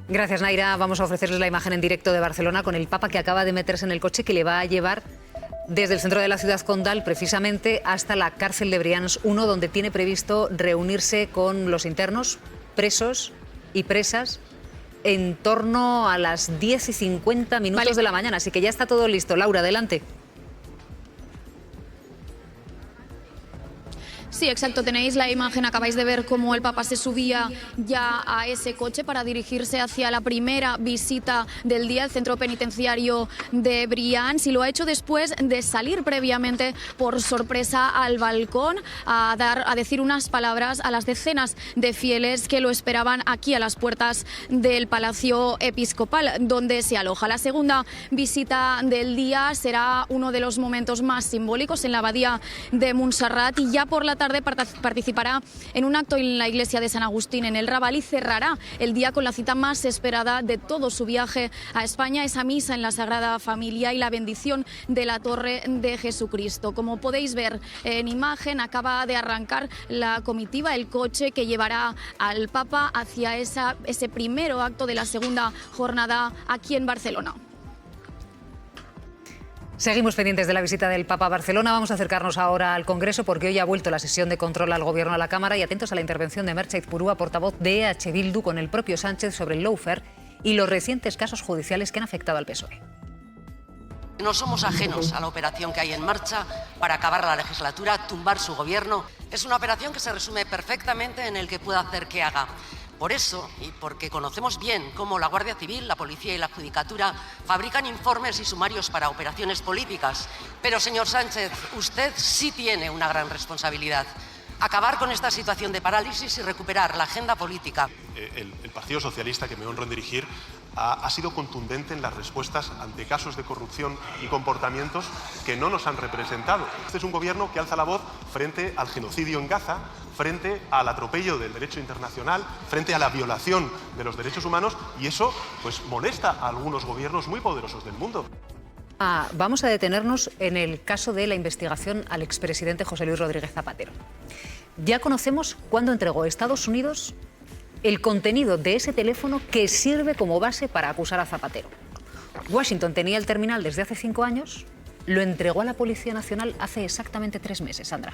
Gracias, Naira. Vamos a ofrecerles la imagen en directo de Barcelona con el Papa, que acaba de meterse en el coche que le va a llevar desde el centro de la ciudad condal precisamente hasta la cárcel de Brians 1, donde tiene previsto reunirse con los internos, presos y presas en torno a las 10:50 de la mañana. Así que ya está todo listo. Laura, adelante. Sí, exacto. Tenéis la imagen, acabáis de ver cómo el Papa se subía ya a ese coche para dirigirse hacia la primera visita del día, el centro penitenciario de Brians, y lo ha hecho después de salir previamente por sorpresa al balcón a decir unas palabras a las decenas de fieles que lo esperaban aquí a las puertas del Palacio Episcopal, donde se aloja. La segunda visita del día será uno de los momentos más simbólicos en la abadía de Montserrat, y ya por la tarde participará en un acto en la iglesia de San Agustín en el Raval, y cerrará el día con la cita más esperada de todo su viaje a España, esa misa en la Sagrada Familia y la bendición de la Torre de Jesucristo. Como podéis ver en imagen, acaba de arrancar la comitiva, el coche que llevará al Papa hacia ese primero acto de la segunda jornada aquí en Barcelona. Seguimos pendientes de la visita del Papa a Barcelona. Vamos a acercarnos ahora al Congreso, porque hoy ha vuelto la sesión de control al Gobierno a la Cámara, y atentos a la intervención de Merche Izpurúa, portavoz de EH Bildu, con el propio Sánchez sobre el lawfare y los recientes casos judiciales que han afectado al PSOE. No somos ajenos a la operación que hay en marcha para acabar la legislatura, tumbar su gobierno. Es una operación que se resume perfectamente en el que pueda hacer que haga. Por eso, y porque conocemos bien cómo la Guardia Civil, la Policía y la Judicatura fabrican informes y sumarios para operaciones políticas. Pero, señor Sánchez, usted sí tiene una gran responsabilidad. Acabar con esta situación de parálisis y recuperar la agenda política. El Partido Socialista, que me honro en dirigir, ha sido contundente en las respuestas ante casos de corrupción y comportamientos que no nos han representado. Este es un gobierno que alza la voz frente al genocidio en Gaza, frente al atropello del derecho internacional, frente a la violación de los derechos humanos, y eso pues molesta a algunos gobiernos muy poderosos del mundo. Vamos a detenernos en el caso de la investigación al expresidente José Luis Rodríguez Zapatero. Ya conocemos cuándo entregó Estados Unidos el contenido de ese teléfono que sirve como base para acusar a Zapatero. Washington tenía el terminal desde hace 5 años. Lo entregó a la Policía Nacional hace exactamente 3 meses, Sandra.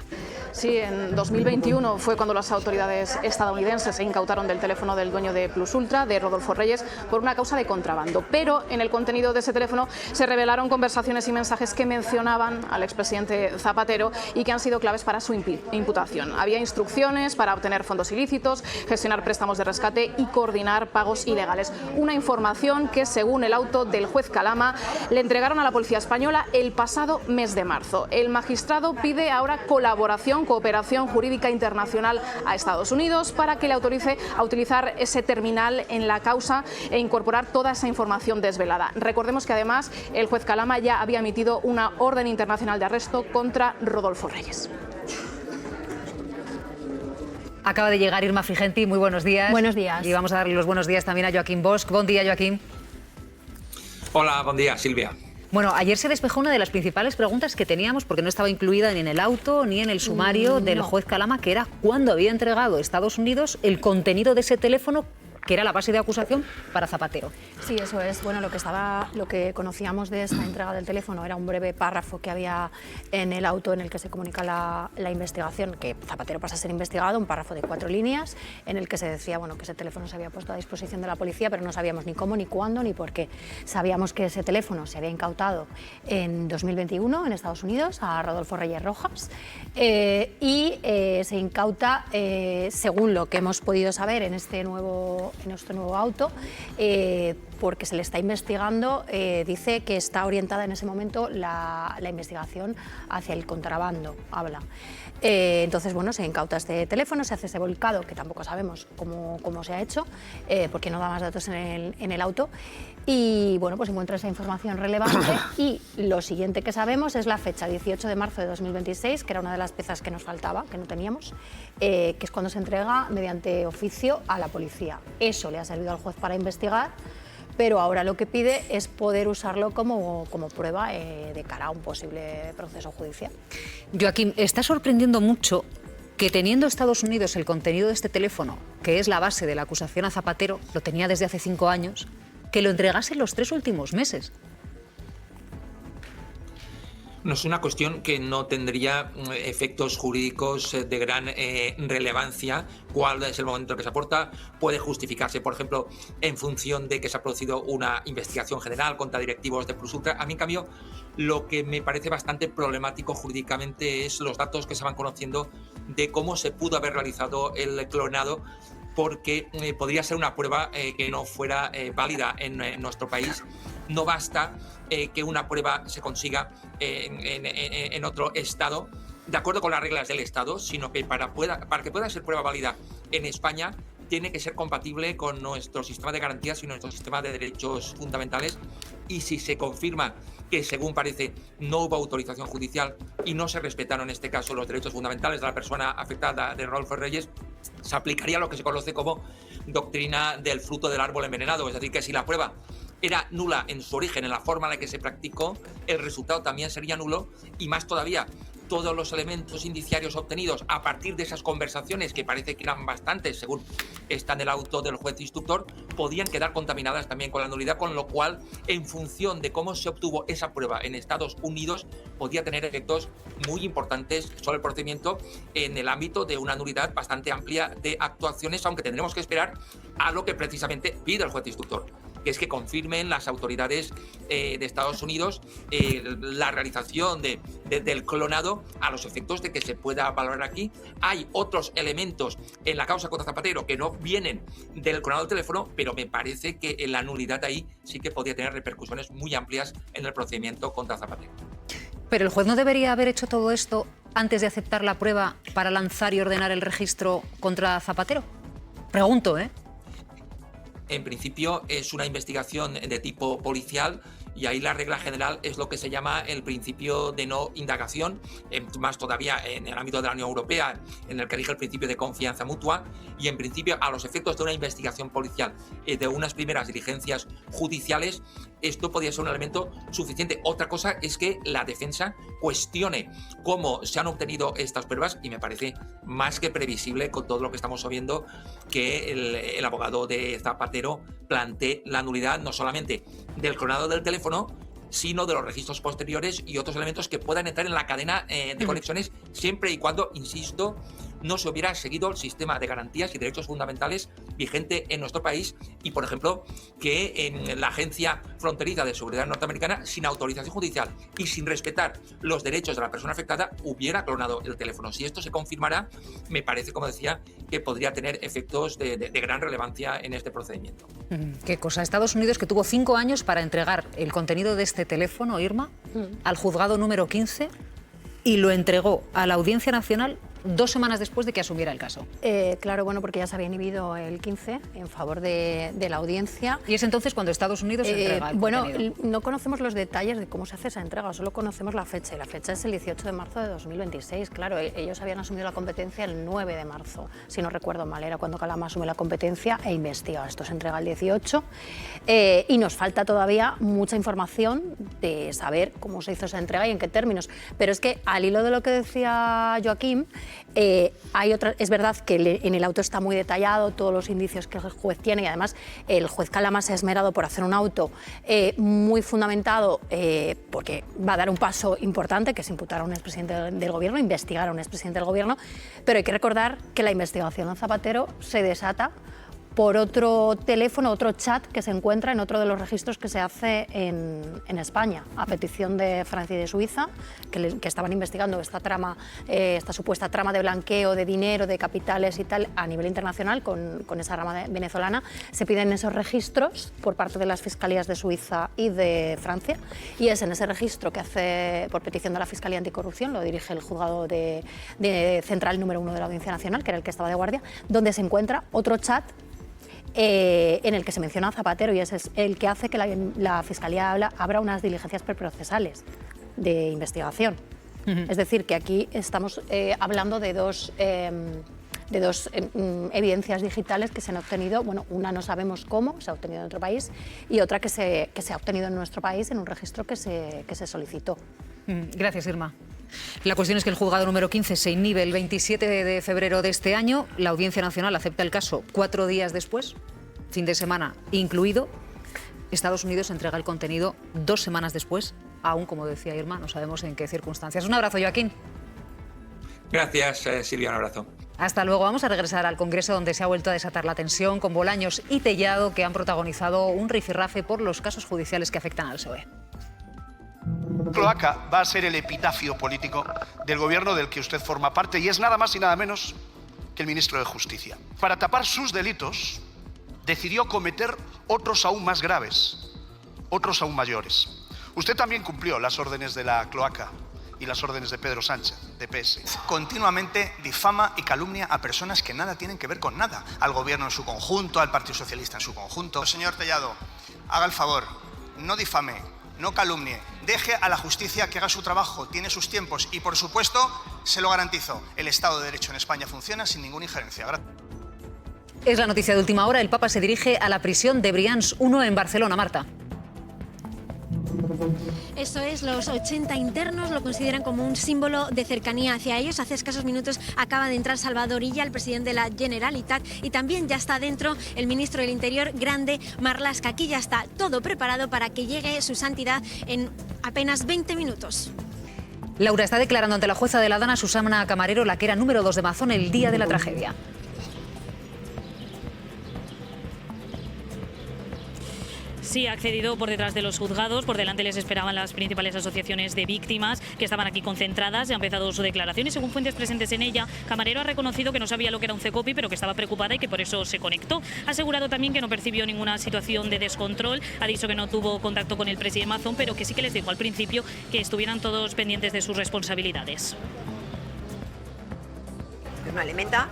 Sí, en 2021 fue cuando las autoridades estadounidenses se incautaron del teléfono del dueño de Plus Ultra, de Rodolfo Reyes, por una causa de contrabando. Pero en el contenido de ese teléfono se revelaron conversaciones y mensajes que mencionaban al expresidente Zapatero y que han sido claves para su imputación. Había instrucciones para obtener fondos ilícitos, gestionar préstamos de rescate y coordinar pagos ilegales. Una información que, según el auto del juez Calama, le entregaron a la policía española el pasado mes de marzo. El magistrado pide ahora cooperación jurídica internacional a Estados Unidos para que le autorice a utilizar ese terminal en la causa e incorporar toda esa información desvelada. Recordemos que además el juez Calama ya había emitido una orden internacional de arresto contra Rodolfo Reyes. Acaba de llegar Irma Frigenti, muy buenos días. Buenos días. Y vamos a darle los buenos días también a Joaquín Bosch. Buen día, Joaquín. Hola, buen día, Silvia. Bueno, ayer se despejó una de las principales preguntas que teníamos, porque no estaba incluida ni en el auto ni en el sumario del juez Calama, que era cuándo había entregado Estados Unidos el contenido de ese teléfono que era la base de acusación para Zapatero. Sí, eso es. Bueno, lo que conocíamos de esa entrega del teléfono era un breve párrafo que había en el auto en el que se comunica la investigación, que Zapatero pasa a ser investigado, un párrafo de 4 líneas, en el que se decía, bueno, que ese teléfono se había puesto a disposición de la policía, pero no sabíamos ni cómo, ni cuándo, ni por qué. Sabíamos que ese teléfono se había incautado en 2021 en Estados Unidos a Rodolfo Reyes Rojas y se incauta, según lo que hemos podido saber en este nuevo auto, porque se le está investigando, dice que está orientada en ese momento la investigación hacia el contrabando, habla. Entonces, bueno, se incauta este teléfono, se hace ese volcado, que tampoco sabemos cómo se ha hecho, porque no da más datos en el auto, y bueno, pues encuentra esa información relevante y lo siguiente que sabemos es la fecha, 18 de marzo de 2026, que era una de las piezas que nos faltaba, que no teníamos, que es cuando se entrega mediante oficio a la policía. Eso le ha servido al juez para investigar, pero ahora lo que pide es poder usarlo como prueba de cara a un posible proceso judicial. Joaquín, está sorprendiendo mucho que teniendo Estados Unidos el contenido de este teléfono, que es la base de la acusación a Zapatero, lo tenía desde hace 5 años, que lo entregase en los 3 últimos meses. No es una cuestión que no tendría efectos jurídicos de gran relevancia. ¿Cuál es el momento en que se aporta? Puede justificarse, por ejemplo, en función de que se ha producido una investigación general contra directivos de Plus Ultra. A mí, en cambio, lo que me parece bastante problemático jurídicamente es los datos que se van conociendo de cómo se pudo haber realizado el clonado, porque podría ser una prueba que no fuera válida en nuestro país. No basta que una prueba se consiga en otro estado, de acuerdo con las reglas del estado, sino que para que pueda ser prueba válida en España, tiene que ser compatible con nuestro sistema de garantías y nuestro sistema de derechos fundamentales. Y si se confirma que, según parece, no hubo autorización judicial y no se respetaron en este caso los derechos fundamentales de la persona afectada de Rodolfo Reyes, se aplicaría lo que se conoce como doctrina del fruto del árbol envenenado. Es decir, que si la prueba era nula en su origen, en la forma en la que se practicó, el resultado también sería nulo, y más todavía, todos los elementos indiciarios obtenidos a partir de esas conversaciones, que parece que eran bastantes, según está en el auto del juez instructor, podían quedar contaminadas también con la nulidad, con lo cual, en función de cómo se obtuvo esa prueba en Estados Unidos, podía tener efectos muy importantes sobre el procedimiento en el ámbito de una nulidad bastante amplia de actuaciones, aunque tendremos que esperar a lo que precisamente pide el juez instructor, que es que confirmen las autoridades de Estados Unidos la realización del clonado a los efectos de que se pueda valorar aquí. Hay otros elementos en la causa contra Zapatero que no vienen del clonado del teléfono, pero me parece que la nulidad ahí sí que podría tener repercusiones muy amplias en el procedimiento contra Zapatero. Pero el juez no debería haber hecho todo esto antes de aceptar la prueba para lanzar y ordenar el registro contra Zapatero. Pregunto, ¿eh? En principio es una investigación de tipo policial y ahí la regla general es lo que se llama el principio de no indagación, más todavía en el ámbito de la Unión Europea, en el que rige el principio de confianza mutua, y en principio a los efectos de una investigación policial, de unas primeras diligencias judiciales, esto podría ser un elemento suficiente. Otra cosa es que la defensa cuestione cómo se han obtenido estas pruebas y me parece más que previsible con todo lo que estamos viendo que el abogado de Zapatero plantee la nulidad no solamente del cronado del teléfono, sino de los registros posteriores y otros elementos que puedan entrar en la cadena de conexiones siempre y cuando, insisto, no se hubiera seguido el sistema de garantías y derechos fundamentales vigente en nuestro país y, por ejemplo, que en la Agencia Fronteriza de Seguridad Norteamericana, sin autorización judicial y sin respetar los derechos de la persona afectada, hubiera clonado el teléfono. Si esto se confirmará, me parece, como decía, que podría tener efectos de gran relevancia en este procedimiento. Qué cosa. Estados Unidos, que tuvo 5 años para entregar el contenido de este teléfono, Irma, al juzgado número 15 y lo entregó a la Audiencia Nacional 2 semanas después de que asumiera el caso. Claro, bueno, porque ya se había inhibido el 15 en favor de la audiencia. Y es entonces cuando Estados Unidos entrega el contenido. No conocemos los detalles de cómo se hace esa entrega, solo conocemos la fecha. Y la fecha es el 18 de marzo de 2026. Claro, ellos habían asumido la competencia el 9 de marzo, si no recuerdo mal. Era cuando Calama asume la competencia e investiga. Esto se entrega el 18. Y nos falta todavía mucha información de saber cómo se hizo esa entrega y en qué términos. Pero es que, al hilo de lo que decía Joaquín, es verdad que en el auto está muy detallado todos los indicios que el juez tiene y además el juez Calama se ha esmerado por hacer un auto muy fundamentado porque va a dar un paso importante, que es imputar a un expresidente del gobierno, investigar a un expresidente del gobierno, pero hay que recordar que la investigación a Zapatero se desata por otro teléfono, otro chat que se encuentra en otro de los registros que se hace en España, a petición de Francia y de Suiza, que estaban investigando esta trama, esta supuesta trama de blanqueo de dinero, de capitales y tal, a nivel internacional, con esa rama venezolana. Se piden esos registros por parte de las fiscalías de Suiza y de Francia, y es en ese registro que hace, por petición de la Fiscalía Anticorrupción, lo dirige el juzgado de central número 1 de la Audiencia Nacional, que era el que estaba de guardia, donde se encuentra otro chat en el que se menciona a Zapatero, y ese es el que hace que la Fiscalía abra unas diligencias preprocesales de investigación. Es decir, que aquí estamos hablando de dos evidencias digitales que se han obtenido, bueno, una no sabemos cómo, se ha obtenido en otro país, y otra que se ha obtenido en nuestro país en un registro que se solicitó. Gracias, Irma. La cuestión es que el juzgado número 15 se inhibe el 27 de febrero de este año. La Audiencia Nacional acepta el caso 4 días después, fin de semana incluido. Estados Unidos entrega el contenido 2 semanas después, aún, como decía Irma, no sabemos en qué circunstancias. Un abrazo, Joaquín. Gracias, Silvia, un abrazo. Hasta luego. Vamos a regresar al Congreso, donde se ha vuelto a desatar la tensión con Bolaños y Tellado, que han protagonizado un rifirrafe por los casos judiciales que afectan al PSOE. Cloaca va a ser el epitafio político del gobierno del que usted forma parte y es nada más y nada menos que el ministro de Justicia. Para tapar sus delitos, decidió cometer otros aún más graves, otros aún mayores. Usted también cumplió las órdenes de la cloaca y las órdenes de Pedro Sánchez, de PS. Continuamente difama y calumnia a personas que nada tienen que ver con nada, al gobierno en su conjunto, al Partido Socialista en su conjunto. Señor Tellado, haga el favor, no difame, no calumnie, deje a la justicia que haga su trabajo, tiene sus tiempos y, por supuesto, se lo garantizo, el Estado de Derecho en España funciona sin ninguna injerencia. Gracias. Es la noticia de última hora. El Papa se dirige a la prisión de Brians 1 en Barcelona. Marta. Eso es, los 80 internos lo consideran como un símbolo de cercanía hacia ellos. Hace escasos minutos acaba de entrar Salvador Illa, el presidente de la Generalitat, y también ya está dentro el ministro del Interior, Grande Marlaska. Aquí ya está todo preparado para que llegue su santidad en apenas 20 minutos. Laura, está declarando ante la jueza de la Dana, Susana Camarero, la que era número 2 de Mazón el día de la tragedia. Sí, ha accedido por detrás de los juzgados. Por delante les esperaban las principales asociaciones de víctimas que estaban aquí concentradas. Ha empezado su declaración y, según fuentes presentes en ella, Camarero ha reconocido que no sabía lo que era un CECOPI, pero que estaba preocupada y que por eso se conectó. Ha asegurado también que no percibió ninguna situación de descontrol. Ha dicho que no tuvo contacto con el presidente Mazón, pero que sí que les dijo al principio que estuvieran todos pendientes de sus responsabilidades. Nos alimenta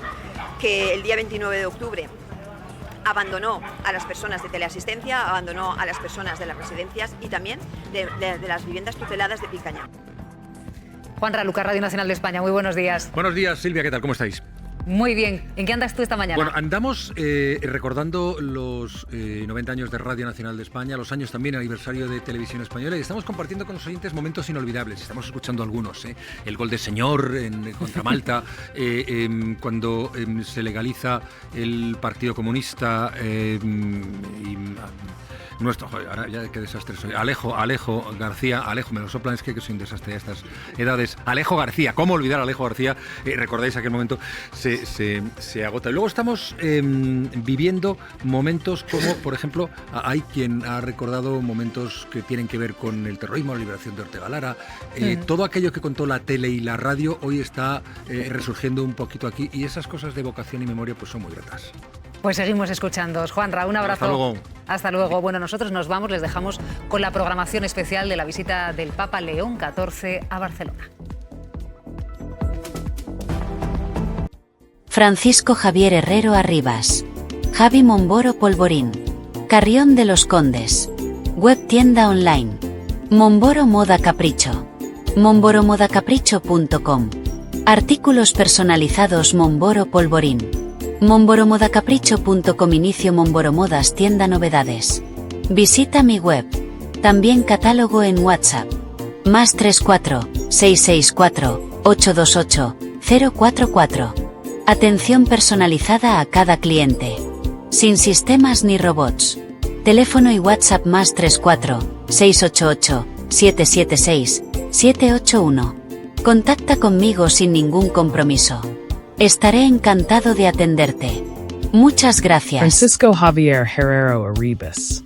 que el día 29 de octubre abandonó a las personas de teleasistencia, abandonó a las personas de las residencias y también de las viviendas tuteladas de Picaña. Juan Raluca, Radio Nacional de España, muy buenos días. Buenos días, Silvia, ¿qué tal? ¿Cómo estáis? Muy bien. ¿En qué andas tú esta mañana? Bueno, andamos recordando los 90 años de Radio Nacional de España, los años también aniversario de Televisión Española, y estamos compartiendo con los oyentes momentos inolvidables. Estamos escuchando algunos, el gol de Señor contra Malta, cuando se legaliza el Partido Comunista nuestro, joder, ahora ya qué desastre soy. Alejo García, me lo soplan, es que soy un desastre a estas edades. Alejo García, ¿cómo olvidar a Alejo García? Recordáis aquel momento, se agota. Y luego estamos viviendo momentos como, por ejemplo, hay quien ha recordado momentos que tienen que ver con el terrorismo, la liberación de Ortega Lara. Todo aquello que contó la tele y la radio hoy está resurgiendo un poquito aquí, y esas cosas de vocación y memoria pues son muy gratas. Pues seguimos escuchándoos. Juanra, un abrazo. Hasta luego. Hasta luego. Bueno, nosotros nos vamos, les dejamos con la programación especial de la visita del Papa León XIV a Barcelona. Francisco Javier Herrero Arribas, Javi Momboro Polvorín, Carrión de los Condes, web tienda online, Momboro Moda Capricho, momboromodacapricho.com, artículos personalizados Momboro Polvorín, momboromodacapricho.com. Inicio Momboro Modas tienda novedades. Visita mi web. También catálogo en WhatsApp. +34 664 828 044. Atención personalizada a cada cliente. Sin sistemas ni robots. Teléfono y WhatsApp +34 688 776 781. Contacta conmigo sin ningún compromiso. Estaré encantado de atenderte. Muchas gracias. Francisco Javier Herrero Arribas,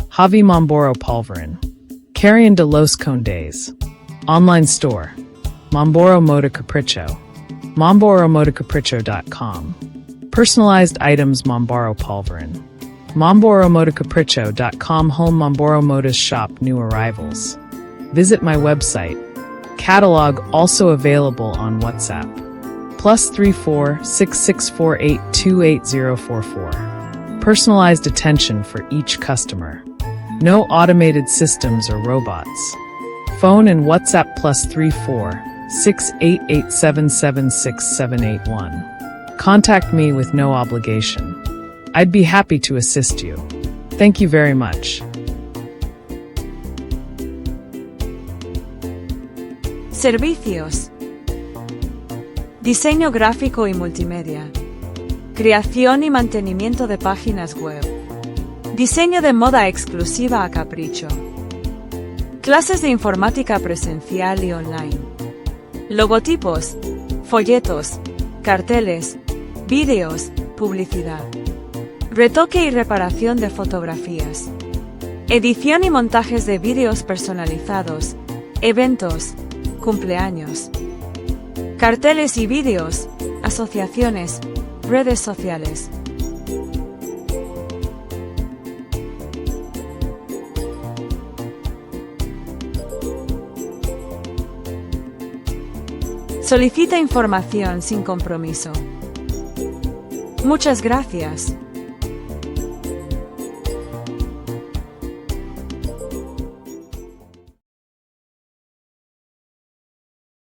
Javi Momboro Polvorín, Carrión de los Condes. Online store, Momboro Moda Capricho, momboromodacapricho.com. Personalized items Momboro Polvorín, momboromodacapricho.com. Home Momboro Modas shop new arrivals. Visit my website. Catalog also available on WhatsApp. +34 6648 28044. Personalized attention for each customer. No automated systems or robots. Phone and WhatsApp +34 688776781. Contact me with no obligation. I'd be happy to assist you. Thank you very much. Servicios. Diseño gráfico y multimedia. Creación y mantenimiento de páginas web. Diseño de moda exclusiva a capricho. Clases de informática presencial y online. Logotipos, folletos, carteles, vídeos, publicidad. Retoque y reparación de fotografías. Edición y montajes de vídeos personalizados, eventos, cumpleaños. Carteles y vídeos, asociaciones, redes sociales. Solicita información sin compromiso. Muchas gracias.